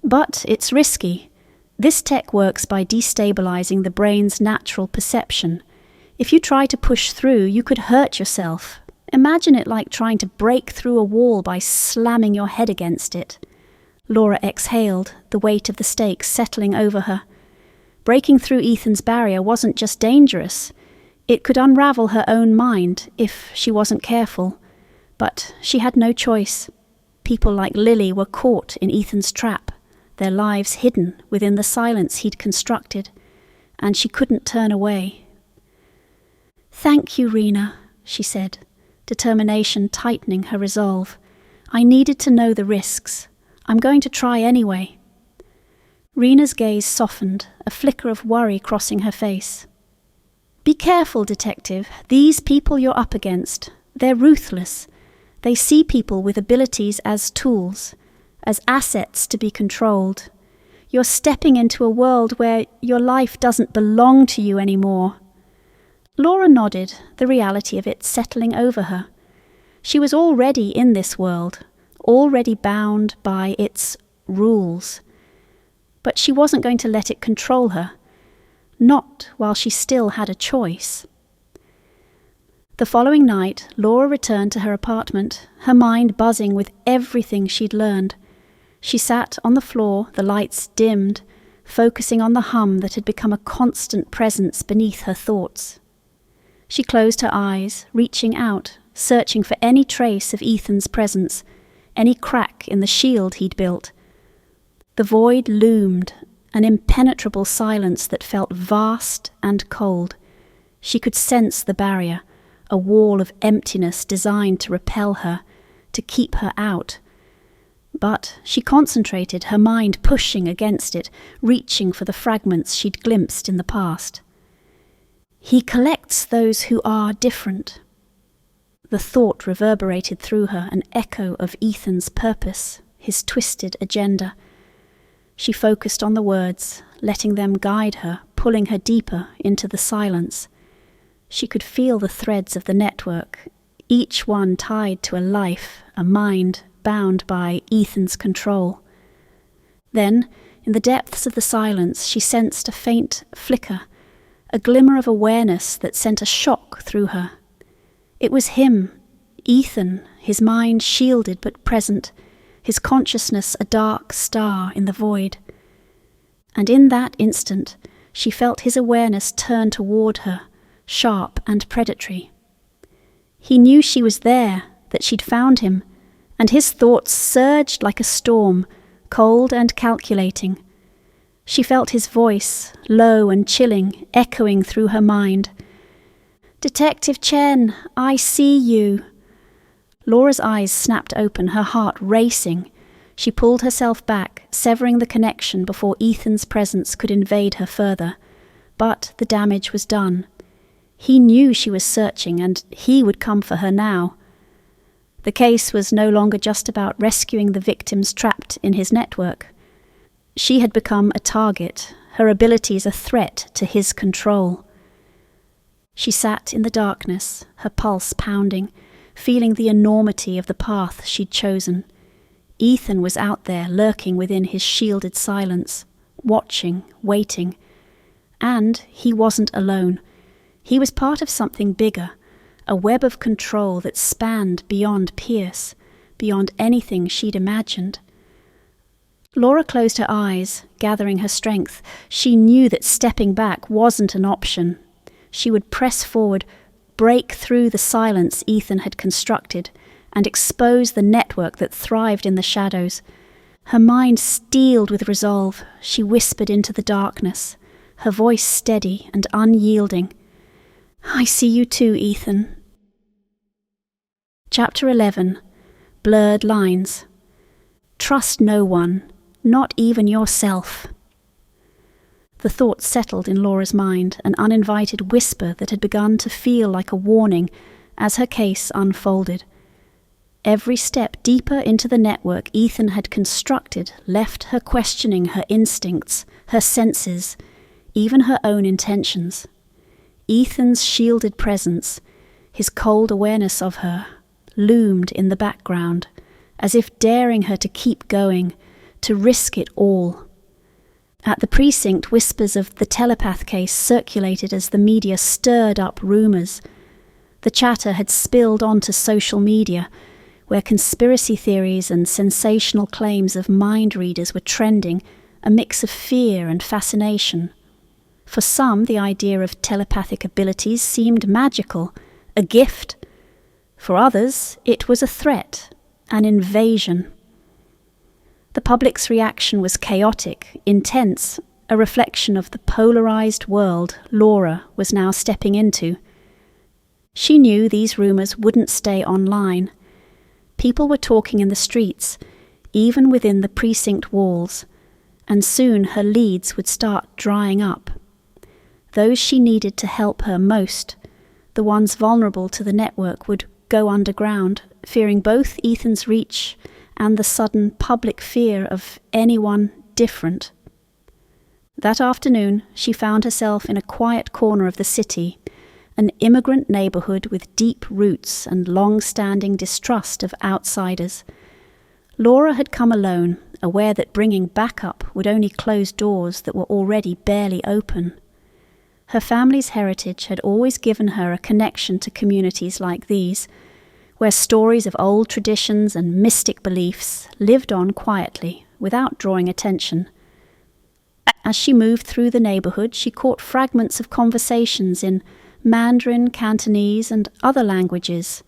But it's risky. This tech works by destabilizing the brain's natural perception. If you try to push through, you could hurt yourself. Imagine it like trying to break through a wall by slamming your head against it." Laura exhaled, the weight of the stakes settling over her. Breaking through Ethan's barrier wasn't just dangerous. It could unravel her own mind if she wasn't careful. But she had no choice. People like Lily were caught in Ethan's trap, their lives hidden within the silence he'd constructed, and she couldn't turn away. "Thank you, Rena," she said, determination tightening her resolve. "I needed to know the risks. I'm going to try anyway." Rena's gaze softened, a flicker of worry crossing her face. "Be careful, Detective. These people you're up against, they're ruthless. They see people with abilities as tools, as assets to be controlled. You're stepping into a world where your life doesn't belong to you anymore." Laura nodded, the reality of it settling over her. She was already in this world, already bound by its rules. But she wasn't going to let it control her, not while she still had a choice. The following night, Laura returned to her apartment, her mind buzzing with everything she'd learned. She sat on the floor, the lights dimmed, focusing on the hum that had become a constant presence beneath her thoughts. She closed her eyes, reaching out, searching for any trace of Ethan's presence, any crack in the shield he'd built. The void loomed, an impenetrable silence that felt vast and cold. She could sense the barrier, a wall of emptiness designed to repel her, to keep her out. But she concentrated, her mind pushing against it, reaching for the fragments she'd glimpsed in the past. "He collects those who are different." The thought reverberated through her, an echo of Ethan's purpose, his twisted agenda. She focused on the words, letting them guide her, pulling her deeper into the silence. She could feel the threads of the network, each one tied to a life, a mind, bound by Ethan's control. Then, in the depths of the silence, she sensed a faint flicker, a glimmer of awareness that sent a shock through her. It was him, Ethan, his mind shielded but present, his consciousness a dark star in the void. And in that instant, she felt his awareness turn toward her, sharp and predatory. He knew she was there, that she'd found him, and his thoughts surged like a storm, cold and calculating. She felt his voice, low and chilling, echoing through her mind. "Detective Chen, I see you." Laura's eyes snapped open, her heart racing. She pulled herself back, severing the connection before Ethan's presence could invade her further. But the damage was done. He knew she was searching, and he would come for her now. The case was no longer just about rescuing the victims trapped in his network. She had become a target, her abilities a threat to his control. She sat in the darkness, her pulse pounding, feeling the enormity of the path she'd chosen. Ethan was out there, lurking within his shielded silence, watching, waiting. And he wasn't alone. He was part of something bigger, a web of control that spanned beyond Pierce, beyond anything she'd imagined. Laura closed her eyes, gathering her strength. She knew that stepping back wasn't an option. She would press forward, break through the silence Ethan had constructed, and expose the network that thrived in the shadows. Her mind steeled with resolve, she whispered into the darkness, her voice steady and unyielding. "I see you too, Ethan." Chapter 11. Blurred Lines. Trust no one, not even yourself. The thought settled in Laura's mind, an uninvited whisper that had begun to feel like a warning as her case unfolded. Every step deeper into the network Ethan had constructed left her questioning her instincts, her senses, even her own intentions. Ethan's shielded presence, his cold awareness of her, loomed in the background, as if daring her to keep going, to risk it all. At the precinct, whispers of the telepath case circulated as the media stirred up rumours. The chatter had spilled onto social media, where conspiracy theories and sensational claims of mind readers were trending, a mix of fear and fascination. For some, the idea of telepathic abilities seemed magical, a gift. For others, it was a threat, an invasion. The public's reaction was chaotic, intense, a reflection of the polarized world Laura was now stepping into. She knew these rumours wouldn't stay online. People were talking in the streets, even within the precinct walls, and soon her leads would start drying up. Those she needed to help her most, the ones vulnerable to the network, would go underground, fearing both Ethan's reach and the sudden public fear of anyone different. That afternoon, she found herself in a quiet corner of the city, an immigrant neighbourhood with deep roots and long-standing distrust of outsiders. Laura had come alone, aware that bringing backup would only close doors that were already barely open. Her family's heritage had always given her a connection to communities like these, where stories of old traditions and mystic beliefs lived on quietly, without drawing attention. As she moved through the neighbourhood, she caught fragments of conversations in Mandarin, Cantonese, and other languages,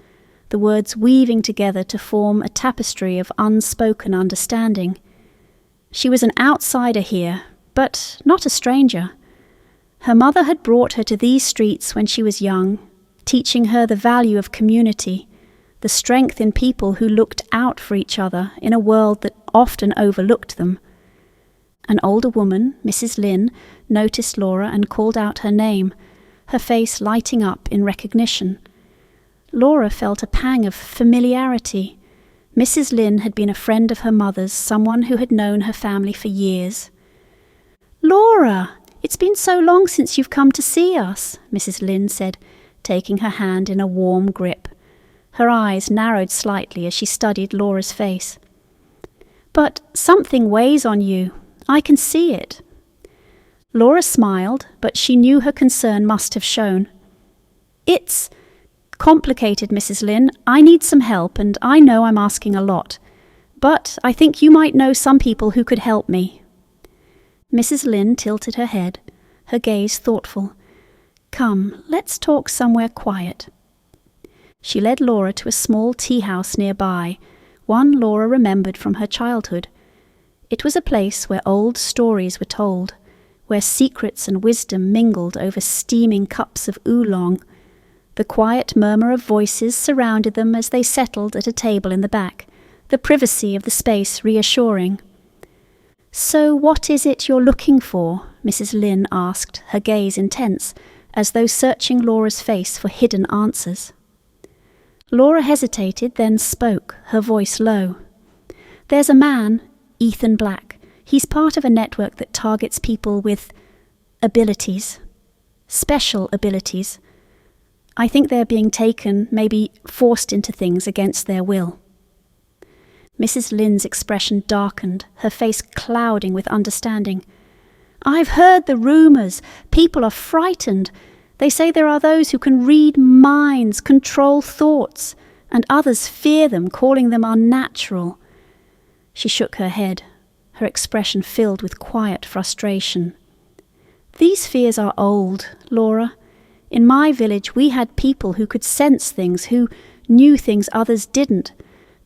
the words weaving together to form a tapestry of unspoken understanding. She was an outsider here, but not a stranger. Her mother had brought her to these streets when she was young, teaching her the value of community, the strength in people who looked out for each other in a world that often overlooked them. An older woman, Mrs. Lin, noticed Laura and called out her name, her face lighting up in recognition. Laura felt a pang of familiarity. Mrs. Lin had been a friend of her mother's, someone who had known her family for years. "Laura, it's been so long since you've come to see us," Mrs. Lin said, taking her hand in a warm grip. Her eyes narrowed slightly as she studied Laura's face. "But something weighs on you. I can see it." Laura smiled, but she knew her concern must have shown. "It's complicated, Mrs. Lin. I need some help, and I know I'm asking a lot. But I think you might know some people who could help me." Mrs. Lin tilted her head, her gaze thoughtful. "Come, let's talk somewhere quiet." She led Laura to a small tea house nearby, one Laura remembered from her childhood. It was a place where old stories were told, where secrets and wisdom mingled over steaming cups of oolong. The quiet murmur of voices surrounded them as they settled at a table in the back, the privacy of the space reassuring. "So what is it you're looking for?" Mrs. Lin asked, her gaze intense, as though searching Laura's face for hidden answers. Laura hesitated, then spoke, her voice low. "There's a man, Ethan Black. He's part of a network that targets people with abilities. Special abilities. I think they're being taken, maybe forced into things against their will." Mrs. Lin's expression darkened, her face clouding with understanding. "I've heard the rumours. People are frightened. They say there are those who can read minds, control thoughts, and others fear them, calling them unnatural." She shook her head, her expression filled with quiet frustration. "These fears are old, Laura. In my village, we had people who could sense things, who knew things others didn't,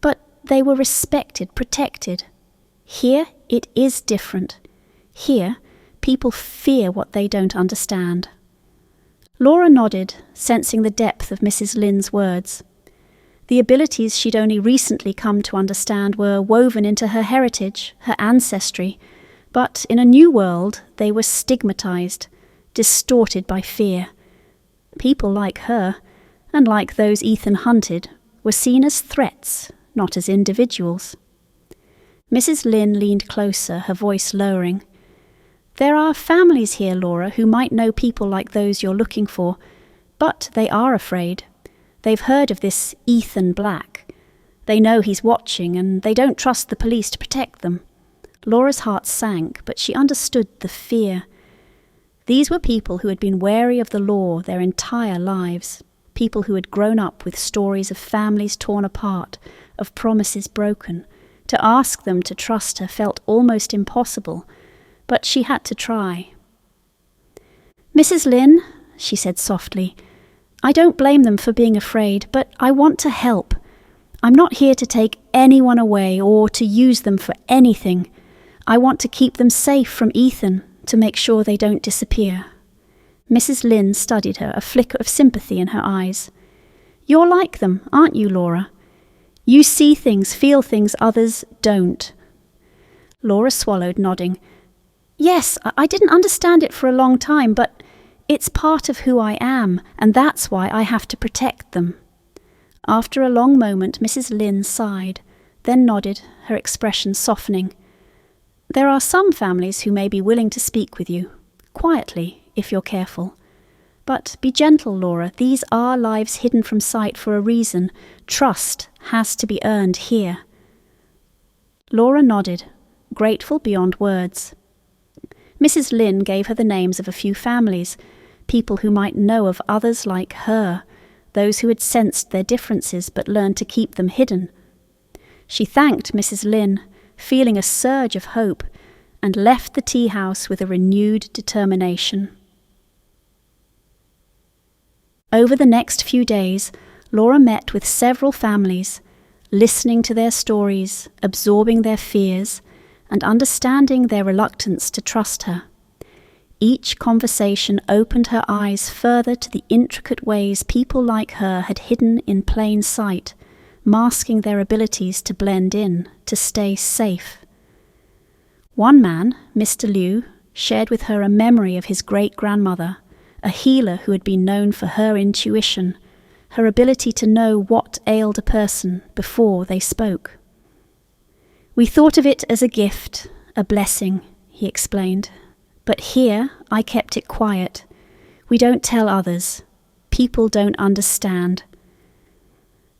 but they were respected, protected. Here, it is different. Here, people fear what they don't understand." Laura nodded, sensing the depth of Mrs. Lin's words. The abilities she'd only recently come to understand were woven into her heritage, her ancestry, but in a new world they were stigmatized, distorted by fear. People like her, and like those Ethan hunted, were seen as threats, not as individuals. Mrs. Lin leaned closer, her voice lowering. "There are families here, Laura, who might know people like those you're looking for, but they are afraid. They've heard of this Ethan Black. They know he's watching, and they don't trust the police to protect them." Laura's heart sank, but she understood the fear. These were people who had been wary of the law their entire lives, people who had grown up with stories of families torn apart, of promises broken. To ask them to trust her felt almost impossible, but she had to try. "Mrs. Lin," she said softly, "I don't blame them for being afraid, but I want to help. I'm not here to take anyone away or to use them for anything. I want to keep them safe from Ethan, to make sure they don't disappear." Mrs. Lin studied her, a flicker of sympathy in her eyes. "You're like them, aren't you, Laura? You see things, feel things others don't." Laura swallowed, nodding. "Yes, I didn't understand it for a long time, but it's part of who I am, and that's why I have to protect them." After a long moment, Mrs. Lin sighed, then nodded, her expression softening. "There are some families who may be willing to speak with you, quietly, if you're careful. But be gentle, Laura, these are lives hidden from sight for a reason. Trust has to be earned here." Laura nodded, grateful beyond words. Mrs. Lin gave her the names of a few families, people who might know of others like her, those who had sensed their differences but learned to keep them hidden. She thanked Mrs. Lin, feeling a surge of hope, and left the tea house with a renewed determination. Over the next few days, Laura met with several families, listening to their stories, absorbing their fears, and understanding their reluctance to trust her. Each conversation opened her eyes further to the intricate ways people like her had hidden in plain sight, masking their abilities to blend in, to stay safe. One man, Mr. Liu, shared with her a memory of his great-grandmother, a healer who had been known for her intuition, her ability to know what ailed a person before they spoke. "We thought of it as a gift, a blessing," he explained. "But here I kept it quiet. We don't tell others. People don't understand."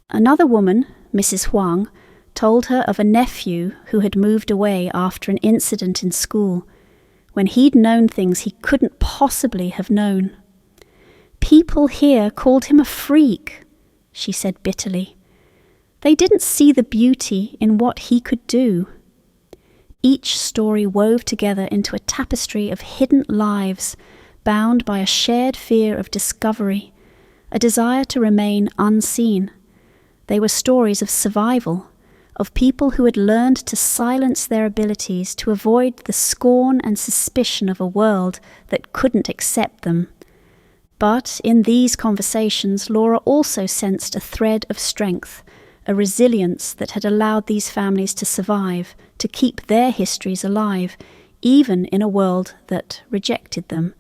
Another woman, Mrs. Huang, told her of a nephew who had moved away after an incident in school, when he'd known things he couldn't possibly have known. "People here called him a freak," she said bitterly. They didn't see the beauty in what he could do. Each story wove together into a tapestry of hidden lives, bound by a shared fear of discovery, a desire to remain unseen. They were stories of survival, of people who had learned to silence their abilities to avoid the scorn and suspicion of a world that couldn't accept them. But in these conversations, Laura also sensed a thread of strength, a resilience that had allowed these families to survive, to keep their histories alive, even in a world that rejected them.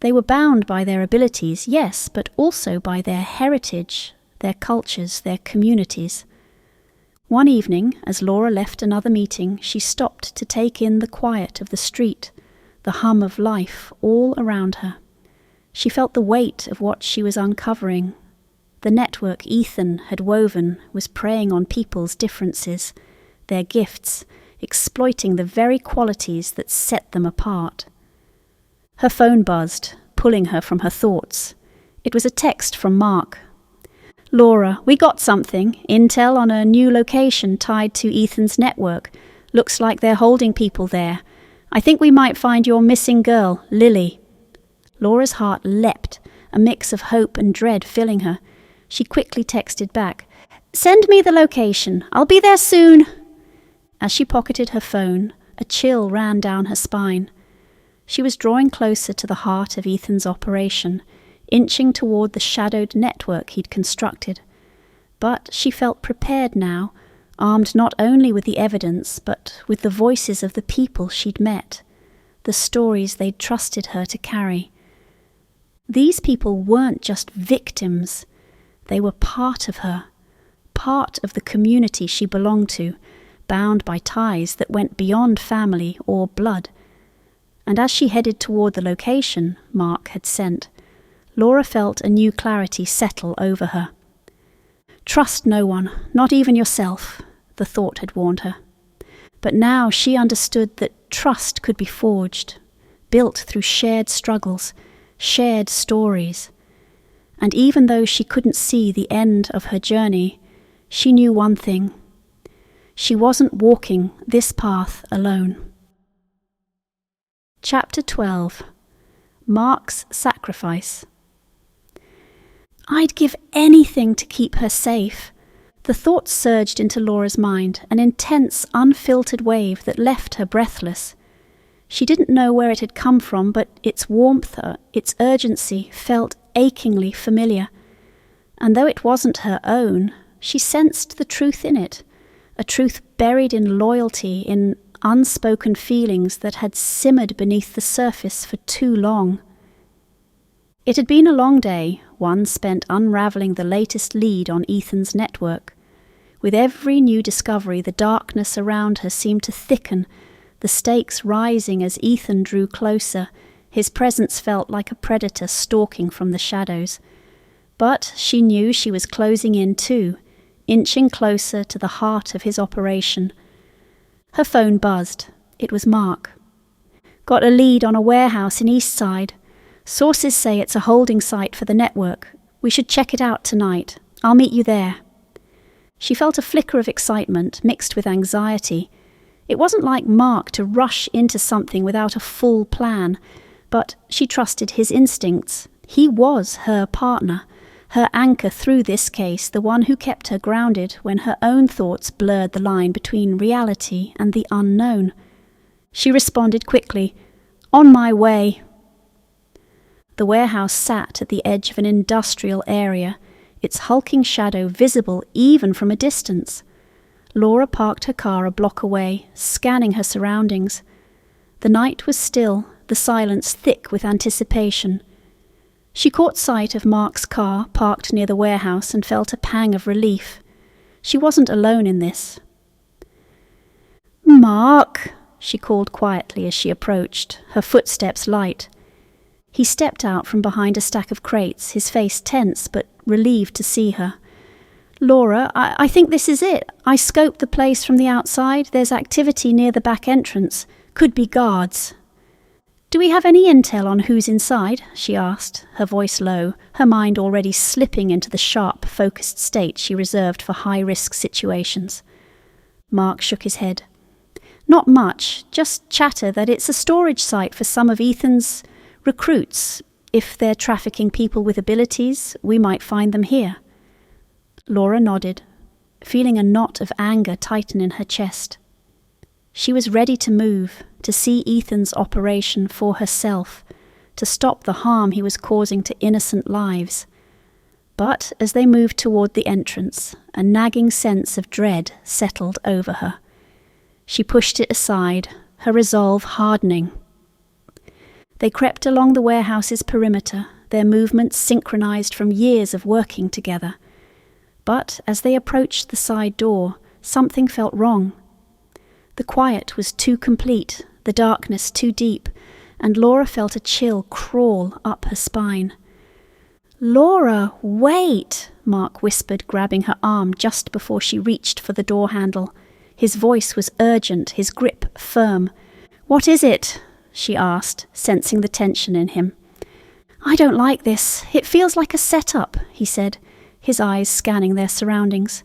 They were bound by their abilities, yes, but also by their heritage, their cultures, their communities. One evening, as Laura left another meeting, she stopped to take in the quiet of the street, the hum of life all around her. She felt the weight of what she was uncovering. The network Ethan had woven was preying on people's differences, their gifts, exploiting the very qualities that set them apart. Her phone buzzed, pulling her from her thoughts. It was a text from Mark. "Laura, we got something. Intel on a new location tied to Ethan's network. Looks like they're holding people there. I think we might find your missing girl, Lily." Laura's heart leapt, a mix of hope and dread filling her. She quickly texted back, "Send me the location. I'll be there soon." As she pocketed her phone, a chill ran down her spine. She was drawing closer to the heart of Ethan's operation, inching toward the shadowed network he'd constructed. But she felt prepared now, armed not only with the evidence, but with the voices of the people she'd met, the stories they'd trusted her to carry. These people weren't just victims. They were part of her, part of the community she belonged to, bound by ties that went beyond family or blood. And as she headed toward the location Mark had sent, Laura felt a new clarity settle over her. "Trust no one, not even yourself," the thought had warned her. But now she understood that trust could be forged, built through shared struggles, shared stories. And even though she couldn't see the end of her journey, she knew one thing. She wasn't walking this path alone. Chapter 12. Mark's Sacrifice. I'd give anything to keep her safe. The thought surged into Laura's mind, an intense, unfiltered wave that left her breathless. She didn't know where it had come from, but its warmth, its urgency, felt achingly familiar. And though it wasn't her own, she sensed the truth in it, a truth buried in loyalty, in unspoken feelings that had simmered beneath the surface for too long. It had been a long day, one spent unravelling the latest lead on Ethan's network. With every new discovery, the darkness around her seemed to thicken, the stakes rising as Ethan drew closer. His presence felt like a predator stalking from the shadows. But she knew she was closing in too, inching closer to the heart of his operation. Her phone buzzed. It was Mark. "Got a lead on a warehouse in Eastside. Sources say it's a holding site for the network. We should check it out tonight. I'll meet you there." She felt a flicker of excitement mixed with anxiety. It wasn't like Mark to rush into something without a full plan, but she trusted his instincts. He was her partner, her anchor through this case, the one who kept her grounded when her own thoughts blurred the line between reality and the unknown. She responded quickly, "On my way." The warehouse sat at the edge of an industrial area, its hulking shadow visible even from a distance. Laura parked her car a block away, scanning her surroundings. The night was still, the silence thick with anticipation. She caught sight of Mark's car parked near the warehouse and felt a pang of relief. She wasn't alone in this. "Mark," she called quietly as she approached, her footsteps light. He stepped out from behind a stack of crates, his face tense but relieved to see her. "Laura, I think this is it. I scoped the place from the outside. There's activity near the back entrance. Could be guards." "Do we have any intel on who's inside?" she asked, her voice low, her mind already slipping into the sharp, focused state she reserved for high-risk situations. Mark shook his head. "Not much, just chatter that it's a storage site for some of Ethan's recruits. If they're trafficking people with abilities, we might find them here." Laura nodded, feeling a knot of anger tighten in her chest. She was ready to move, to see Ethan's operation for herself, to stop the harm he was causing to innocent lives. But as they moved toward the entrance, a nagging sense of dread settled over her. She pushed it aside, her resolve hardening. They crept along the warehouse's perimeter, their movements synchronized from years of working together. But as they approached the side door, something felt wrong. The quiet was too complete, the darkness too deep, and Laura felt a chill crawl up her spine. "Laura, wait!" Mark whispered, grabbing her arm just before she reached for the door handle. His voice was urgent, his grip firm. "What is it?" she asked, sensing the tension in him. "I don't like this. It feels like a setup," he said, his eyes scanning their surroundings.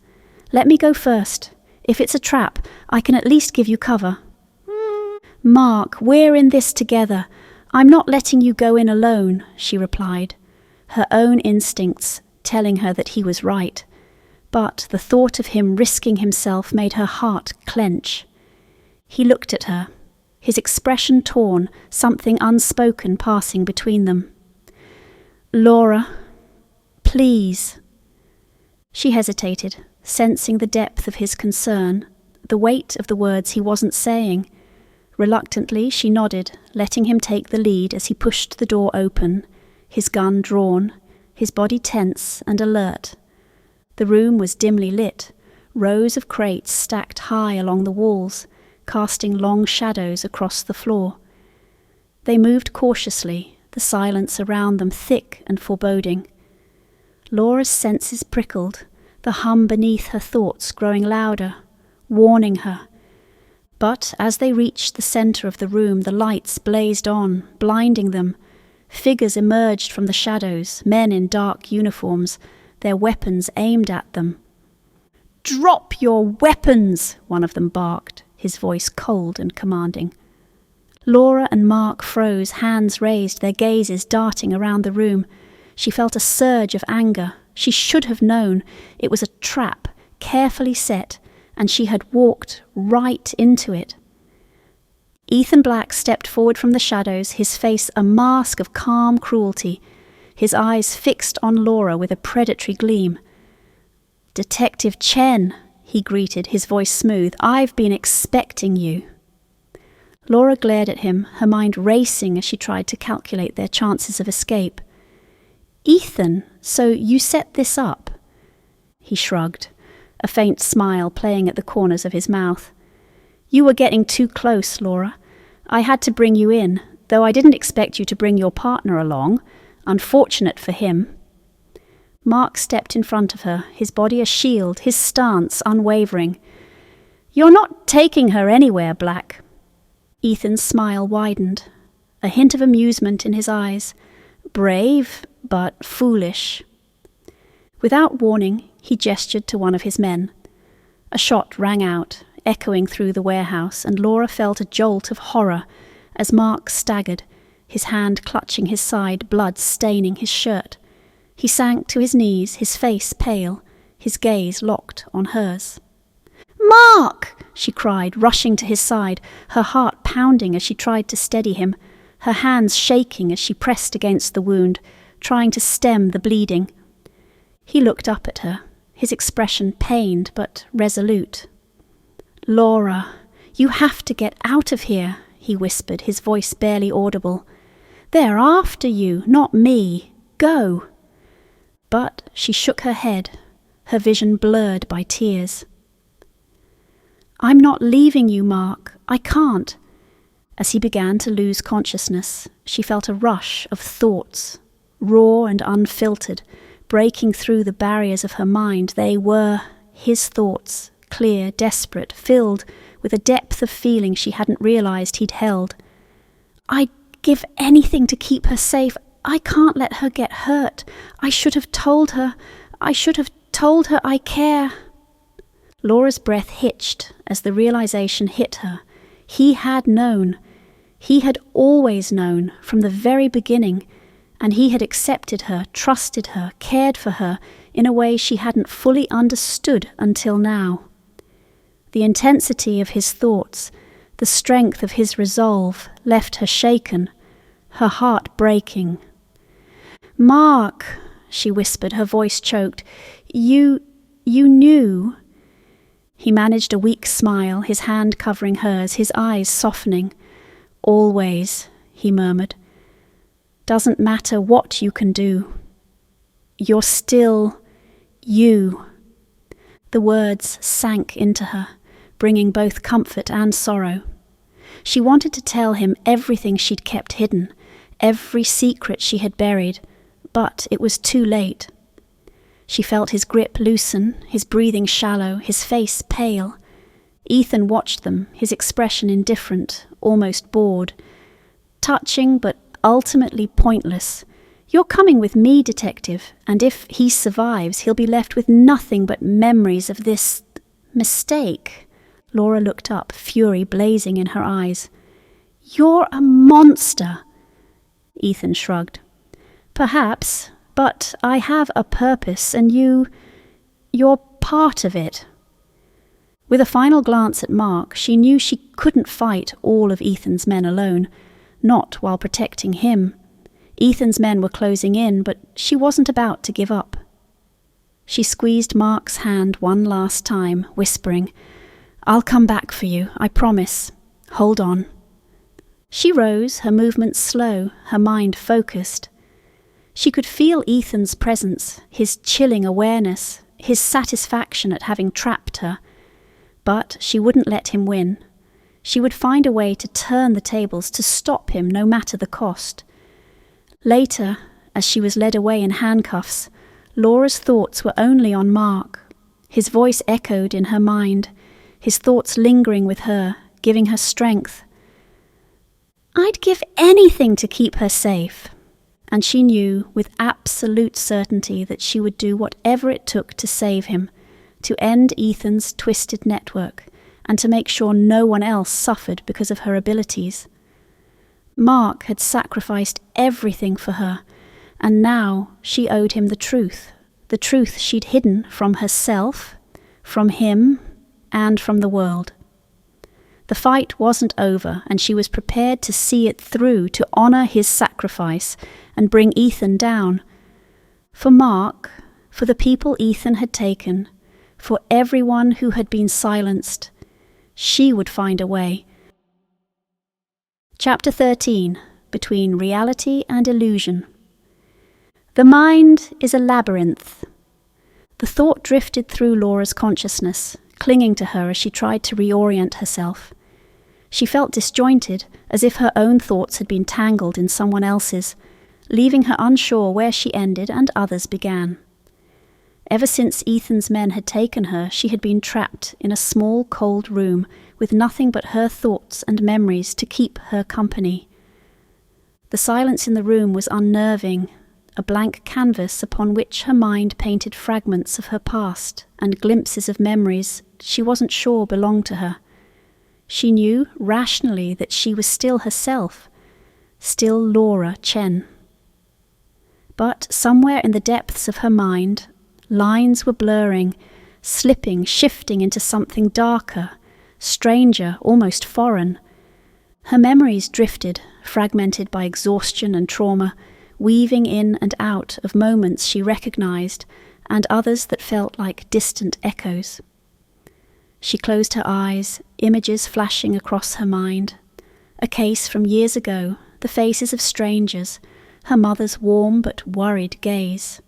"Let me go first. If it's a trap, I can at least give you cover." "Mark, we're in this together. I'm not letting you go in alone," she replied. her own instincts telling her that he was right, but the thought of him risking himself made her heart clench. He looked at her, his expression torn, something unspoken passing between them. "Laura, please." She hesitated, sensing the depth of his concern, the weight of the words he wasn't saying. Reluctantly, she nodded, letting him take the lead as he pushed the door open, his gun drawn, his body tense and alert. The room was dimly lit, rows of crates stacked high along the walls, casting long shadows across the floor. They moved cautiously, the silence around them thick and foreboding. Laura's senses prickled, the hum beneath her thoughts growing louder, warning her. But as they reached the centre of the room, the lights blazed on, blinding them. Figures emerged from the shadows, men in dark uniforms, their weapons aimed at them. "Drop your weapons!" one of them barked, his voice cold and commanding. Laura and Mark froze, hands raised, their gazes darting around the room. She felt a surge of anger. She should have known. It was a trap, carefully set, and she had walked right into it. Ethan Black stepped forward from the shadows, his face a mask of calm cruelty, his eyes fixed on Laura with a predatory gleam. "Detective Chen," he greeted, his voice smooth, "I've been expecting you." Laura glared at him, her mind racing as she tried to calculate their chances of escape. "Ethan, so you set this up?" He shrugged, a faint smile playing at the corners of his mouth. "You were getting too close, Laura. I had to bring you in, though I didn't expect you to bring your partner along. Unfortunate for him." Mark stepped in front of her, his body a shield, his stance unwavering. "You're not taking her anywhere, Black." Ethan's smile widened, a hint of amusement in his eyes. Brave, but foolish. Without warning, he gestured to one of his men. A shot rang out, echoing through the warehouse, and Laura felt a jolt of horror as Mark staggered, his hand clutching his side, blood staining his shirt. He sank to his knees, his face pale, his gaze locked on hers. "Mark!" she cried, rushing to his side, her heart pounding as she tried to steady him, her hands shaking as she pressed against the wound, trying to stem the bleeding. He looked up at her, his expression pained but resolute. "Laura, you have to get out of here," he whispered, his voice barely audible. "They're after you, not me. Go." But she shook her head, her vision blurred by tears. "I'm not leaving you, Mark. I can't." As he began to lose consciousness, she felt a rush of thoughts, raw and unfiltered, breaking through the barriers of her mind. They were his thoughts, clear, desperate, filled with a depth of feeling she hadn't realized he'd held. "I'd give anything to keep her safe. I can't let her get hurt. I should have told her I care." Laura's breath hitched as the realization hit her. He had known. He had always known from the very beginning, and he had accepted her, trusted her, cared for her in a way she hadn't fully understood until now. The intensity of his thoughts, the strength of his resolve left her shaken, her heart breaking. "Mark," she whispered, her voice choked, You knew." He managed a weak smile, his hand covering hers, his eyes softening. "Always," he murmured. "Doesn't matter what you can do. You're still you." The words sank into her, bringing both comfort and sorrow. She wanted to tell him everything she'd kept hidden, every secret she had buried, but it was too late. She felt his grip loosen, his breathing shallow, his face pale. Ethan watched them, his expression indifferent, almost bored. Touching but ultimately pointless. "You're coming with me, Detective, and if he survives, he'll be left with nothing but memories of this mistake." Laura looked up, fury blazing in her eyes. "You're a monster." Ethan shrugged. "Perhaps, But I have a purpose, and you're part of it." With a final glance at Mark, she knew she couldn't fight all of Ethan's men alone, not while protecting him. Ethan's men were closing in, but she wasn't about to give up. She squeezed Mark's hand one last time, whispering, "I'll come back for you, I promise. Hold on." She rose, her movements slow, her mind focused. She could feel Ethan's presence, his chilling awareness, his satisfaction at having trapped her. But she wouldn't let him win. She would find a way to turn the tables, to stop him no matter the cost. Later, as she was led away in handcuffs, Laura's thoughts were only on Mark. His voice echoed in her mind, his thoughts lingering with her, giving her strength. "I'd give anything to keep her safe." And she knew with absolute certainty that she would do whatever it took to save him, to end Ethan's twisted network, and to make sure no one else suffered because of her abilities. Mark had sacrificed everything for her, and now she owed him the truth she'd hidden from herself, from him, and from the world. The fight wasn't over, and she was prepared to see it through, to honour his sacrifice and bring Ethan down. For Mark, for the people Ethan had taken, for everyone who had been silenced, she would find a way. Chapter 13. Between Reality and Illusion. The mind is a labyrinth. The thought drifted through Laura's consciousness, clinging to her as she tried to reorient herself. She felt disjointed, as if her own thoughts had been tangled in someone else's, leaving her unsure where she ended and others began. Ever since Ethan's men had taken her, she had been trapped in a small, cold room with nothing but her thoughts and memories to keep her company. The silence in the room was unnerving, a blank canvas upon which her mind painted fragments of her past and glimpses of memories she wasn't sure belonged to her. She knew rationally that she was still herself, still Laura Chen. But somewhere in the depths of her mind, lines were blurring, slipping, shifting into something darker, stranger, almost foreign. Her memories drifted, fragmented by exhaustion and trauma, weaving in and out of moments she recognized and others that felt like distant echoes. She closed her eyes, images flashing across her mind. A case from years ago, the faces of strangers, her mother's warm but worried gaze.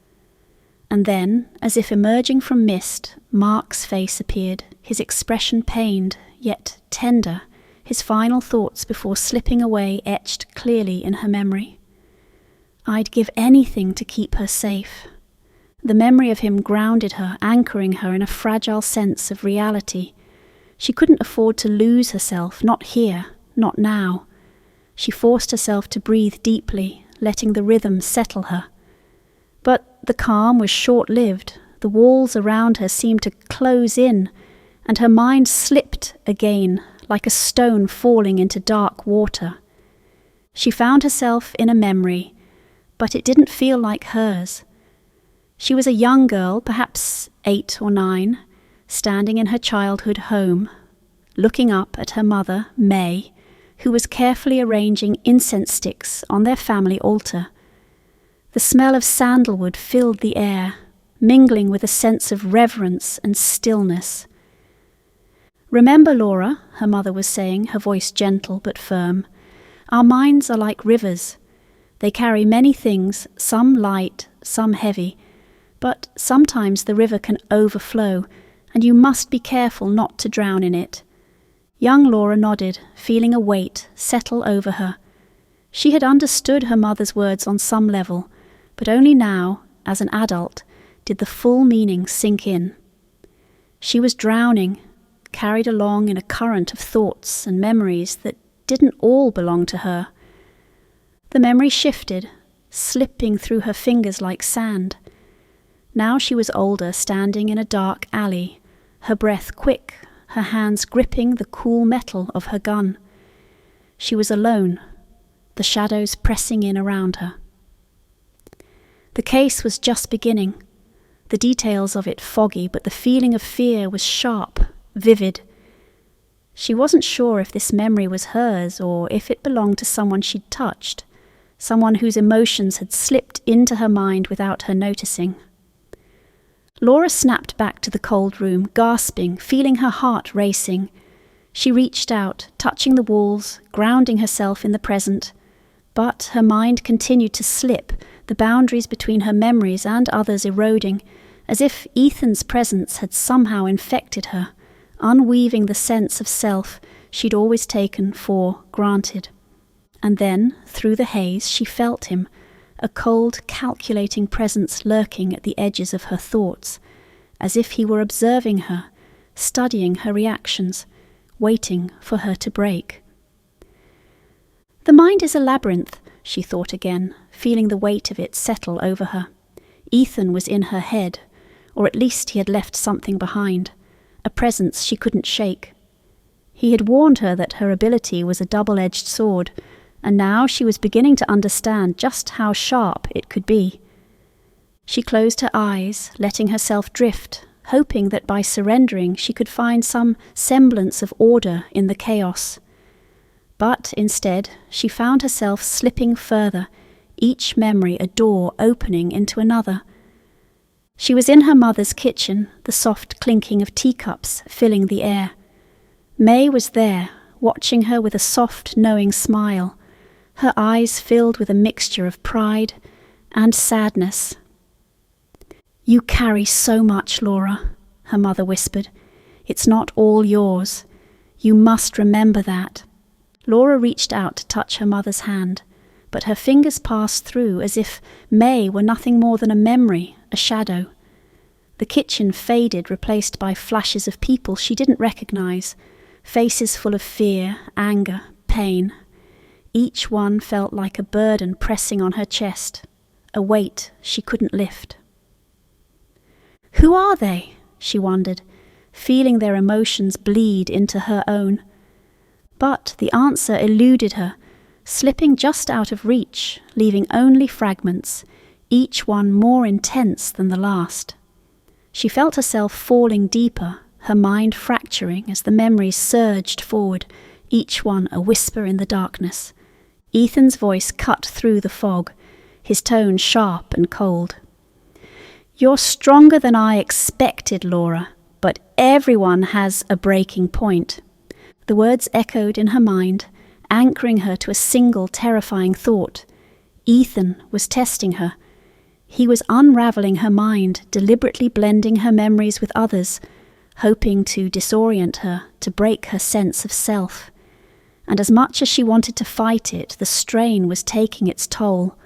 And then, as if emerging from mist, Mark's face appeared, his expression pained, yet tender, his final thoughts before slipping away etched clearly in her memory. "I'd give anything to keep her safe." The memory of him grounded her, anchoring her in a fragile sense of reality. She couldn't afford to lose herself, not here, not now. She forced herself to breathe deeply, letting the rhythm settle her. But the calm was short-lived. The walls around her seemed to close in, and her mind slipped again, like a stone falling into dark water. She found herself in a memory, but it didn't feel like hers. She was a young girl, perhaps 8 or 9, standing in her childhood home, looking up at her mother, May, who was carefully arranging incense sticks on their family altar. The smell of sandalwood filled the air, mingling with a sense of reverence and stillness. "Remember, Laura," her mother was saying, her voice gentle but firm, "our minds are like rivers. They carry many things, some light, some heavy, but sometimes the river can overflow, and you must be careful not to drown in it." Young Laura nodded, feeling a weight settle over her. She had understood her mother's words on some level, but only now, as an adult, did the full meaning sink in. She was drowning, carried along in a current of thoughts and memories that didn't all belong to her. The memory shifted, slipping through her fingers like sand. Now she was older, standing in a dark alley, her breath quick, her hands gripping the cool metal of her gun. She was alone, the shadows pressing in around her. The case was just beginning, the details of it foggy, but the feeling of fear was sharp, vivid. She wasn't sure if this memory was hers or if it belonged to someone she'd touched, someone whose emotions had slipped into her mind without her noticing. Laura snapped back to the cold room, gasping, feeling her heart racing. She reached out, touching the walls, grounding herself in the present. But her mind continued to slip, the boundaries between her memories and others eroding, as if Ethan's presence had somehow infected her, unweaving the sense of self she'd always taken for granted. And then, through the haze, she felt him, a cold, calculating presence lurking at the edges of her thoughts, as if he were observing her, studying her reactions, waiting for her to break. The mind is a labyrinth, she thought again, feeling the weight of it settle over her. Ethan was in her head, or at least he had left something behind, a presence she couldn't shake. He had warned her that her ability was a double-edged sword, and now she was beginning to understand just how sharp it could be. She closed her eyes, letting herself drift, hoping that by surrendering she could find some semblance of order in the chaos. But instead, she found herself slipping further, each memory a door opening into another. She was in her mother's kitchen, the soft clinking of teacups filling the air. May was there, watching her with a soft, knowing smile, her eyes filled with a mixture of pride and sadness. "You carry so much, Laura," her mother whispered. "It's not all yours. You must remember that." Laura reached out to touch her mother's hand, but her fingers passed through as if May were nothing more than a memory, a shadow. The kitchen faded, replaced by flashes of people she didn't recognize, faces full of fear, anger, pain. Each one felt like a burden pressing on her chest, a weight she couldn't lift. Who are they? She wondered, feeling their emotions bleed into her own. But the answer eluded her, slipping just out of reach, leaving only fragments, each one more intense than the last. She felt herself falling deeper, her mind fracturing as the memories surged forward, each one a whisper in the darkness. Ethan's voice cut through the fog, his tone sharp and cold. "You're stronger than I expected, Laura, but everyone has a breaking point." The words echoed in her mind, anchoring her to a single terrifying thought. Ethan was testing her. He was unraveling her mind, deliberately blending her memories with others, hoping to disorient her, to break her sense of self. And as much as she wanted to fight it, the strain was taking its toll,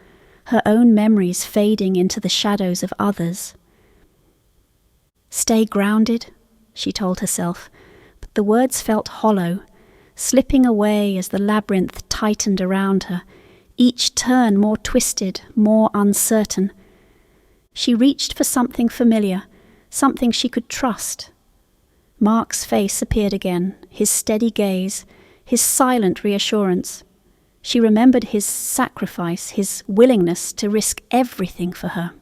her own memories fading into the shadows of others. "Stay grounded," she told herself, but the words felt hollow, slipping away as the labyrinth tightened around her, each turn more twisted, more uncertain. She reached for something familiar, something she could trust. Mark's face appeared again, his steady gaze, his silent reassurance. She remembered his sacrifice, his willingness to risk everything for her.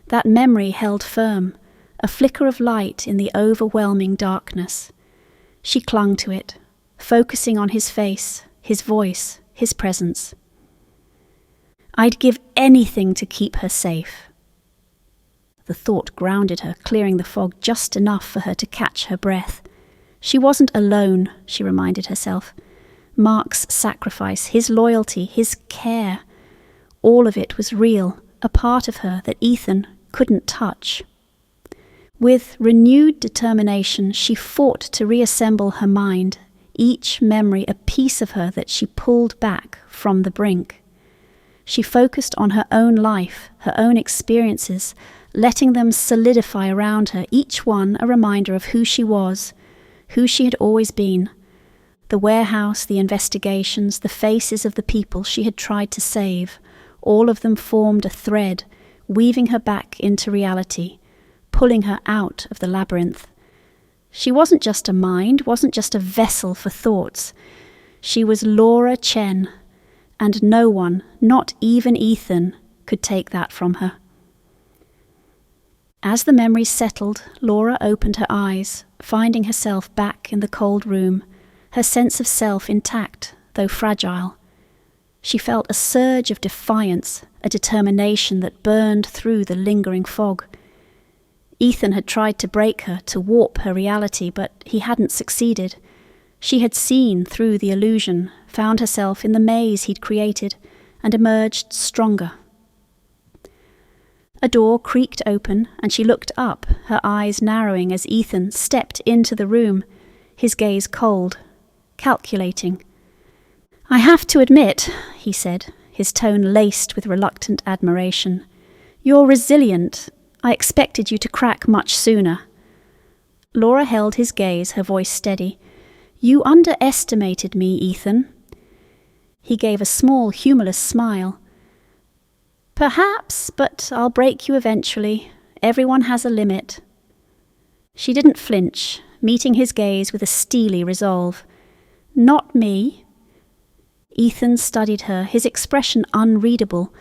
That memory held firm, a flicker of light in the overwhelming darkness. She clung to it, focusing on his face, his voice, his presence. "I'd give anything to keep her safe." The thought grounded her, clearing the fog just enough for her to catch her breath. She wasn't alone, she reminded herself. Mark's sacrifice, his loyalty, his care, all of it was real, a part of her that Ethan couldn't touch. With renewed determination, she fought to reassemble her mind, each memory a piece of her that she pulled back from the brink. She focused on her own life, her own experiences, letting them solidify around her, each one a reminder of who she was, who she had always been. The warehouse, the investigations, the faces of the people she had tried to save, all of them formed a thread, weaving her back into reality, pulling her out of the labyrinth. She wasn't just a mind, wasn't just a vessel for thoughts. She was Laura Chen, and no one, not even Ethan, could take that from her. As the memories settled, Laura opened her eyes, finding herself back in the cold room, her sense of self intact, though fragile. She felt a surge of defiance, a determination that burned through the lingering fog. Ethan had tried to break her, to warp her reality, but he hadn't succeeded. She had seen through the illusion, found herself in the maze he'd created, and emerged stronger. A door creaked open, and she looked up, her eyes narrowing as Ethan stepped into the room, his gaze cold, calculating. "I have to admit," he said, his tone laced with reluctant admiration, "you're resilient. I expected you to crack much sooner." Laura held his gaze, her voice steady. "You underestimated me, Ethan." He gave a small, humorless smile. "Perhaps, but I'll break you eventually. Everyone has a limit." She didn't flinch, meeting his gaze with a steely resolve. "Not me." Ethan studied her, his expression unreadable,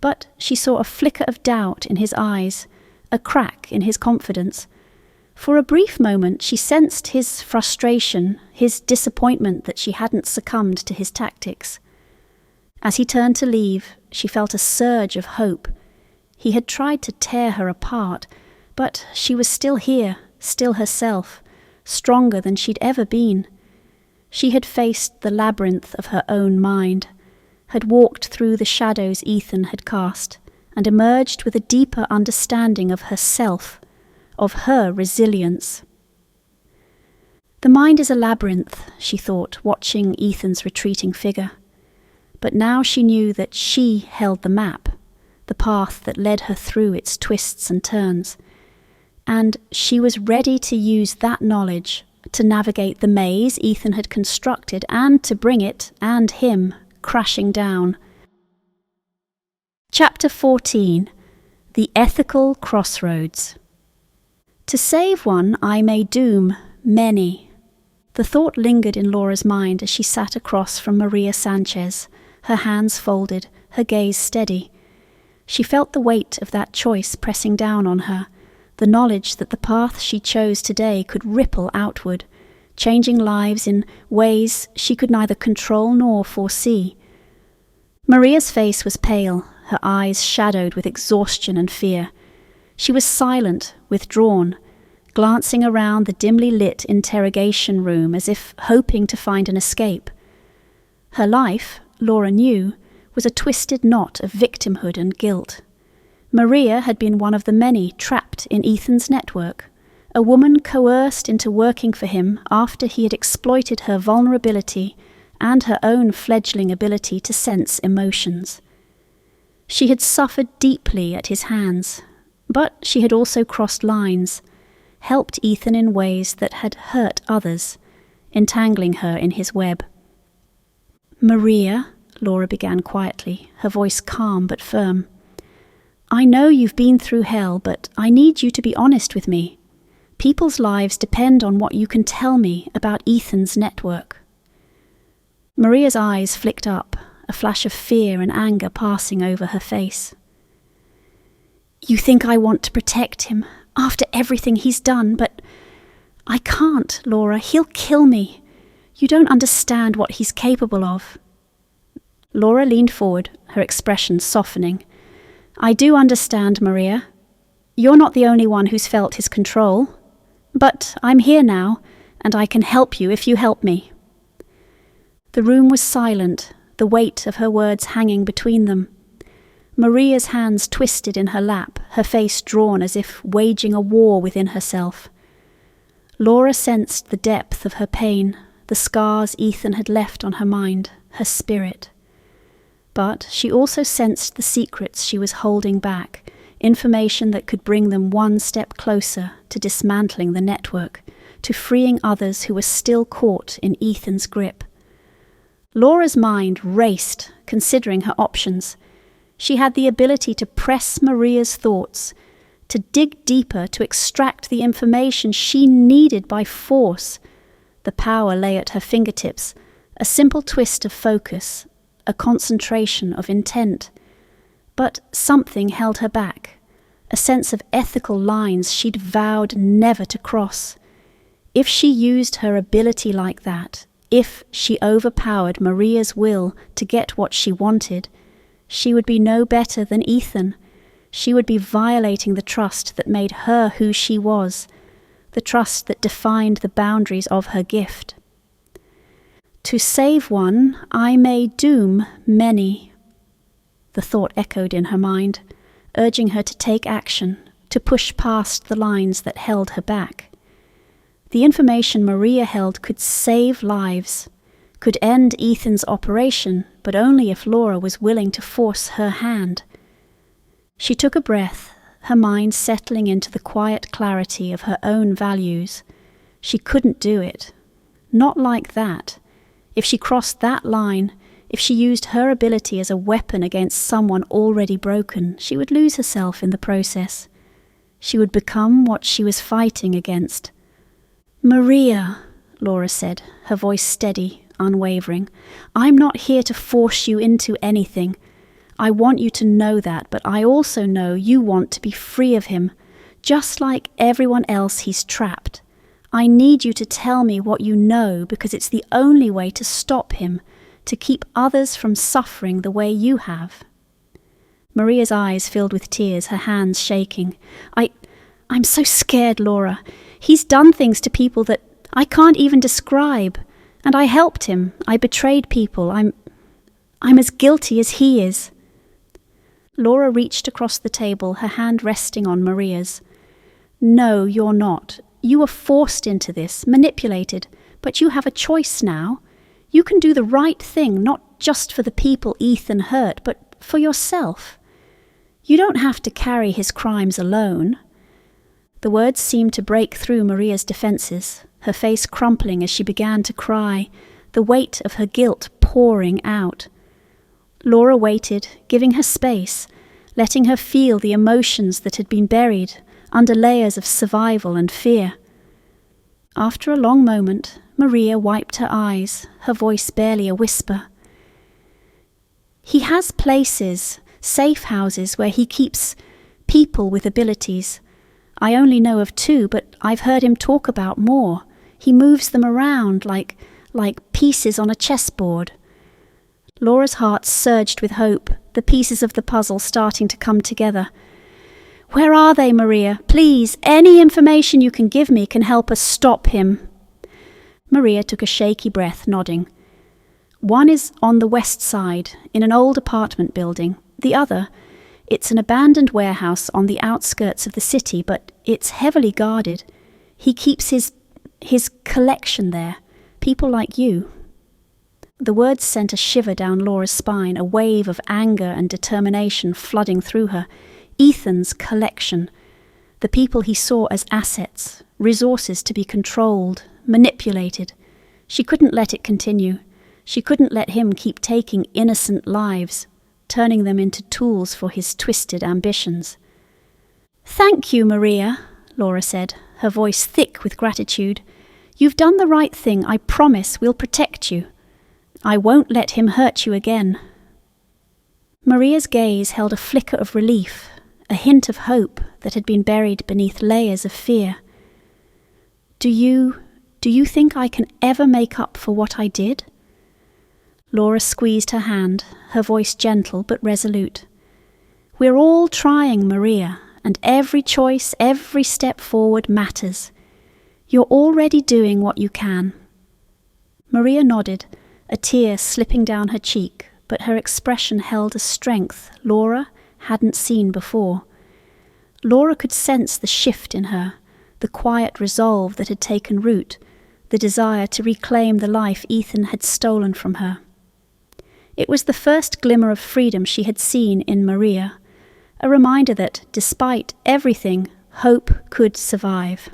but she saw a flicker of doubt in his eyes, a crack in his confidence. For a brief moment she sensed his frustration, his disappointment that she hadn't succumbed to his tactics. As he turned to leave, she felt a surge of hope. He had tried to tear her apart, but she was still here, still herself, stronger than she'd ever been. She had faced the labyrinth of her own mind, had walked through the shadows Ethan had cast, and emerged with a deeper understanding of herself, of her resilience. The mind is a labyrinth, she thought, watching Ethan's retreating figure. But now she knew that she held the map, the path that led her through its twists and turns. And she was ready to use that knowledge to navigate the maze Ethan had constructed and to bring it, and him, crashing down. Chapter 14. The Ethical Crossroads. To save one, I may doom many. The thought lingered in Laura's mind as she sat across from Maria Sanchez, her hands folded, her gaze steady. She felt the weight of that choice pressing down on her, the knowledge that the path she chose today could ripple outward, changing lives in ways she could neither control nor foresee. Maria's face was pale, her eyes shadowed with exhaustion and fear. She was silent, withdrawn, glancing around the dimly lit interrogation room as if hoping to find an escape. Her life, Laura knew, was a twisted knot of victimhood and guilt. Maria had been one of the many trapped in Ethan's network, a woman coerced into working for him after he had exploited her vulnerability and her own fledgling ability to sense emotions. She had suffered deeply at his hands, but she had also crossed lines, helped Ethan in ways that had hurt others, entangling her in his web. "Maria," Laura began quietly, her voice calm but firm, "I know you've been through hell, but I need you to be honest with me. People's lives depend on what you can tell me about Ethan's network." Maria's eyes flicked up, a flash of fear and anger passing over her face. "You think I want to protect him after everything he's done, but I can't, Laura. He'll kill me. You don't understand what he's capable of." Laura leaned forward, her expression softening. "I do understand, Maria. You're not the only one who's felt his control. But I'm here now, and I can help you if you help me." The room was silent, the weight of her words hanging between them. Maria's hands twisted in her lap, her face drawn as if waging a war within herself. Laura sensed the depth of her pain, the scars Ethan had left on her mind, her spirit. But she also sensed the secrets she was holding back, information that could bring them one step closer to dismantling the network, to freeing others who were still caught in Ethan's grip. Laura's mind raced, considering her options. She had the ability to press Maria's thoughts, to dig deeper, to extract the information she needed by force. The power lay at her fingertips, a simple twist of focus, a concentration of intent. But something held her back, a sense of ethical lines she'd vowed never to cross. If she used her ability like that, if she overpowered Maria's will to get what she wanted, she would be no better than Ethan. She would be violating the trust that made her who she was, the trust that defined the boundaries of her gift. To save one, I may doom many. The thought echoed in her mind, urging her to take action, to push past the lines that held her back. The information Maria held could save lives, could end Ethan's operation, but only if Laura was willing to force her hand. She took a breath, her mind settling into the quiet clarity of her own values. She couldn't do it. Not like that. If she crossed that line, if she used her ability as a weapon against someone already broken, she would lose herself in the process. She would become what she was fighting against. "Maria," Laura said, her voice steady, unwavering, "I'm not here to force you into anything. I want you to know that, but I also know you want to be free of him. Just like everyone else he's trapped. I need you to tell me what you know because it's the only way to stop him, to keep others from suffering the way you have." Maria's eyes filled with tears, her hands shaking. I'm so scared, Laura. He's done things to people that I can't even describe. And I helped him. I betrayed people. I'm as guilty as he is. Laura reached across the table, her hand resting on Maria's. "No, you're not. You were forced into this, manipulated, but you have a choice now. You can do the right thing, not just for the people Ethan hurt, but for yourself. You don't have to carry his crimes alone." The words seemed to break through Maria's defenses, her face crumpling as she began to cry, the weight of her guilt pouring out. Laura waited, giving her space, letting her feel the emotions that had been buried under layers of survival and fear. After a long moment, Maria wiped her eyes, her voice barely a whisper. "He has places, safe houses, where he keeps people with abilities. I only know of 2, but I've heard him talk about more. He moves them around like pieces on a chessboard." Laura's heart surged with hope, the pieces of the puzzle starting to come together. "Where are they, Maria? Please, any information you can give me can help us stop him." Maria took a shaky breath, nodding. "One is on the west side, in an old apartment building. The other, it's an abandoned warehouse on the outskirts of the city, but it's heavily guarded. He keeps his collection there, people like you." The words sent a shiver down Laura's spine, a wave of anger and determination flooding through her. Ethan's collection. The people he saw as assets, resources to be controlled, manipulated. She couldn't let it continue. She couldn't let him keep taking innocent lives, turning them into tools for his twisted ambitions. "Thank you, Maria," Laura said, her voice thick with gratitude. "You've done the right thing. I promise we'll protect you. I won't let him hurt you again." Maria's gaze held a flicker of relief, a hint of hope that had been buried beneath layers of fear. Do you think I can ever make up for what I did?" Laura squeezed her hand, her voice gentle but resolute. "We're all trying, Maria, and every choice, every step forward matters. You're already doing what you can." Maria nodded, a tear slipping down her cheek, but her expression held a strength Laura hadn't seen before. Laura could sense the shift in her, the quiet resolve that had taken root, the desire to reclaim the life Ethan had stolen from her. It was the first glimmer of freedom she had seen in Maria, a reminder that, despite everything, hope could survive.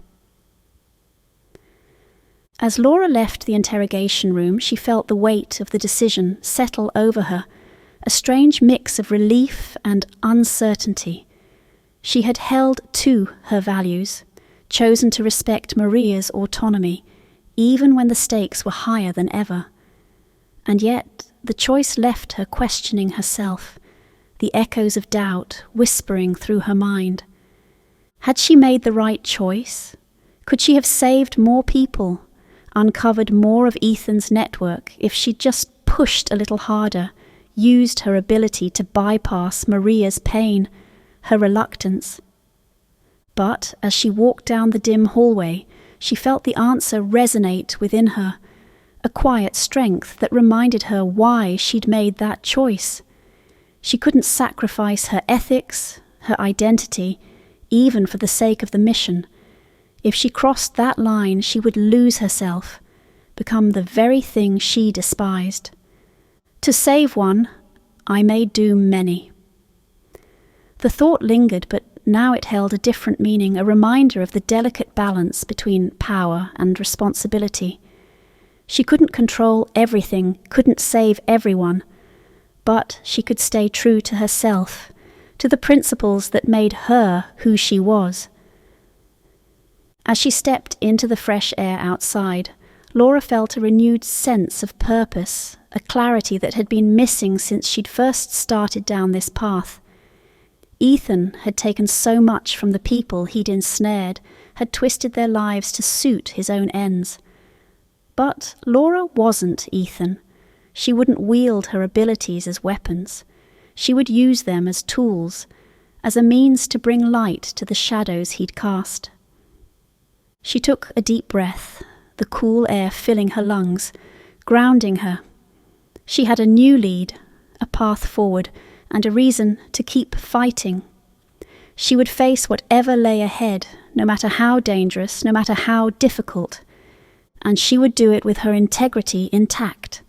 As Laura left the interrogation room, she felt the weight of the decision settle over her, a strange mix of relief and uncertainty. She had held to her values, chosen to respect Maria's autonomy, even when the stakes were higher than ever. And yet, the choice left her questioning herself, the echoes of doubt whispering through her mind. Had she made the right choice? Could she have saved more people, uncovered more of Ethan's network if she'd just pushed a little harder, used her ability to bypass Maria's pain, her reluctance? But as she walked down the dim hallway, she felt the answer resonate within her, a quiet strength that reminded her why she'd made that choice. She couldn't sacrifice her ethics, her identity, even for the sake of the mission. If she crossed that line, she would lose herself, become the very thing she despised. To save one, I may doom many. The thought lingered, but now it held a different meaning, a reminder of the delicate balance between power and responsibility. She couldn't control everything, couldn't save everyone, but she could stay true to herself, to the principles that made her who she was. As she stepped into the fresh air outside, Laura felt a renewed sense of purpose, a clarity that had been missing since she'd first started down this path. Ethan had taken so much from the people he'd ensnared, had twisted their lives to suit his own ends. But Laura wasn't Ethan. She wouldn't wield her abilities as weapons. She would use them as tools, as a means to bring light to the shadows he'd cast. She took a deep breath, the cool air filling her lungs, grounding her. She had a new lead, a path forward, and a reason to keep fighting. She would face whatever lay ahead, no matter how dangerous, no matter how difficult, and she would do it with her integrity intact.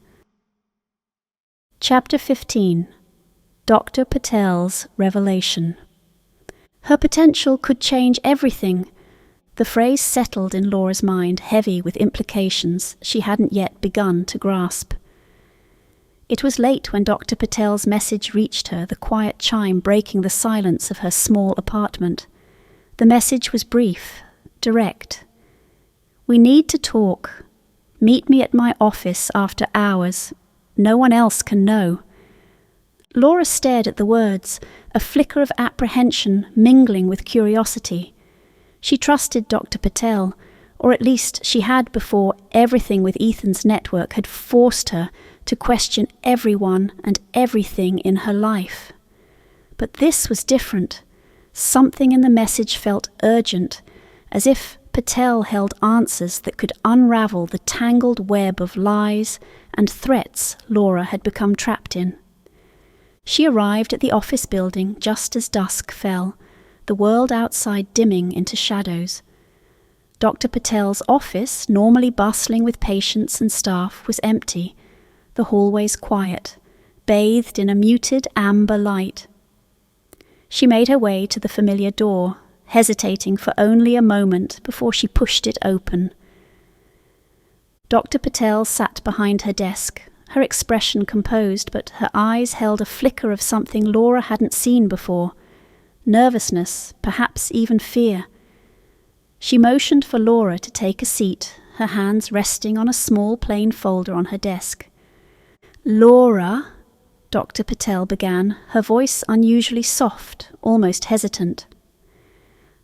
Chapter 15. Dr. Patel's Revelation. Her potential could change everything. The phrase settled in Laura's mind, heavy with implications she hadn't yet begun to grasp. It was late when Dr. Patel's message reached her, the quiet chime breaking the silence of her small apartment. The message was brief, direct. "We need to talk. Meet me at my office after hours. No one else can know." Laura stared at the words, a flicker of apprehension mingling with curiosity. She trusted Dr. Patel, or at least she had before everything with Ethan's network had forced her to question everyone and everything in her life. But this was different. Something in the message felt urgent, as if Patel held answers that could unravel the tangled web of lies and threats Laura had become trapped in. She arrived at the office building just as dusk fell, the world outside dimming into shadows. Dr. Patel's office, normally bustling with patients and staff, was empty, the hallways quiet, bathed in a muted amber light. She made her way to the familiar door, hesitating for only a moment before she pushed it open. Dr. Patel sat behind her desk, her expression composed, but her eyes held a flicker of something Laura hadn't seen before. Nervousness, perhaps even fear. She motioned for Laura to take a seat, her hands resting on a small plain folder on her desk. "Laura," Dr. Patel began, her voice unusually soft, almost hesitant.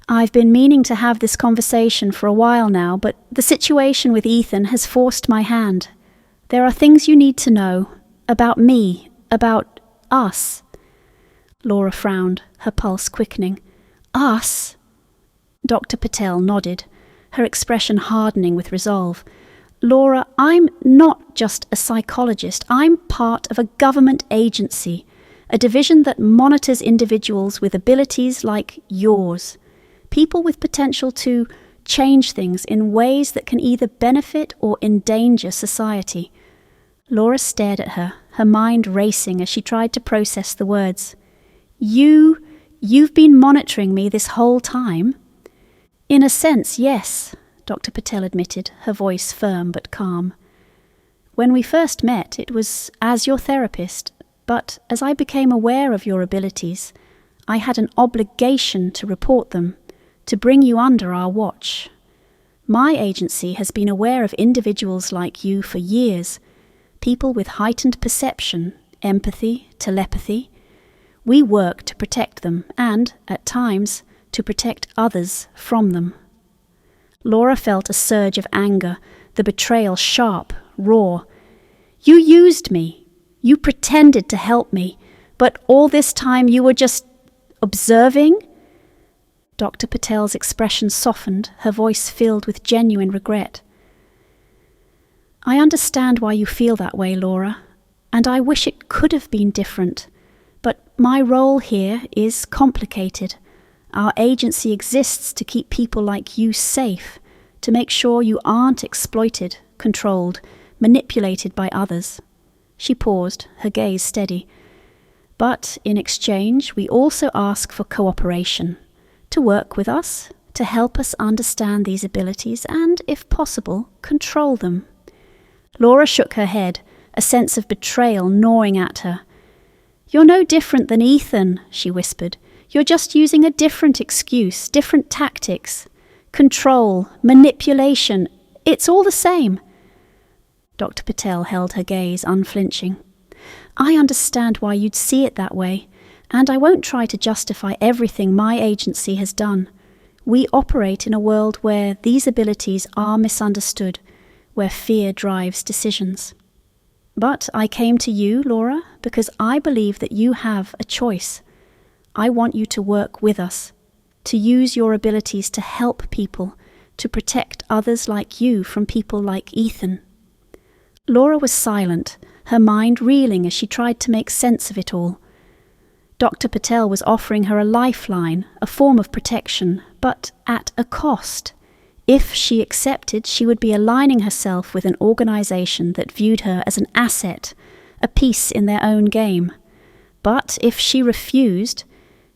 "I've been meaning to have this conversation for a while now, but the situation with Ethan has forced my hand. There are things you need to know, about me, about us." Laura frowned, her pulse quickening. "Us?" Dr. Patel nodded, her expression hardening with resolve. "Laura, I'm not just a psychologist. I'm part of a government agency, a division that monitors individuals with abilities like yours, people with potential to change things in ways that can either benefit or endanger society." Laura stared at her, her mind racing as she tried to process the words. You've been monitoring me this whole time?" "In a sense, yes," Dr. Patel admitted, her voice firm but calm. "When we first met, it was as your therapist, but as I became aware of your abilities, I had an obligation to report them, to bring you under our watch. My agency has been aware of individuals like you for years, people with heightened perception, empathy, telepathy. We work to protect them and, at times, to protect others from them. Laura felt a surge of anger, the betrayal sharp, raw. You used me. You pretended to help me, but all this time you were just observing? Dr. Patel's expression softened, her voice filled with genuine regret. I understand why you feel that way, Laura, and I wish it could have been different. But my role here is complicated. Our agency exists to keep people like you safe, to make sure you aren't exploited, controlled, manipulated by others. She paused, her gaze steady. But in exchange, we also ask for cooperation, to work with us, to help us understand these abilities and, if possible, control them. Laura shook her head, a sense of betrayal gnawing at her. You're no different than Ethan, she whispered. You're just using a different excuse, different tactics. Control, manipulation, it's all the same. Dr. Patel held her gaze, unflinching. I understand why you'd see it that way, and I won't try to justify everything my agency has done. We operate in a world where these abilities are misunderstood, where fear drives decisions. But I came to you, Laura, because I believe that you have a choice. I want you to work with us, to use your abilities to help people, to protect others like you from people like Ethan. Laura was silent, her mind reeling as she tried to make sense of it all. Dr. Patel was offering her a lifeline, a form of protection, but at a cost. If she accepted, she would be aligning herself with an organization that viewed her as an asset, a piece in their own game. But if she refused,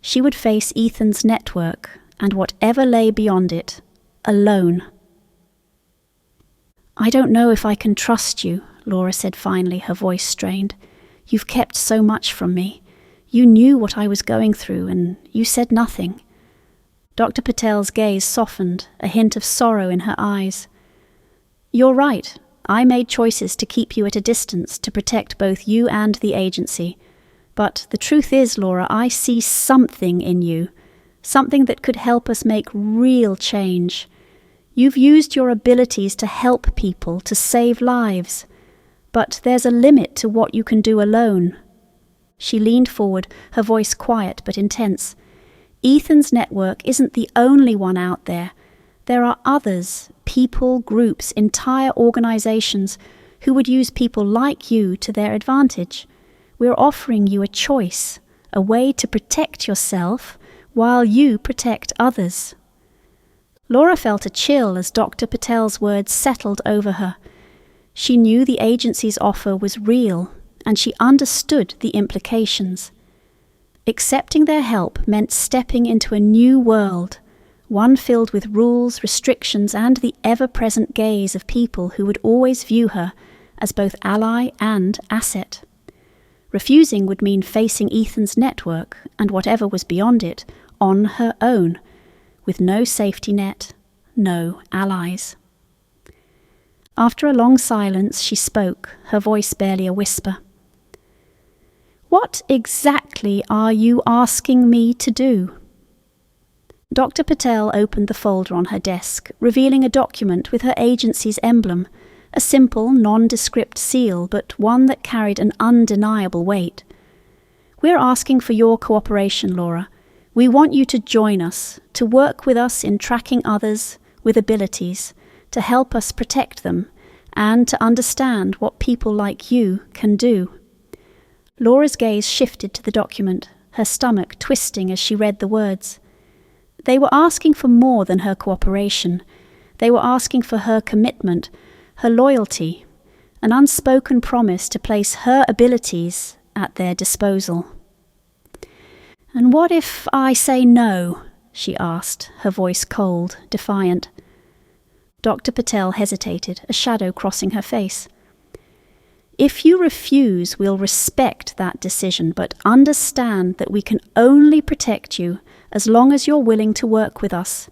she would face Ethan's network and whatever lay beyond it, alone. I don't know if I can trust you, Laura said finally, her voice strained. You've kept so much from me. You knew what I was going through, and you said nothing. Dr. Patel's gaze softened, a hint of sorrow in her eyes. You're right. I made choices to keep you at a distance to protect both you and the agency. But the truth is, Laura, I see something in you, something that could help us make real change. You've used your abilities to help people, to save lives. But there's a limit to what you can do alone. She leaned forward, her voice quiet but intense. Ethan's network isn't the only one out there. There are others, people, groups, entire organizations who would use people like you to their advantage. We're offering you a choice, a way to protect yourself while you protect others. Laura felt a chill as Dr. Patel's words settled over her. She knew the agency's offer was real, and she understood the implications. Accepting their help meant stepping into a new world, one filled with rules, restrictions, and the ever-present gaze of people who would always view her as both ally and asset. Refusing would mean facing Ethan's network, and whatever was beyond it, on her own, with no safety net, no allies. After a long silence, she spoke, her voice barely a whisper. What exactly are you asking me to do? Dr. Patel opened the folder on her desk, revealing a document with her agency's emblem, a simple, nondescript seal, but one that carried an undeniable weight. We're asking for your cooperation, Laura. We want you to join us, to work with us in tracking others with abilities, to help us protect them, and to understand what people like you can do. Laura's gaze shifted to the document, her stomach twisting as she read the words. They were asking for more than her cooperation. They were asking for her commitment, her loyalty, an unspoken promise to place her abilities at their disposal. And what if I say no? She asked, her voice cold, defiant. Dr. Patel hesitated, a shadow crossing her face. If you refuse, we'll respect that decision, but understand that we can only protect you as long as you're willing to work with us.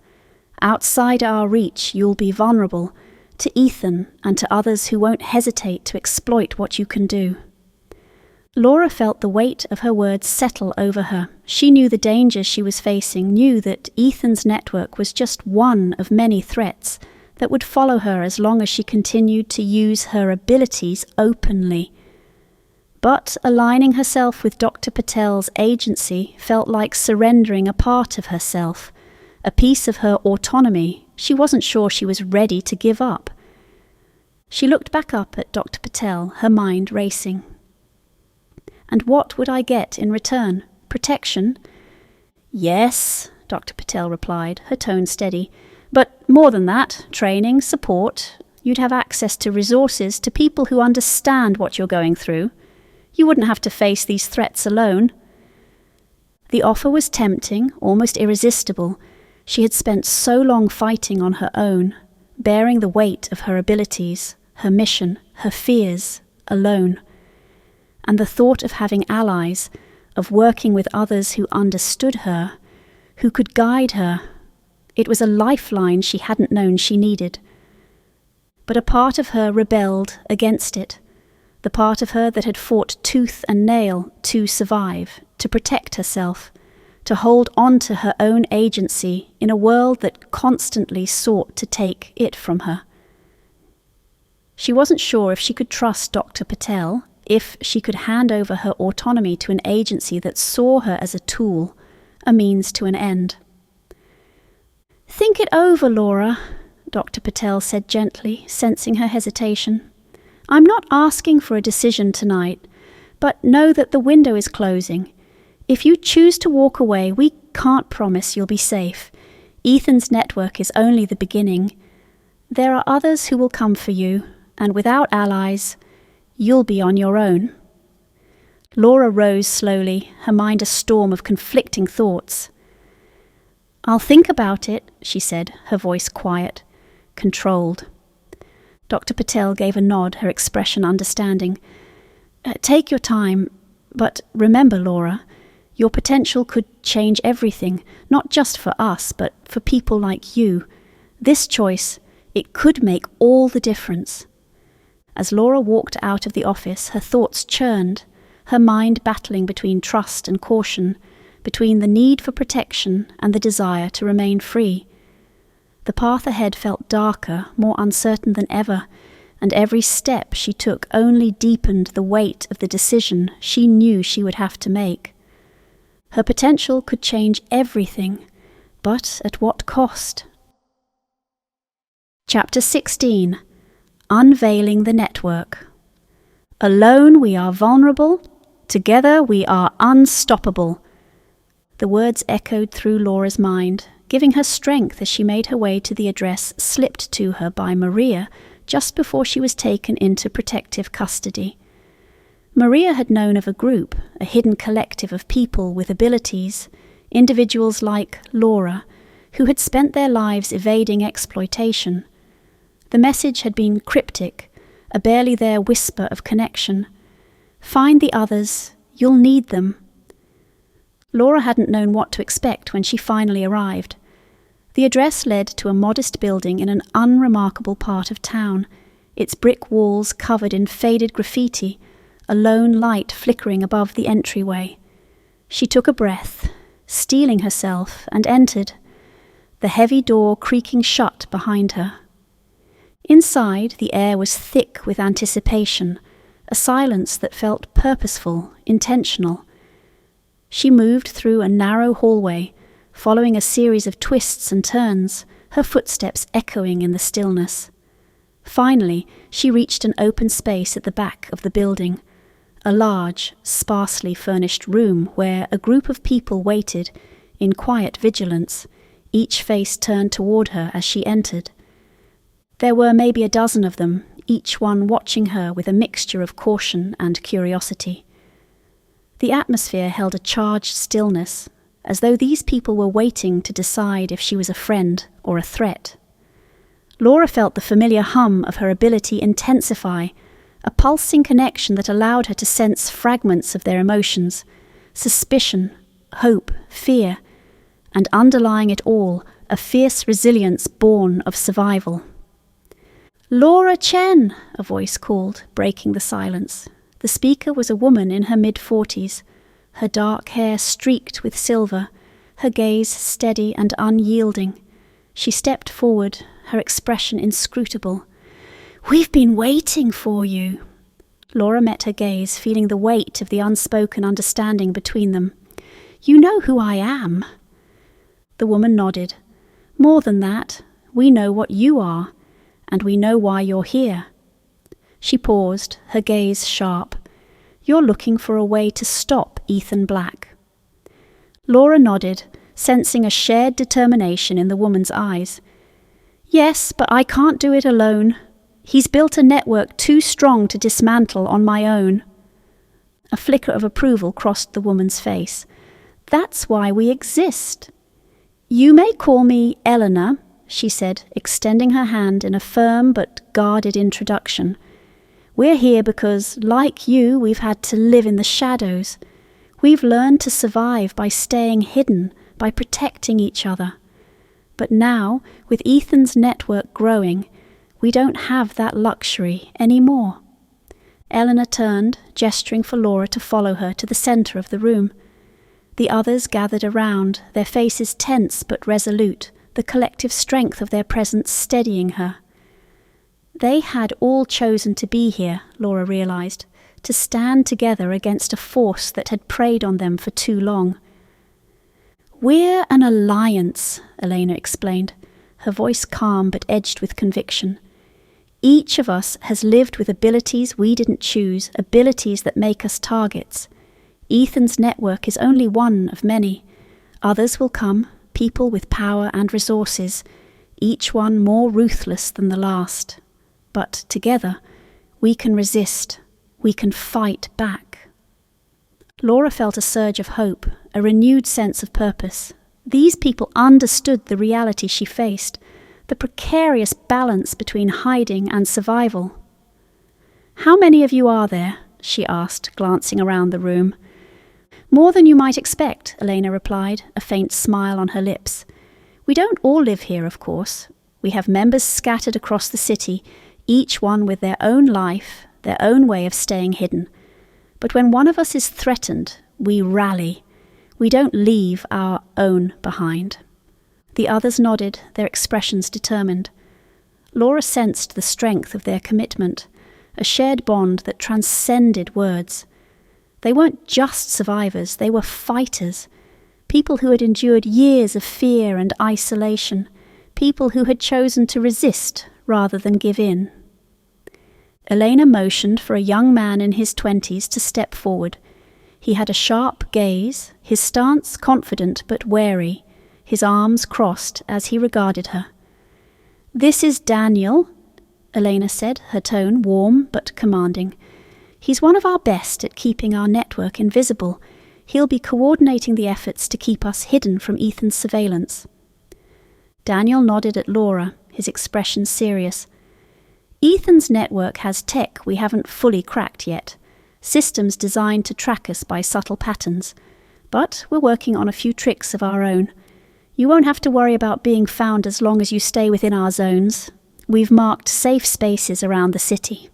Outside our reach, you'll be vulnerable to Ethan and to others who won't hesitate to exploit what you can do. Laura felt the weight of her words settle over her. She knew the danger she was facing, knew that Ethan's network was just one of many threats that would follow her as long as she continued to use her abilities openly. But aligning herself with Dr. Patel's agency felt like surrendering a part of herself, a piece of her autonomy she wasn't sure she was ready to give up. She looked back up at Dr. Patel, her mind racing. And what would I get in return? Protection? Yes, Dr. Patel replied, her tone steady. But more than that, training, support. You'd have access to resources, to people who understand what you're going through. You wouldn't have to face these threats alone. The offer was tempting, almost irresistible. She had spent so long fighting on her own, bearing the weight of her abilities, her mission, her fears, alone. And the thought of having allies, of working with others who understood her, who could guide her, it was a lifeline she hadn't known she needed. But a part of her rebelled against it, the part of her that had fought tooth and nail to survive, to protect herself, to hold on to her own agency in a world that constantly sought to take it from her. She wasn't sure if she could trust Dr. Patel, if she could hand over her autonomy to an agency that saw her as a tool, a means to an end. "Think it over, Laura," Dr. Patel said gently, sensing her hesitation. "I'm not asking for a decision tonight, but know that the window is closing. If you choose to walk away, we can't promise you'll be safe. Ethan's network is only the beginning. There are others who will come for you, and without allies, you'll be on your own." Laura rose slowly, her mind a storm of conflicting thoughts. "I'll think about it," she said, her voice quiet, controlled. Dr. Patel gave a nod, her expression understanding. "Take your time, but remember, Laura, your potential could change everything, not just for us, but for people like you. This choice, it could make all the difference." As Laura walked out of the office, her thoughts churned, her mind battling between trust and caution, between the need for protection and the desire to remain free. The path ahead felt darker, more uncertain than ever, and every step she took only deepened the weight of the decision she knew she would have to make. Her potential could change everything, but at what cost? Chapter 16. Unveiling the Network. "Alone we are vulnerable, together we are unstoppable." The words echoed through Laura's mind, giving her strength as she made her way to the address slipped to her by Maria just before she was taken into protective custody. Maria had known of a group, a hidden collective of people with abilities, individuals like Laura, who had spent their lives evading exploitation. The message had been cryptic, a barely there whisper of connection. "Find the others, you'll need them." Laura hadn't known what to expect when she finally arrived. The address led to a modest building in an unremarkable part of town, its brick walls covered in faded graffiti, a lone light flickering above the entryway. She took a breath, steeling herself, and entered, the heavy door creaking shut behind her. Inside, the air was thick with anticipation, a silence that felt purposeful, intentional. She moved through a narrow hallway, following a series of twists and turns, her footsteps echoing in the stillness. Finally, she reached an open space at the back of the building, a large, sparsely furnished room where a group of people waited, in quiet vigilance, each face turned toward her as she entered. There were maybe a dozen of them, each one watching her with a mixture of caution and curiosity. The atmosphere held a charged stillness, as though these people were waiting to decide if she was a friend or a threat. Laura felt the familiar hum of her ability intensify, a pulsing connection that allowed her to sense fragments of their emotions, suspicion, hope, fear, and underlying it all, a fierce resilience born of survival. "Laura Chen," a voice called, breaking the silence. The speaker was a woman in her mid-40s, her dark hair streaked with silver, her gaze steady and unyielding. She stepped forward, her expression inscrutable. "We've been waiting for you." Laura met her gaze, feeling the weight of the unspoken understanding between them. "You know who I am." The woman nodded. "More than that, we know what you are, and we know why you're here." She paused, her gaze sharp. "You're looking for a way to stop Ethan Black." Laura nodded, sensing a shared determination in the woman's eyes. "Yes, but I can't do it alone. He's built a network too strong to dismantle on my own." A flicker of approval crossed the woman's face. "That's why we exist." "You may call me Eleanor," she said, extending her hand in a firm but guarded introduction. "We're here because, like you, we've had to live in the shadows. We've learned to survive by staying hidden, by protecting each other. But now, with Ethan's network growing, we don't have that luxury anymore." Eleanor turned, gesturing for Laura to follow her to the center of the room. The others gathered around, their faces tense but resolute, the collective strength of their presence steadying her. They had all chosen to be here, Laura realized, to stand together against a force that had preyed on them for too long. "We're an alliance," Elena explained, her voice calm but edged with conviction. "Each of us has lived with abilities we didn't choose, abilities that make us targets. Ethan's network is only one of many. Others will come, people with power and resources, each one more ruthless than the last. But together, we can resist, we can fight back." Laura felt a surge of hope, a renewed sense of purpose. These people understood the reality she faced, the precarious balance between hiding and survival. "How many of you are there?" she asked, glancing around the room. "More than you might expect," Elena replied, a faint smile on her lips. "We don't all live here, of course. We have members scattered across the city, each one with their own life, their own way of staying hidden. But when one of us is threatened, we rally. We don't leave our own behind." The others nodded, their expressions determined. Laura sensed the strength of their commitment, a shared bond that transcended words. They weren't just survivors, they were fighters, people who had endured years of fear and isolation, people who had chosen to resist rather than give in. Elena motioned for a young man in his 20s to step forward. He had a sharp gaze, his stance confident but wary, his arms crossed as he regarded her. "This is Daniel," Elena said, her tone warm but commanding. "He's one of our best at keeping our network invisible. He'll be coordinating the efforts to keep us hidden from Ethan's surveillance." Daniel nodded at Laura, his expression serious. "Ethan's network has tech we haven't fully cracked yet, systems designed to track us by subtle patterns, but we're working on a few tricks of our own. You won't have to worry about being found as long as you stay within our zones. We've marked safe spaces around the city."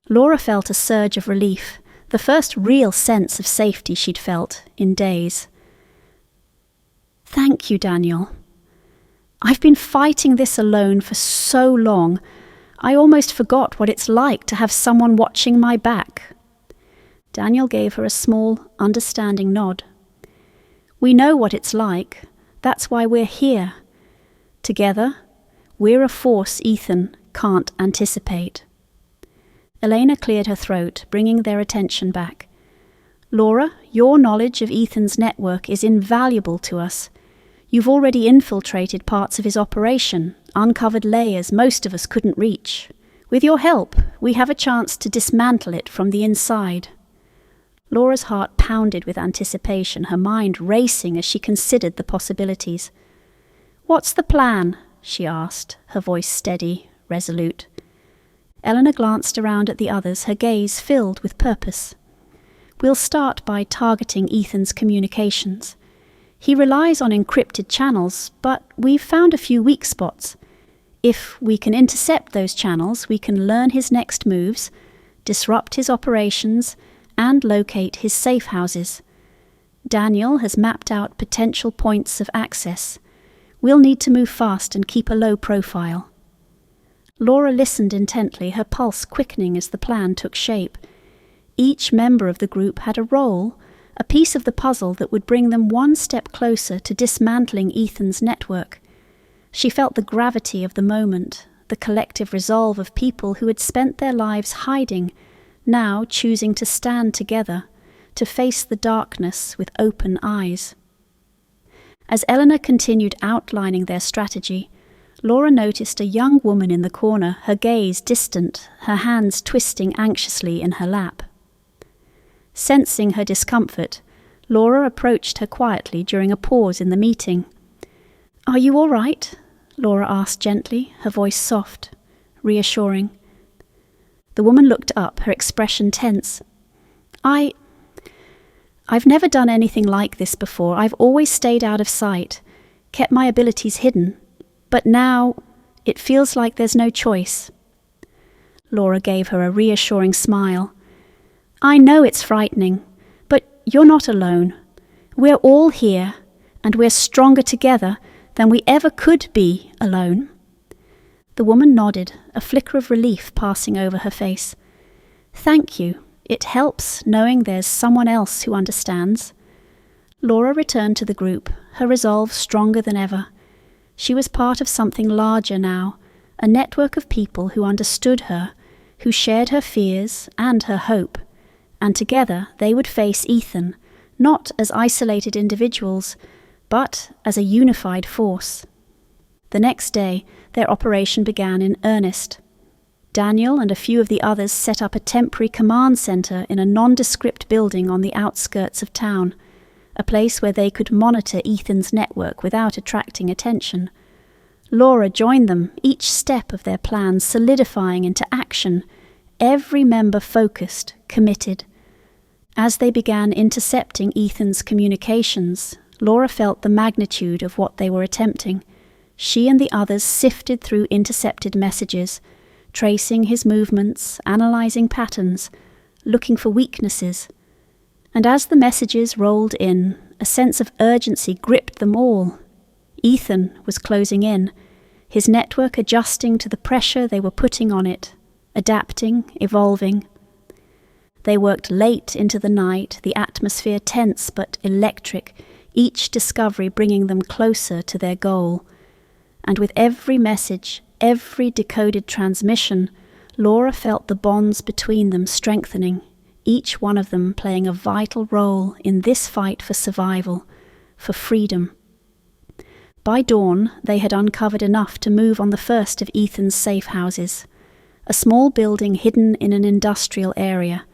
Laura felt a surge of relief, the first real sense of safety she'd felt in days. "Thank you, Daniel. I've been fighting this alone for so long, I almost forgot what it's like to have someone watching my back." Daniel gave her a small, understanding nod. "We know what it's like. That's why we're here. Together, we're a force Ethan can't anticipate." Elena cleared her throat, bringing their attention back. "Laura, your knowledge of Ethan's network is invaluable to us. You've already infiltrated parts of his operation, uncovered layers most of us couldn't reach. With your help, we have a chance to dismantle it from the inside." Laura's heart pounded with anticipation, her mind racing as she considered the possibilities. "What's the plan?" she asked, her voice steady, resolute. Eleanor glanced around at the others, her gaze filled with purpose. "We'll start by targeting Ethan's communications. He relies on encrypted channels, but we've found a few weak spots. If we can intercept those channels, we can learn his next moves, disrupt his operations, and locate his safe houses. Daniel has mapped out potential points of access. We'll need to move fast and keep a low profile. Laura listened intently, her pulse quickening as the plan took shape. Each member of the group had a role, a piece of the puzzle that would bring them one step closer to dismantling Ethan's network. She felt the gravity of the moment, the collective resolve of people who had spent their lives hiding, now choosing to stand together, to face the darkness with open eyes. As Eleanor continued outlining their strategy, Laura noticed a young woman in the corner, her gaze distant, her hands twisting anxiously in her lap. Sensing her discomfort, Laura approached her quietly during a pause in the meeting. "Are you all right?" Laura asked gently, her voice soft, reassuring. The woman looked up, her expression tense. I've never done anything like this before. I've always stayed out of sight, kept my abilities hidden, but now it feels like there's no choice." Laura gave her a reassuring smile. "I know it's frightening, but you're not alone. We're all here, and we're stronger together than we ever could be alone." The woman nodded, a flicker of relief passing over her face. "Thank you. It helps knowing there's someone else who understands." Laura returned to the group, her resolve stronger than ever. She was part of something larger now, a network of people who understood her, who shared her fears and her hope, and together they would face Ethan, not as isolated individuals, but as a unified force. The next day, their operation began in earnest. Daniel and a few of the others set up a temporary command center in a nondescript building on the outskirts of town, a place where they could monitor Ethan's network without attracting attention. Laura joined them, each step of their plan solidifying into action, every member focused, committed. As they began intercepting Ethan's communications, Laura felt the magnitude of what they were attempting. She and the others sifted through intercepted messages, tracing his movements, analyzing patterns, looking for weaknesses. And as the messages rolled in, a sense of urgency gripped them all. Ethan was closing in, his network adjusting to the pressure they were putting on it, adapting, evolving. They worked late into the night, the atmosphere tense but electric, each discovery bringing them closer to their goal. And with every message, every decoded transmission, Laura felt the bonds between them strengthening, each one of them playing a vital role in this fight for survival, for freedom. By dawn, they had uncovered enough to move on the first of Ethan's safe houses, a small building hidden in an industrial area,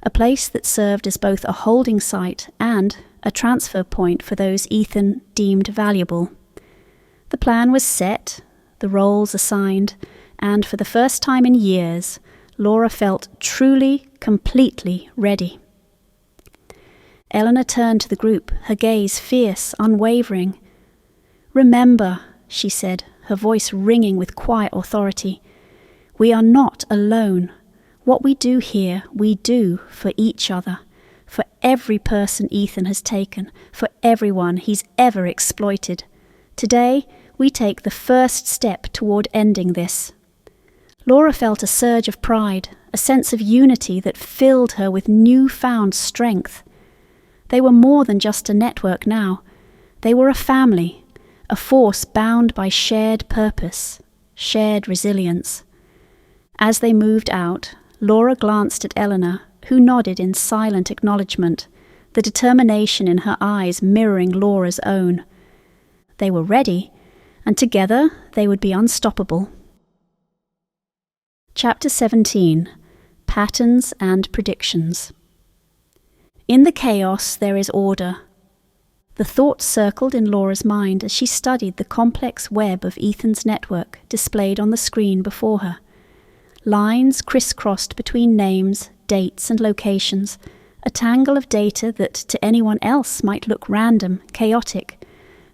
a place that served as both a holding site and a transfer point for those Ethan deemed valuable. The plan was set, the roles assigned, and for the first time in years, Laura felt truly, completely ready. Eleanor turned to the group, her gaze fierce, unwavering. "Remember," she said, her voice ringing with quiet authority, "we are not alone. What we do here, we do for each other, for every person Ethan has taken, for everyone he's ever exploited. Today, we take the first step toward ending this." Laura felt a surge of pride, a sense of unity that filled her with newfound strength. They were more than just a network now. They were a family, a force bound by shared purpose, shared resilience. As they moved out, Laura glanced at Eleanor, who nodded in silent acknowledgement, the determination in her eyes mirroring Laura's own. They were ready, and together they would be unstoppable. Chapter 17. Patterns and Predictions. In the chaos there is order. The thought circled in Laura's mind as she studied the complex web of Ethan's network displayed on the screen before her. Lines crisscrossed between names, dates and locations, a tangle of data that to anyone else might look random, chaotic.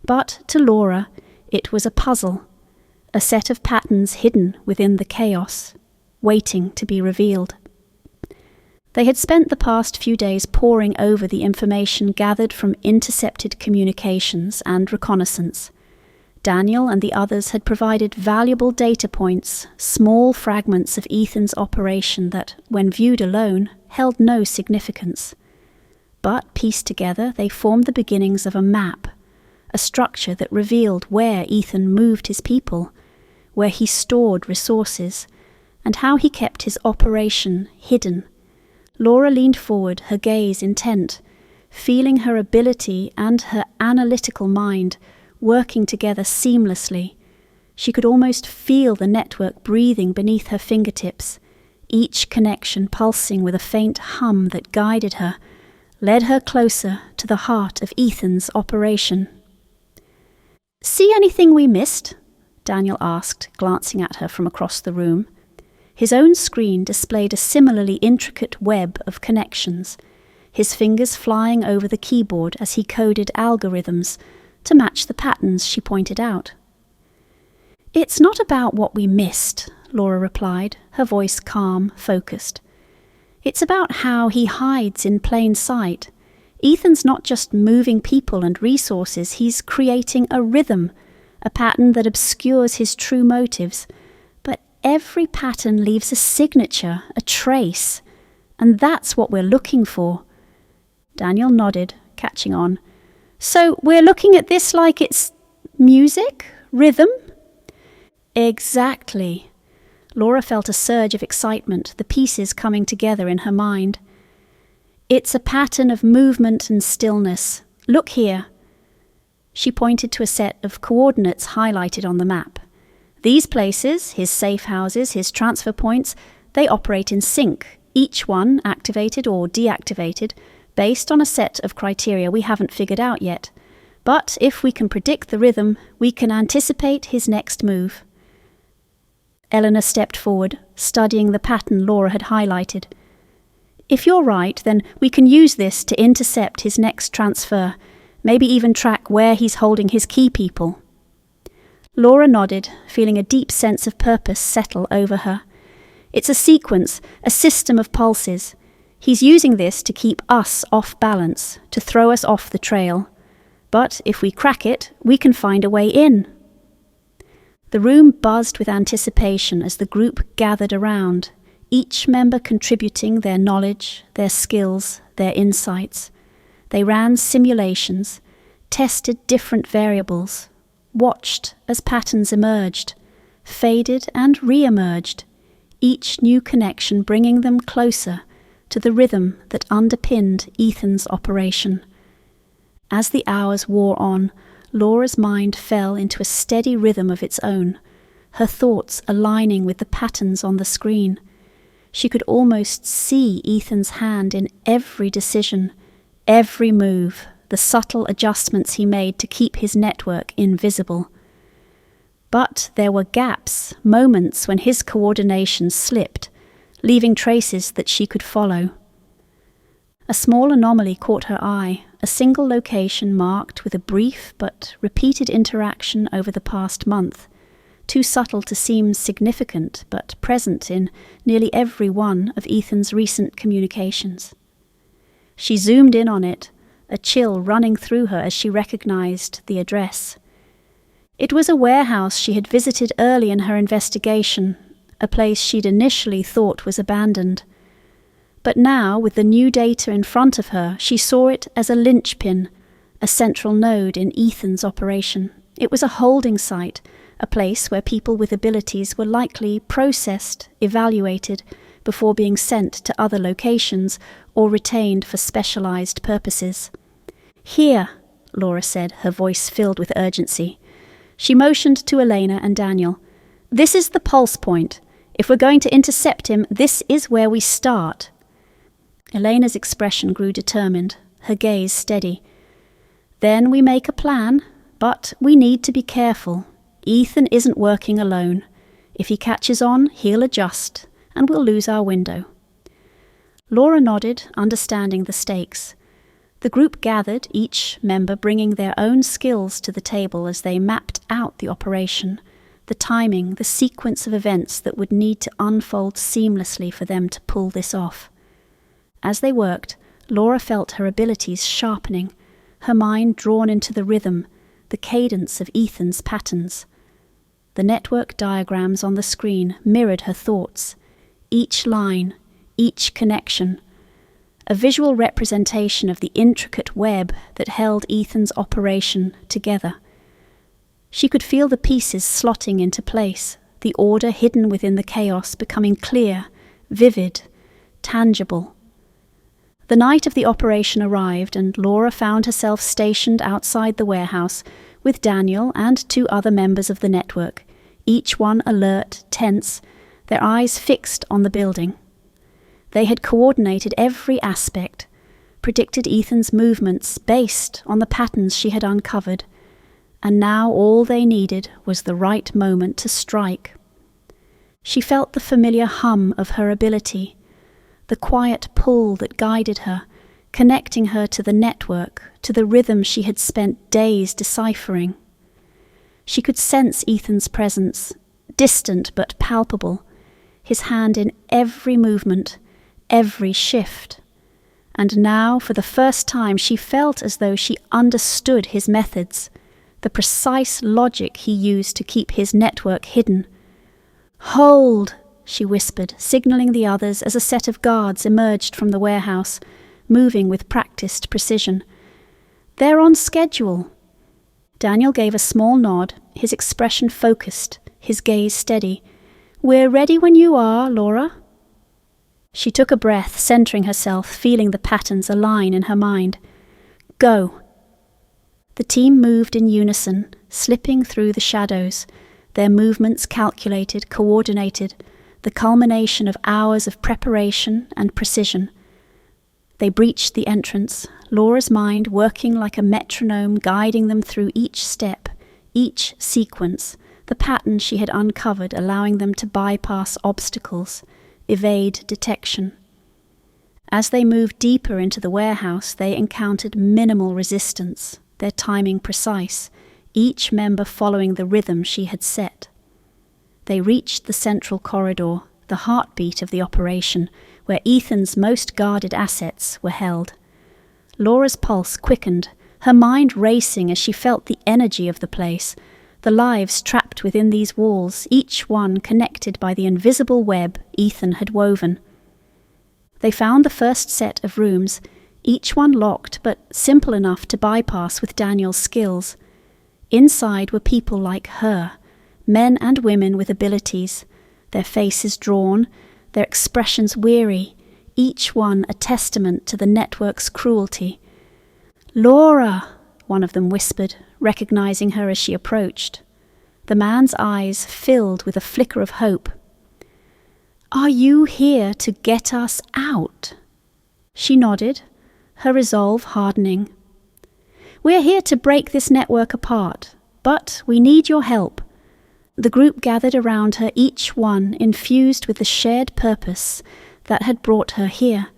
But to Laura, it was a puzzle, a set of patterns hidden within the chaos, waiting to be revealed. They had spent the past few days poring over the information gathered from intercepted communications and reconnaissance. Daniel and the others had provided valuable data points, small fragments of Ethan's operation that, when viewed alone, held no significance. But pieced together, they formed the beginnings of a map, a structure that revealed where Ethan moved his people, where he stored resources, and how he kept his operation hidden. Laura leaned forward, her gaze intent, feeling her ability and her analytical mind working together seamlessly. She could almost feel the network breathing beneath her fingertips, each connection pulsing with a faint hum that guided her, led her closer to the heart of Ethan's operation. "See anything we missed?" Daniel asked, glancing at her from across the room. His own screen displayed a similarly intricate web of connections, his fingers flying over the keyboard as he coded algorithms to match the patterns she pointed out. "It's not about what we missed," Laura replied, her voice calm, focused. "It's about how he hides in plain sight. Ethan's not just moving people and resources, he's creating a rhythm, a pattern that obscures his true motives. But every pattern leaves a signature, a trace, and that's what we're looking for." Daniel nodded, catching on. "So we're looking at this like it's music? Rhythm?" "Exactly." Laura felt a surge of excitement, the pieces coming together in her mind. "It's a pattern of movement and stillness. Look here." She pointed to a set of coordinates highlighted on the map. These places, his safe houses, his transfer points, they operate in sync, each one activated or deactivated, based on a set of criteria we haven't figured out yet. But if we can predict the rhythm, we can anticipate his next move. Eleanor stepped forward, studying the pattern Laura had highlighted. "If you're right, then we can use this to intercept his next transfer, maybe even track where he's holding his key people." Laura nodded, feeling a deep sense of purpose settle over her. "It's a sequence, a system of pulses. He's using this to keep us off balance, to throw us off the trail. But if we crack it, we can find a way in." The room buzzed with anticipation as the group gathered around, each member contributing their knowledge, their skills, their insights. They ran simulations, tested different variables, watched as patterns emerged, faded and re-emerged, each new connection bringing them closer to the rhythm that underpinned Ethan's operation. As the hours wore on, Laura's mind fell into a steady rhythm of its own, her thoughts aligning with the patterns on the screen. She could almost see Ethan's hand in every decision, every move, the subtle adjustments he made to keep his network invisible. But there were gaps, moments when his coordination slipped, leaving traces that she could follow. A small anomaly caught her eye, a single location marked with a brief but repeated interaction over the past month, too subtle to seem significant but present in nearly every one of Ethan's recent communications. She zoomed in on it, a chill running through her as she recognized the address. It was a warehouse she had visited early in her investigation, a place she'd initially thought was abandoned. But now, with the new data in front of her, she saw it as a linchpin, a central node in Ethan's operation. It was a holding site, a place where people with abilities were likely processed, evaluated, before being sent to other locations or retained for specialized purposes. "Here," Laura said, her voice filled with urgency. She motioned to Elena and Daniel. "This is the pulse point. If we're going to intercept him, this is where we start." Elena's expression grew determined, her gaze steady. "Then we make a plan, but we need to be careful. Ethan isn't working alone. If he catches on, he'll adjust, and we'll lose our window." Laura nodded, understanding the stakes. The group gathered, each member bringing their own skills to the table as they mapped out the operation, the timing, the sequence of events that would need to unfold seamlessly for them to pull this off. As they worked, Laura felt her abilities sharpening, her mind drawn into the rhythm, the cadence of Ethan's patterns. The network diagrams on the screen mirrored her thoughts, each line, each connection, a visual representation of the intricate web that held Ethan's operation together. She could feel the pieces slotting into place, the order hidden within the chaos becoming clear, vivid, tangible. The night of the operation arrived, and Laura found herself stationed outside the warehouse with Daniel and 2 other members of the network, each one alert, tense, their eyes fixed on the building. They had coordinated every aspect, predicted Ethan's movements based on the patterns she had uncovered, and now all they needed was the right moment to strike. She felt the familiar hum of her ability, the quiet pull that guided her, connecting her to the network, to the rhythm she had spent days deciphering. She could sense Ethan's presence, distant but palpable, his hand in every movement, every shift. And now, for the first time, she felt as though she understood his methods, the precise logic he used to keep his network hidden. "Hold!" she whispered, signaling the others as a set of guards emerged from the warehouse, moving with practiced precision. "They're on schedule." Daniel gave a small nod, his expression focused, his gaze steady. "We're ready when you are, Laura." She took a breath, centering herself, feeling the patterns align in her mind. "Go." The team moved in unison, slipping through the shadows, their movements calculated, coordinated, the culmination of hours of preparation and precision. They breached the entrance, Laura's mind working like a metronome, guiding them through each step, each sequence, the pattern she had uncovered, allowing them to bypass obstacles, evade detection. As they moved deeper into the warehouse, they encountered minimal resistance, their timing precise, each member following the rhythm she had set. They reached the central corridor, the heartbeat of the operation, where Ethan's most guarded assets were held. Laura's pulse quickened, her mind racing as she felt the energy of the place, the lives trapped within these walls, each one connected by the invisible web Ethan had woven. They found the first set of rooms, each one locked but simple enough to bypass with Daniel's skills. Inside were people like her, men and women with abilities, their faces drawn, their expressions weary, each one a testament to the network's cruelty. "Laura," one of them whispered, recognizing her as she approached. The man's eyes filled with a flicker of hope. "Are you here to get us out?" She nodded, her resolve hardening. "We're here to break this network apart, but we need your help." The group gathered around her, each one infused with the shared purpose that had brought her here.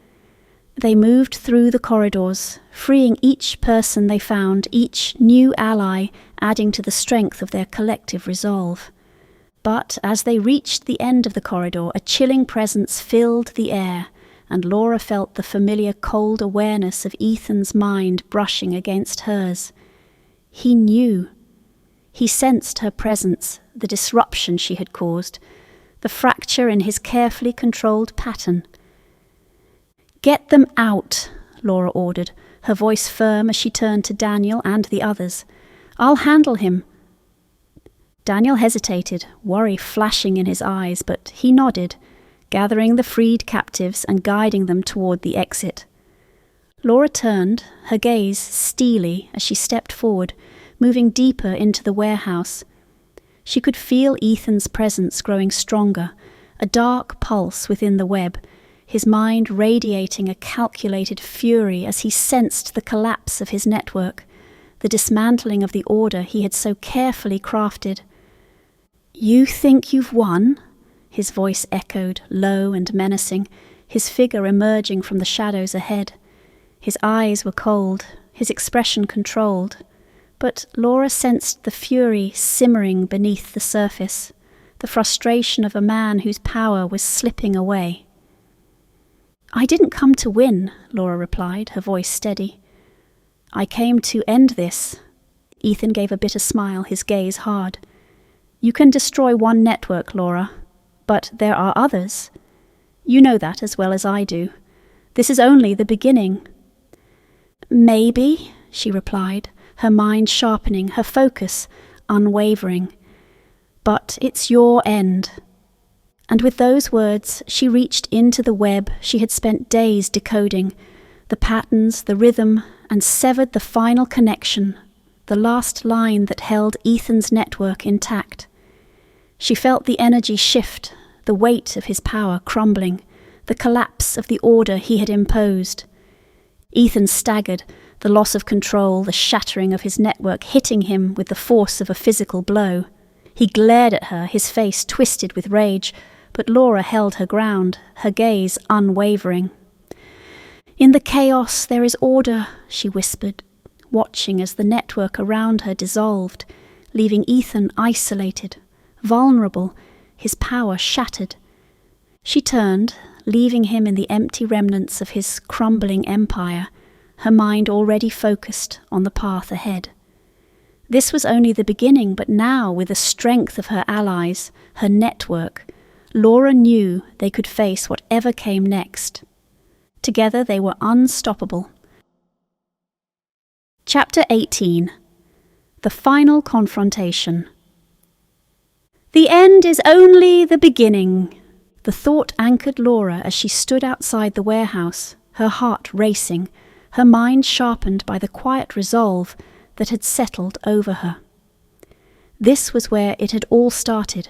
They moved through the corridors, freeing each person they found, each new ally adding to the strength of their collective resolve. But as they reached the end of the corridor, a chilling presence filled the air, and Laura felt the familiar cold awareness of Ethan's mind brushing against hers. He knew. He sensed her presence, the disruption she had caused, the fracture in his carefully controlled pattern. "Get them out," Laura ordered, her voice firm as she turned to Daniel and the others. "I'll handle him." Daniel hesitated, worry flashing in his eyes, but he nodded, gathering the freed captives and guiding them toward the exit. Laura turned, her gaze steely as she stepped forward, moving deeper into the warehouse. She could feel Ethan's presence growing stronger, a dark pulse within the web, his mind radiating a calculated fury as he sensed the collapse of his network, the dismantling of the order he had so carefully crafted. "You think you've won?" His voice echoed, low and menacing, his figure emerging from the shadows ahead. His eyes were cold, his expression controlled, but Laura sensed the fury simmering beneath the surface, the frustration of a man whose power was slipping away. "I didn't come to win," Laura replied, her voice steady. "I came to end this." Ethan gave a bitter smile, his gaze hard. "You can destroy one network, Laura, but there are others. You know that as well as I do. This is only the beginning." "Maybe," she replied, her mind sharpening, her focus unwavering. "But it's your end." And with those words, she reached into the web she had spent days decoding, the patterns, the rhythm, and severed the final connection, the last line that held Ethan's network intact. She felt the energy shift, the weight of his power crumbling, the collapse of the order he had imposed. Ethan staggered, the loss of control, the shattering of his network hitting him with the force of a physical blow. He glared at her, his face twisted with rage, but Laura held her ground, her gaze unwavering. "In the chaos there is order," she whispered, watching as the network around her dissolved, leaving Ethan isolated, vulnerable, his power shattered. She turned, leaving him in the empty remnants of his crumbling empire, her mind already focused on the path ahead. This was only the beginning, but now, with the strength of her allies, her network, Laura knew they could face whatever came next. Together they were unstoppable. Chapter 18. The Final Confrontation. "The end is only the beginning." The thought anchored Laura as she stood outside the warehouse, her heart racing, her mind sharpened by the quiet resolve that had settled over her. This was where it had all started,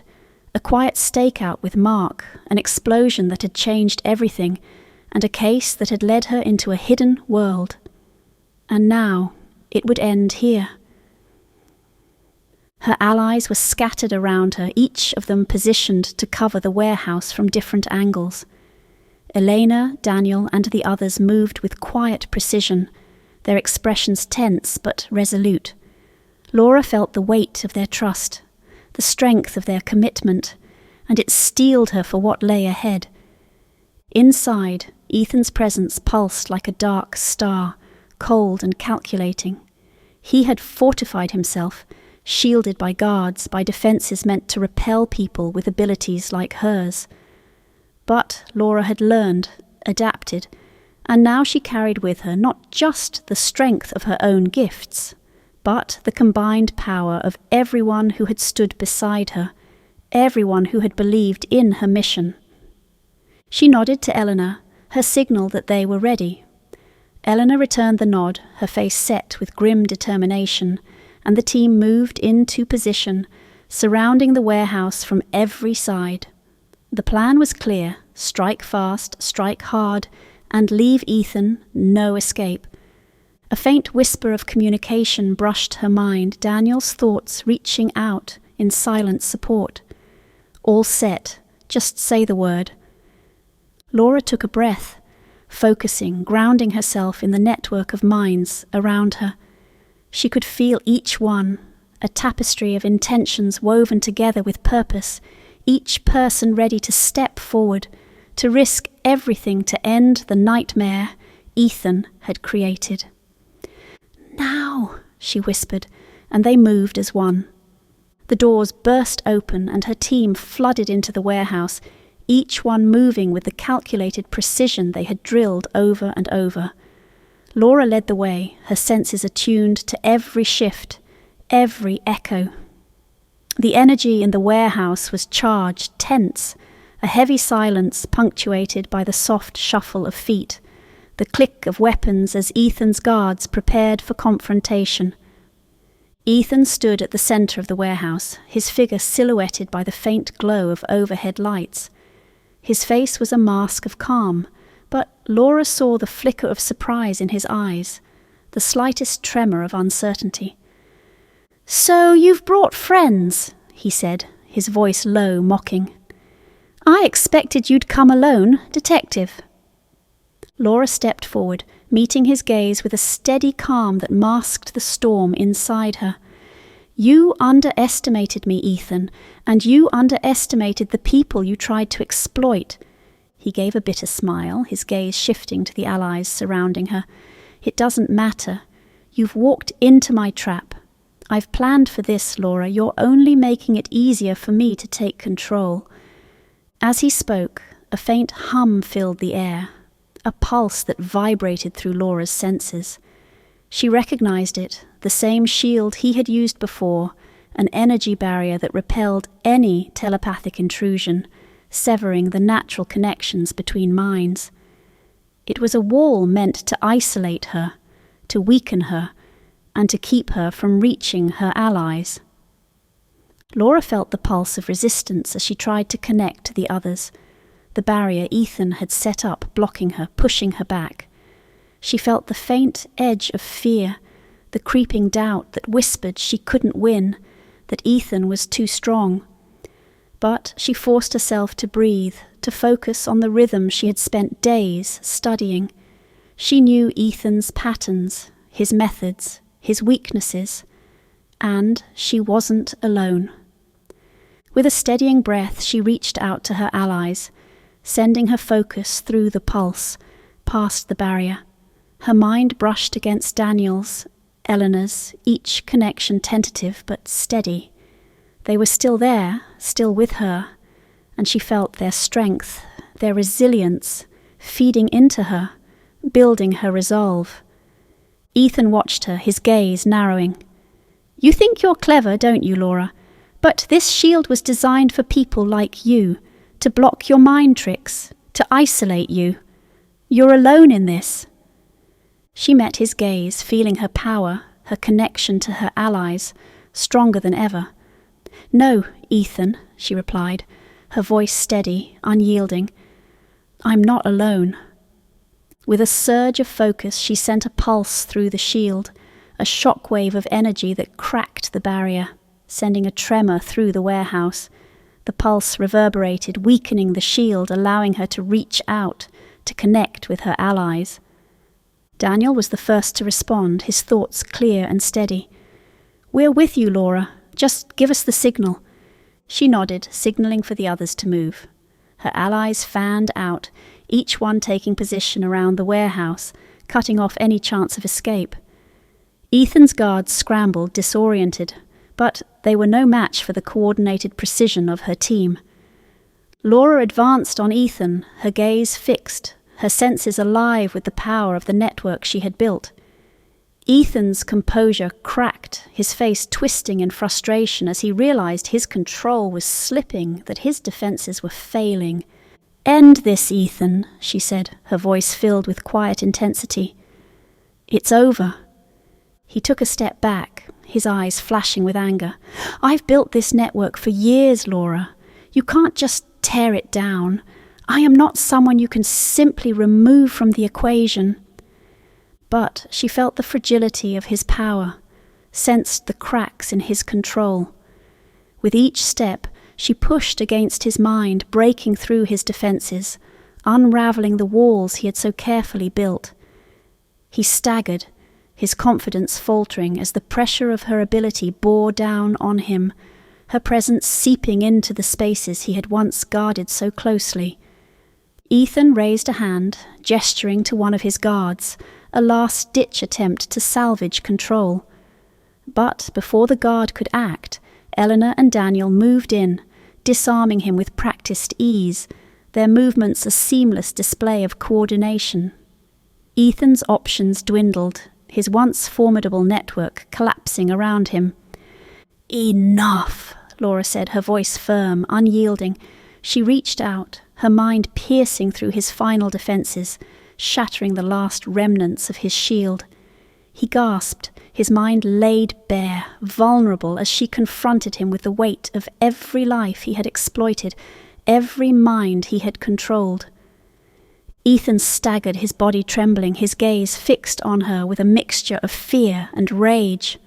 a quiet stakeout with Mark, an explosion that had changed everything, and a case that had led her into a hidden world. And now it would end here. Her allies were scattered around her, each of them positioned to cover the warehouse from different angles. Elena, Daniel, and the others moved with quiet precision, their expressions tense but resolute. Laura felt the weight of their trust, the strength of their commitment, and it steeled her for what lay ahead. Inside, Ethan's presence pulsed like a dark star, cold and calculating. He had fortified himself, shielded by guards, by defences meant to repel people with abilities like hers. But Laura had learned, adapted, and now she carried with her not just the strength of her own gifts, but the combined power of everyone who had stood beside her, everyone who had believed in her mission. She nodded to Eleanor, her signal that they were ready. Eleanor returned the nod, her face set with grim determination, and the team moved into position, surrounding the warehouse from every side. The plan was clear: strike fast, strike hard, and leave Ethan no escape. A faint whisper of communication brushed her mind, Daniel's thoughts reaching out in silent support. All set, just say the word. Laura took a breath, focusing, grounding herself in the network of minds around her. She could feel each one, a tapestry of intentions woven together with purpose, each person ready to step forward, to risk everything to end the nightmare Ethan had created. "Now," she whispered, and they moved as one. The doors burst open and her team flooded into the warehouse, each one moving with the calculated precision they had drilled over and over. Laura led the way, her senses attuned to every shift, every echo. The energy in the warehouse was charged, tense, a heavy silence punctuated by the soft shuffle of feet, the click of weapons as Ethan's guards prepared for confrontation. Ethan stood at the centre of the warehouse, his figure silhouetted by the faint glow of overhead lights. His face was a mask of calm, but Laura saw the flicker of surprise in his eyes, the slightest tremor of uncertainty. "So you've brought friends," he said, his voice low, mocking. "I expected you'd come alone, Detective." Laura stepped forward, meeting his gaze with a steady calm that masked the storm inside her. "You underestimated me, Ethan, and you underestimated the people you tried to exploit." He gave a bitter smile, his gaze shifting to the allies surrounding her. "It doesn't matter. You've walked into my trap. I've planned for this, Laura. You're only making it easier for me to take control." As he spoke, a faint hum filled the air, a pulse that vibrated through Laura's senses. She recognized it, the same shield he had used before, an energy barrier that repelled any telepathic intrusion, severing the natural connections between minds. It was a wall meant to isolate her, to weaken her, and to keep her from reaching her allies. Laura felt the pulse of resistance as she tried to connect to the others, the barrier Ethan had set up blocking her, pushing her back. She felt the faint edge of fear, the creeping doubt that whispered she couldn't win, that Ethan was too strong. But she forced herself to breathe, to focus on the rhythm she had spent days studying. She knew Ethan's patterns, his methods, his weaknesses, and she wasn't alone. With a steadying breath, she reached out to her allies, sending her focus through the pulse, past the barrier. Her mind brushed against Daniel's, Eleanor's, each connection tentative but steady. They were still there, still with her, and she felt their strength, their resilience, feeding into her, building her resolve. Ethan watched her, his gaze narrowing. "You think you're clever, don't you, Laura? But this shield was designed for people like you, to block your mind tricks, to isolate you. You're alone in this." She met his gaze, feeling her power, her connection to her allies, stronger than ever. "No, Ethan," she replied, her voice steady, unyielding. "I'm not alone." With a surge of focus, she sent a pulse through the shield, a shockwave of energy that cracked the barrier, sending a tremor through the warehouse. The pulse reverberated, weakening the shield, allowing her to reach out, to connect with her allies. Daniel was the first to respond, his thoughts clear and steady. "We're with you, Laura. Just give us the signal." She nodded, signaling for the others to move. Her allies fanned out, each one taking position around the warehouse, cutting off any chance of escape. Ethan's guards scrambled, disoriented, but they were no match for the coordinated precision of her team. Laura advanced on Ethan, her gaze fixed, her senses alive with the power of the network she had built. Ethan's composure cracked, his face twisting in frustration as he realized his control was slipping, that his defenses were failing. "End this, Ethan," she said, her voice filled with quiet intensity. "It's over." He took a step back, his eyes flashing with anger. "I've built this network for years, Laura. You can't just tear it down. I am not someone you can simply remove from the equation." But she felt the fragility of his power, sensed the cracks in his control. With each step, she pushed against his mind, breaking through his defenses, unraveling the walls he had so carefully built. He staggered, his confidence faltering as the pressure of her ability bore down on him, her presence seeping into the spaces he had once guarded so closely. Ethan raised a hand, gesturing to one of his guards, a last-ditch attempt to salvage control. But before the guard could act, Eleanor and Daniel moved in, disarming him with practiced ease, their movements a seamless display of coordination. Ethan's options dwindled, his once formidable network collapsing around him. "Enough," Laura said, her voice firm, unyielding. She reached out, her mind piercing through his final defenses, shattering the last remnants of his shield. He gasped, his mind laid bare, vulnerable as she confronted him with the weight of every life he had exploited, every mind he had controlled. Ethan staggered, his body trembling, his gaze fixed on her with a mixture of fear and rage.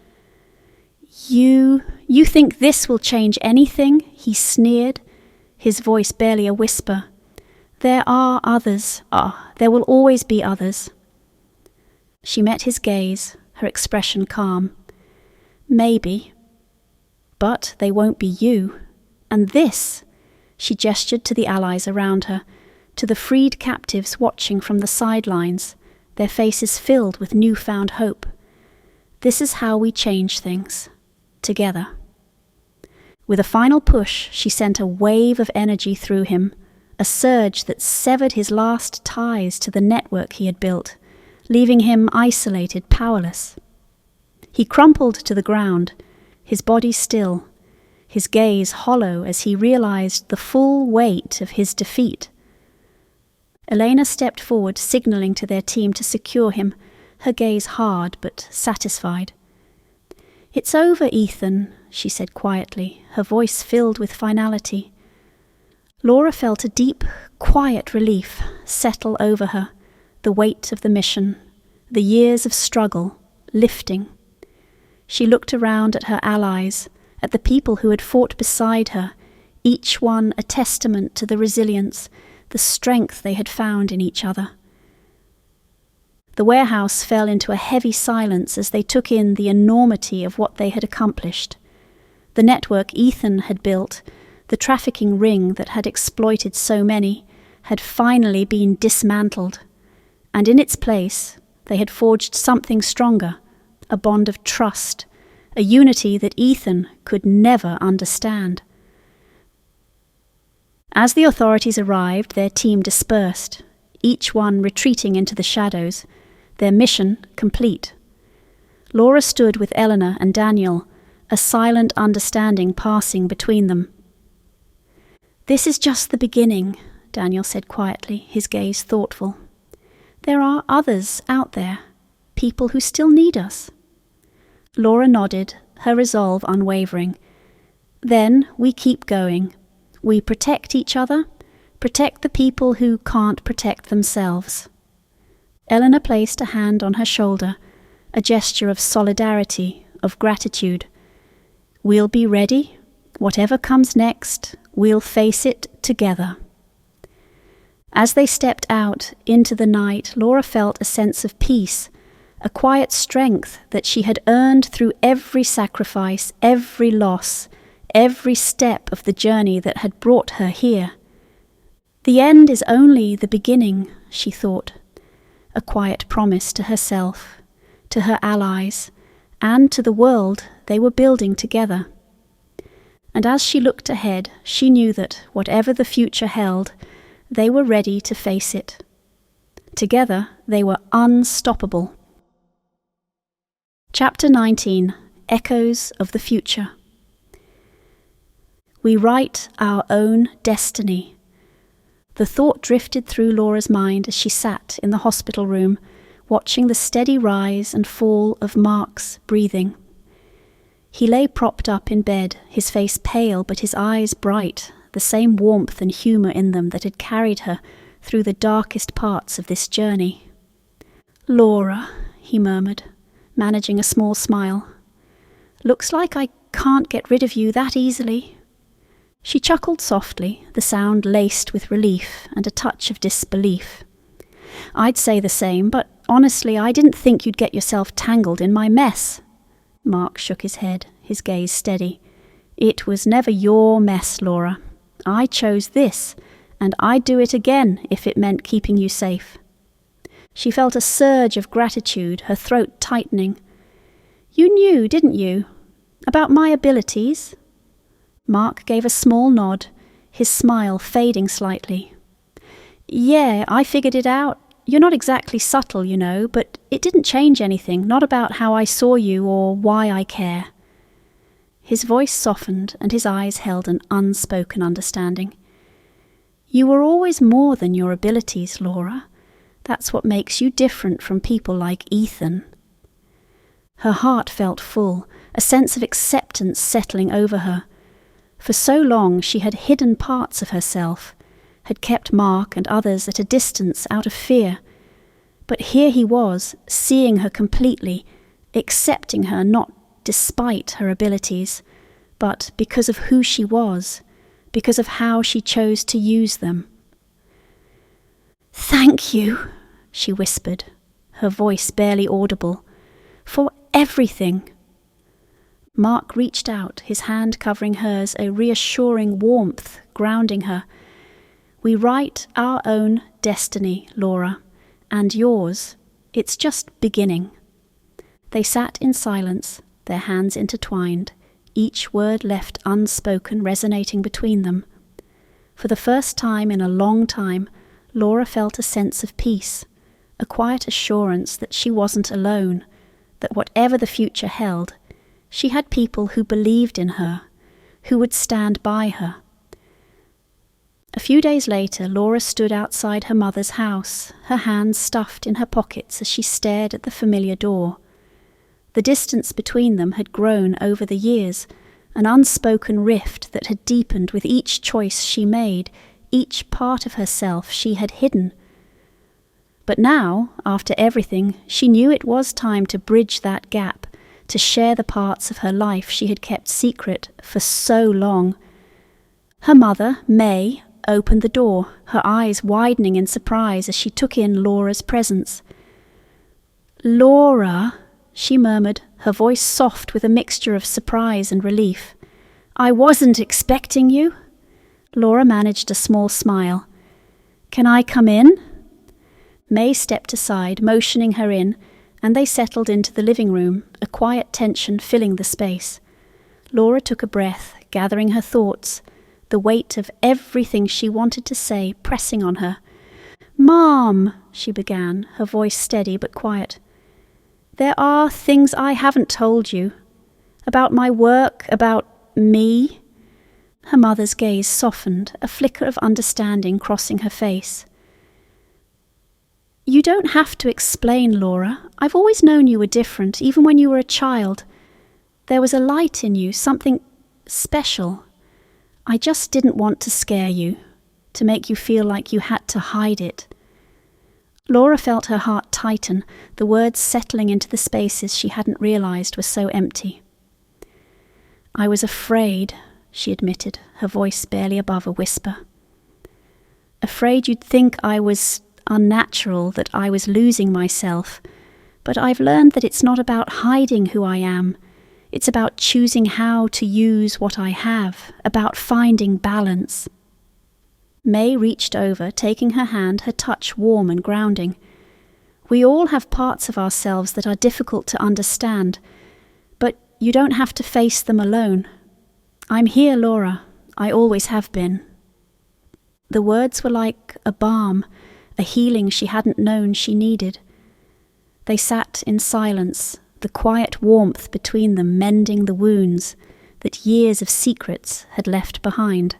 You think this will change anything?" he sneered, his voice barely a whisper. "There are others. There will always be others." She met his gaze, her expression calm. "Maybe. But they won't be you. And this," she gestured to the allies around her, To the freed captives watching from the sidelines, their faces filled with newfound hope. This is how we change things. Together. With a final push, she sent a wave of energy through him, a surge that severed his last ties to the network he had built, leaving him isolated, powerless. He crumpled to the ground, his body still, his gaze hollow as he realized the full weight of his defeat. Elena stepped forward, signaling to their team to secure him, her gaze hard but satisfied. "It's over, Ethan," she said quietly, her voice filled with finality. Laura felt a deep, quiet relief settle over her, the weight of the mission, the years of struggle, lifting. She looked around at her allies, at the people who had fought beside her, each one a testament to the resilience, the strength they had found in each other. The warehouse fell into a heavy silence as they took in the enormity of what they had accomplished. The network Ethan had built, the trafficking ring that had exploited so many, had finally been dismantled, and in its place they had forged something stronger, a bond of trust, a unity that Ethan could never understand. As the authorities arrived, their team dispersed, each one retreating into the shadows, their mission complete. Laura stood with Eleanor and Daniel, a silent understanding passing between them. "This is just the beginning," Daniel said quietly, his gaze thoughtful. "There are others out there, people who still need us." Laura nodded, her resolve unwavering. "Then we keep going. We protect each other, protect the people who can't protect themselves." Eleanor placed a hand on her shoulder, a gesture of solidarity, of gratitude. "We'll be ready. Whatever comes next, we'll face it together." As they stepped out into the night, Laura felt a sense of peace, a quiet strength that she had earned through every sacrifice, every loss, every step of the journey that had brought her here. The end is only the beginning, she thought, a quiet promise to herself, to her allies, and to the world they were building together. And as she looked ahead, she knew that, whatever the future held, they were ready to face it. Together, they were unstoppable. Chapter 19, Echoes of the Future. We write our own destiny. The thought drifted through Laura's mind as she sat in the hospital room, watching the steady rise and fall of Mark's breathing. He lay propped up in bed, his face pale but his eyes bright, the same warmth and humour in them that had carried her through the darkest parts of this journey. "Laura," he murmured, managing a small smile. "Looks like I can't get rid of you that easily." She chuckled softly, the sound laced with relief and a touch of disbelief. "I'd say the same, but honestly, I didn't think you'd get yourself tangled in my mess." Mark shook his head, his gaze steady. "It was never your mess, Laura. I chose this, and I'd do it again if it meant keeping you safe." She felt a surge of gratitude, her throat tightening. "You knew, didn't you? About my abilities?" Mark gave a small nod, his smile fading slightly. "Yeah, I figured it out. You're not exactly subtle, you know, but it didn't change anything, not about how I saw you or why I care." His voice softened and his eyes held an unspoken understanding. "You were always more than your abilities, Laura. That's what makes you different from people like Ethan." Her heart felt full, a sense of acceptance settling over her. For so long she had hidden parts of herself, had kept Mark and others at a distance out of fear. But here he was, seeing her completely, accepting her not despite her abilities, but because of who she was, because of how she chose to use them. "Thank you," she whispered, her voice barely audible, "for everything." Mark reached out, his hand covering hers, a reassuring warmth grounding her. We write our own destiny, Laura, and yours. It's just beginning." They sat in silence, their hands intertwined, each word left unspoken, resonating between them. For the first time in a long time, Laura felt a sense of peace, a quiet assurance that she wasn't alone, that whatever the future held, she had people who believed in her, who would stand by her. A few days later, Laura stood outside her mother's house, her hands stuffed in her pockets as she stared at the familiar door. The distance between them had grown over the years, an unspoken rift that had deepened with each choice she made, each part of herself she had hidden. But now, after everything, she knew it was time to bridge that gap, to share the parts of her life she had kept secret for so long. Her mother, May, opened the door, her eyes widening in surprise as she took in Laura's presence. "Laura," she murmured, her voice soft with a mixture of surprise and relief. "I wasn't expecting you." Laura managed a small smile. "Can I come in?" May stepped aside, motioning her in, and they settled into the living room, a quiet tension filling the space. Laura took a breath, gathering her thoughts, the weight of everything she wanted to say pressing on her. "Mom," she began, her voice steady but quiet. "There are things I haven't told you. About my work, about me." Her mother's gaze softened, a flicker of understanding crossing her face. "You don't have to explain, Laura. I've always known you were different, even when you were a child. There was a light in you, something special. I just didn't want to scare you, to make you feel like you had to hide it." Laura felt her heart tighten, the words settling into the spaces she hadn't realized were so empty. "I was afraid," she admitted, her voice barely above a whisper. "Afraid you'd think I was unnatural, that I was losing myself. But I've learned that it's not about hiding who I am. It's about choosing how to use what I have, about finding balance." May reached over, taking her hand, her touch warm and grounding. "We all have parts of ourselves that are difficult to understand, but you don't have to face them alone. I'm here, Laura. I always have been." The words were like a balm, a healing she hadn't known she needed. They sat in silence, the quiet warmth between them mending the wounds that years of secrets had left behind.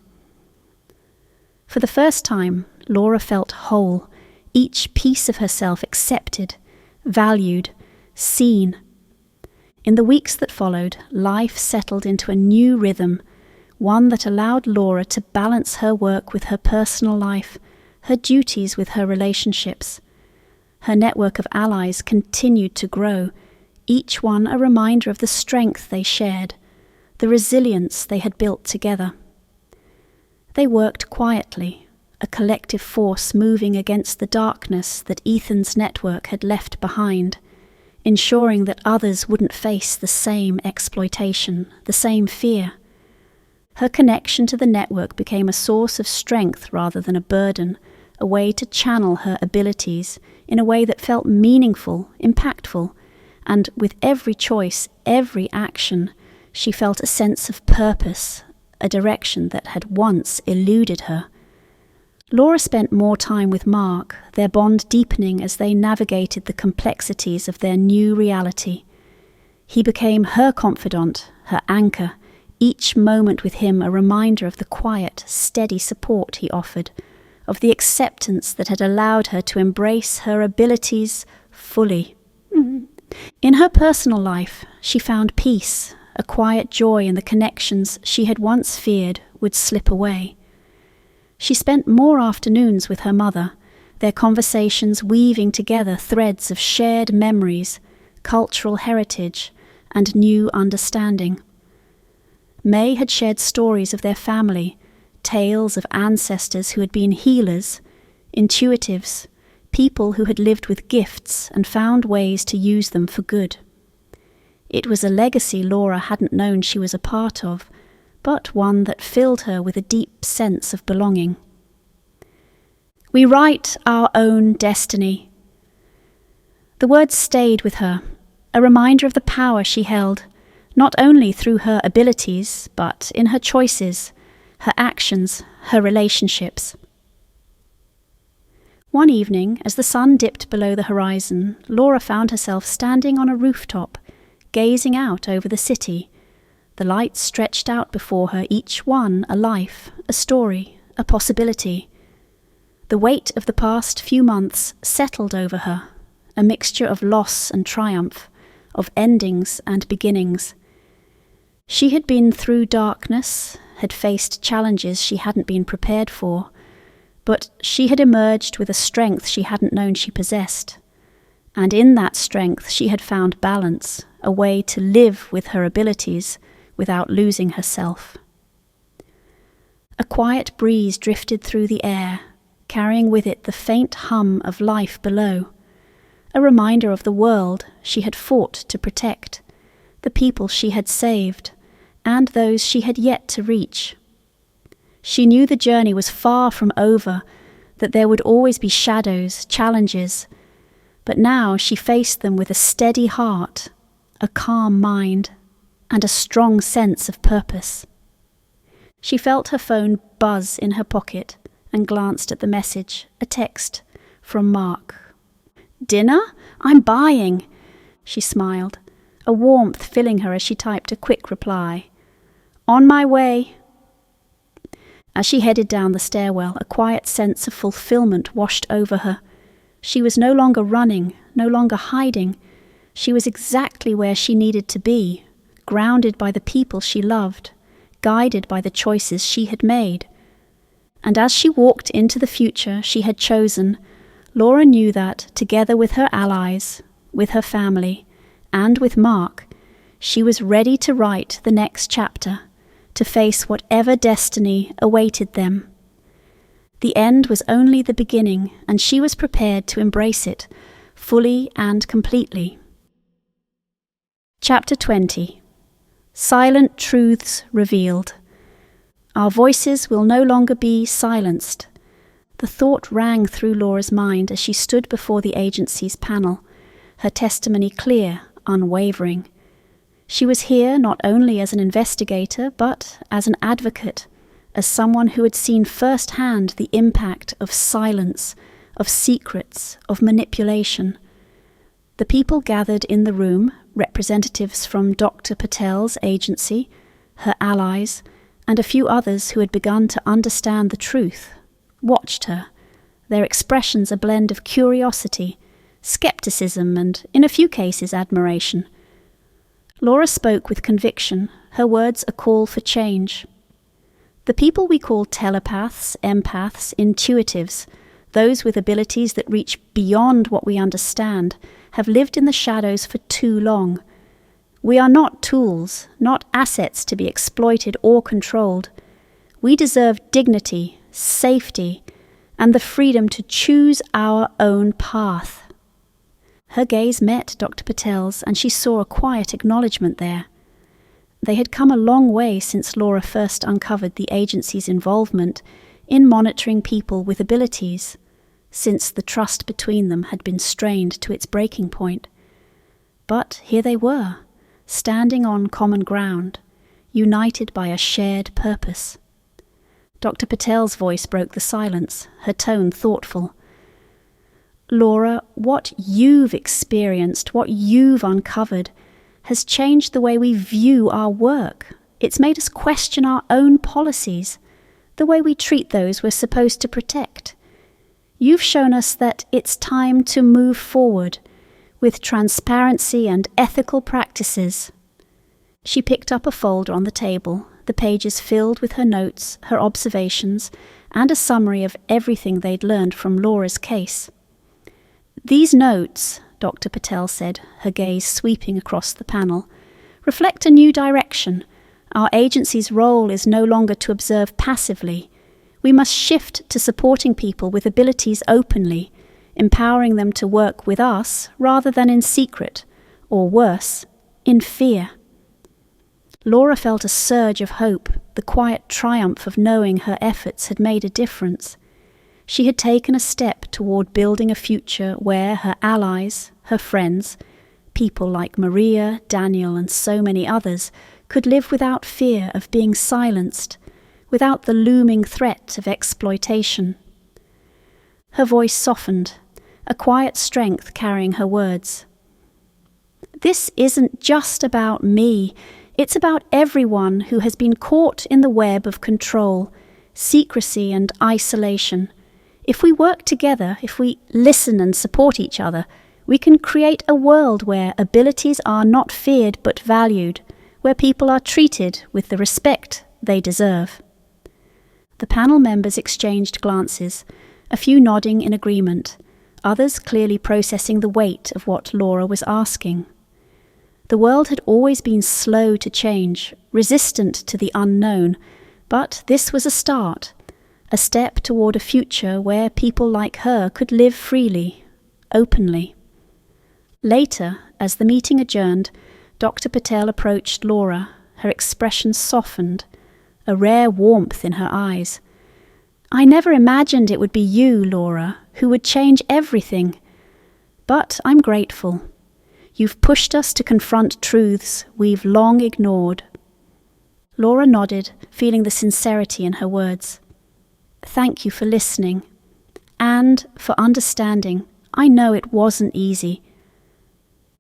For the first time, Laura felt whole, each piece of herself accepted, valued, seen. In the weeks that followed, life settled into a new rhythm, one that allowed Laura to balance her work with her personal life, her duties with her relationships. Her network of allies continued to grow, each one a reminder of the strength they shared, the resilience they had built together. They worked quietly, a collective force moving against the darkness that Ethan's network had left behind, ensuring that others wouldn't face the same exploitation, the same fear. Her connection to the network became a source of strength rather than a burden, a way to channel her abilities in a way that felt meaningful, impactful, and with every choice, every action, she felt a sense of purpose, a direction that had once eluded her. Laura spent more time with Mark, their bond deepening as they navigated the complexities of their new reality. He became her confidant, her anchor, each moment with him a reminder of the quiet, steady support he offered, of the acceptance that had allowed her to embrace her abilities fully. In her personal life, she found peace, a quiet joy in the connections she had once feared would slip away. She spent more afternoons with her mother, their conversations weaving together threads of shared memories, cultural heritage, and new understanding. May had shared stories of their family, tales of ancestors who had been healers, intuitives, people who had lived with gifts and found ways to use them for good. It was a legacy Laura hadn't known she was a part of, but one that filled her with a deep sense of belonging. We write our own destiny. The words stayed with her, a reminder of the power she held, not only through her abilities, but in her choices, her actions, her relationships. One evening, as the sun dipped below the horizon, Laura found herself standing on a rooftop, gazing out over the city. The lights stretched out before her, each one a life, a story, a possibility. The weight of the past few months settled over her, a mixture of loss and triumph, of endings and beginnings. She had been through darkness, had faced challenges she hadn't been prepared for, but she had emerged with a strength she hadn't known she possessed. And in that strength she had found balance, a way to live with her abilities without losing herself. A quiet breeze drifted through the air, carrying with it the faint hum of life below, a reminder of the world she had fought to protect, the people she had saved, and those she had yet to reach. She knew the journey was far from over, that there would always be shadows, challenges, but now she faced them with a steady heart, a calm mind, and a strong sense of purpose. She felt her phone buzz in her pocket and glanced at the message, a text from Mark. "Dinner? I'm buying," she smiled, a warmth filling her as she typed a quick reply. "On my way." As she headed down the stairwell, a quiet sense of fulfillment washed over her. She was no longer running, no longer hiding. She was exactly where she needed to be, grounded by the people she loved, guided by the choices she had made. And as she walked into the future she had chosen, Laura knew that, together with her allies, with her family, and with Mark, she was ready to write the next chapter, to face whatever destiny awaited them. The end was only the beginning, and she was prepared to embrace it, fully and completely. Chapter 20. Silent Truths Revealed. Our voices will no longer be silenced. The thought rang through Laura's mind as she stood before the agency's panel, her testimony clear, unwavering. She was here not only as an investigator, but as an advocate, as someone who had seen firsthand the impact of silence, of secrets, of manipulation. The people gathered in the room, representatives from Dr. Patel's agency, her allies, and a few others who had begun to understand the truth, watched her, their expressions a blend of curiosity, skepticism, and, in a few cases, admiration. Laura spoke with conviction, her words a call for change. The people we call telepaths, empaths, intuitives, those with abilities that reach beyond what we understand, have lived in the shadows for too long. We are not tools, not assets to be exploited or controlled. We deserve dignity, safety, and the freedom to choose our own path. Her gaze met Dr. Patel's, and she saw a quiet acknowledgement there. They had come a long way since Laura first uncovered the agency's involvement in monitoring people with abilities, since the trust between them had been strained to its breaking point. But here they were, standing on common ground, united by a shared purpose. Dr. Patel's voice broke the silence, her tone thoughtful. "Laura, what you've experienced, what you've uncovered, has changed the way we view our work. It's made us question our own policies, the way we treat those we're supposed to protect. You've shown us that it's time to move forward with transparency and ethical practices." She picked up a folder on the table, the pages filled with her notes, her observations, and a summary of everything they'd learned from Laura's case. "These notes," Dr. Patel said, her gaze sweeping across the panel, "reflect a new direction. Our agency's role is no longer to observe passively. We must shift to supporting people with abilities openly, empowering them to work with us rather than in secret, or worse, in fear." Laura felt a surge of hope, the quiet triumph of knowing her efforts had made a difference. She had taken a step toward building a future where her allies, her friends, people like Maria, Daniel, and so many others, could live without fear of being silenced, without the looming threat of exploitation. Her voice softened, a quiet strength carrying her words. This isn't just about me. It's about everyone who has been caught in the web of control, secrecy, and isolation. If we work together, if we listen and support each other, we can create a world where abilities are not feared but valued, where people are treated with the respect they deserve. The panel members exchanged glances, a few nodding in agreement, others clearly processing the weight of what Laura was asking. The world had always been slow to change, resistant to the unknown, but this was a start, a step toward a future where people like her could live freely, openly. Later, as the meeting adjourned, Dr. Patel approached Laura, her expression softened, a rare warmth in her eyes. "I never imagined it would be you, Laura, who would change everything. But I'm grateful. You've pushed us to confront truths we've long ignored." Laura nodded, feeling the sincerity in her words. "Thank you for listening. And for understanding. I know it wasn't easy."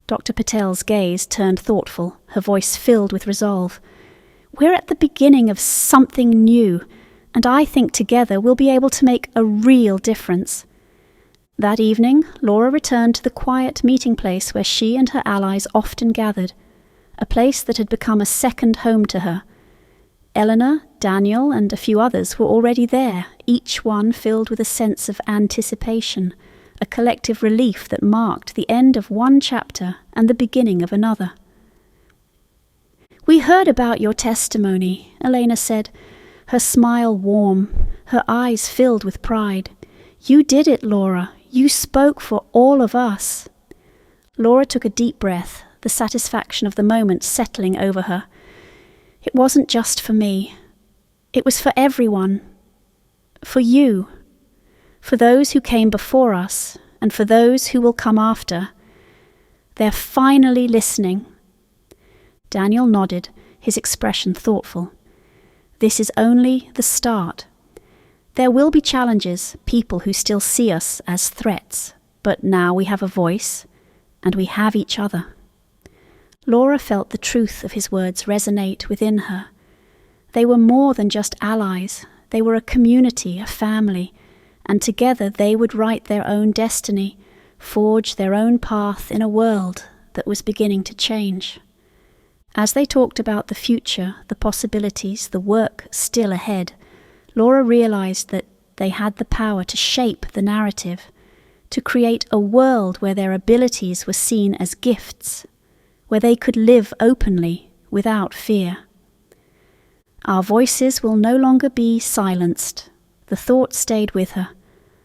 Dr. Patel's gaze turned thoughtful, her voice filled with resolve. "We're at the beginning of something new, and I think together we'll be able to make a real difference." That evening, Laura returned to the quiet meeting place where she and her allies often gathered, a place that had become a second home to her. Eleanor, Daniel, and a few others were already there, each one filled with a sense of anticipation, a collective relief that marked the end of one chapter and the beginning of another. "We heard about your testimony," Elena said, her smile warm, her eyes filled with pride. "You did it, Laura. You spoke for all of us." Laura took a deep breath, the satisfaction of the moment settling over her. "It wasn't just for me. It was for everyone. For you. For those who came before us, and for those who will come after. They're finally listening." Daniel nodded, his expression thoughtful. "This is only the start. There will be challenges, people who still see us as threats, but now we have a voice, and we have each other." Laura felt the truth of his words resonate within her. They were more than just allies. They were a community, a family, and together they would write their own destiny, forge their own path in a world that was beginning to change. As they talked about the future, the possibilities, the work still ahead, Laura realized that they had the power to shape the narrative, to create a world where their abilities were seen as gifts, where they could live openly without fear. Our voices will no longer be silenced. The thought stayed with her,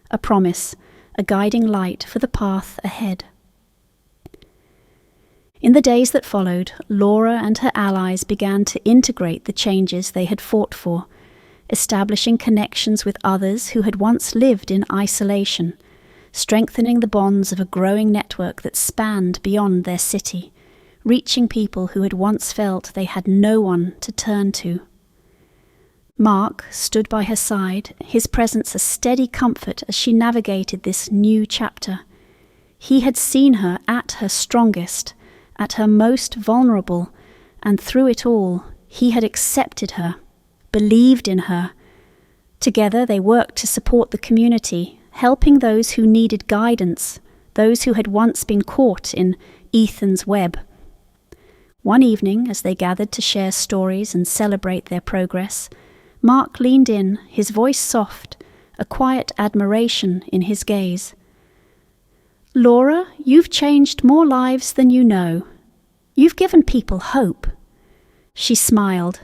a promise, a guiding light for the path ahead. In the days that followed, Laura and her allies began to integrate the changes they had fought for, establishing connections with others who had once lived in isolation, strengthening the bonds of a growing network that spanned beyond their city, reaching people who had once felt they had no one to turn to. Mark stood by her side, his presence a steady comfort as she navigated this new chapter. He had seen her at her strongest, at her most vulnerable, and through it all, he had accepted her, believed in her. Together they worked to support the community, helping those who needed guidance, those who had once been caught in Ethan's web. One evening, as they gathered to share stories and celebrate their progress, Mark leaned in, his voice soft, a quiet admiration in his gaze. "Laura, you've changed more lives than you know. You've given people hope." She smiled,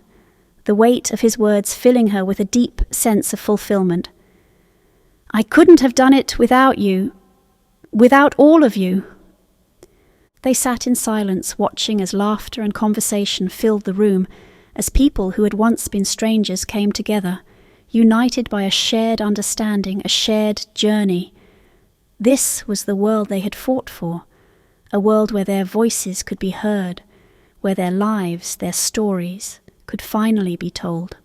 the weight of his words filling her with a deep sense of fulfillment. "I couldn't have done it without you, without all of you." They sat in silence, watching as laughter and conversation filled the room, as people who had once been strangers came together, united by a shared understanding, a shared journey. This was the world they had fought for, a world where their voices could be heard, where their lives, their stories, could finally be told.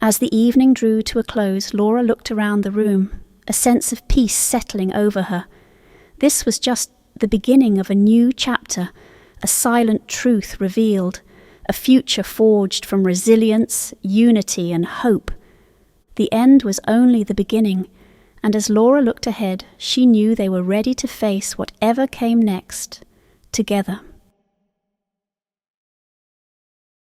As the evening drew to a close, Laura looked around the room, a sense of peace settling over her. This was just the beginning of a new chapter, a silent truth revealed, a future forged from resilience, unity, and hope. The end was only the beginning, and as Laura looked ahead, she knew they were ready to face whatever came next, together.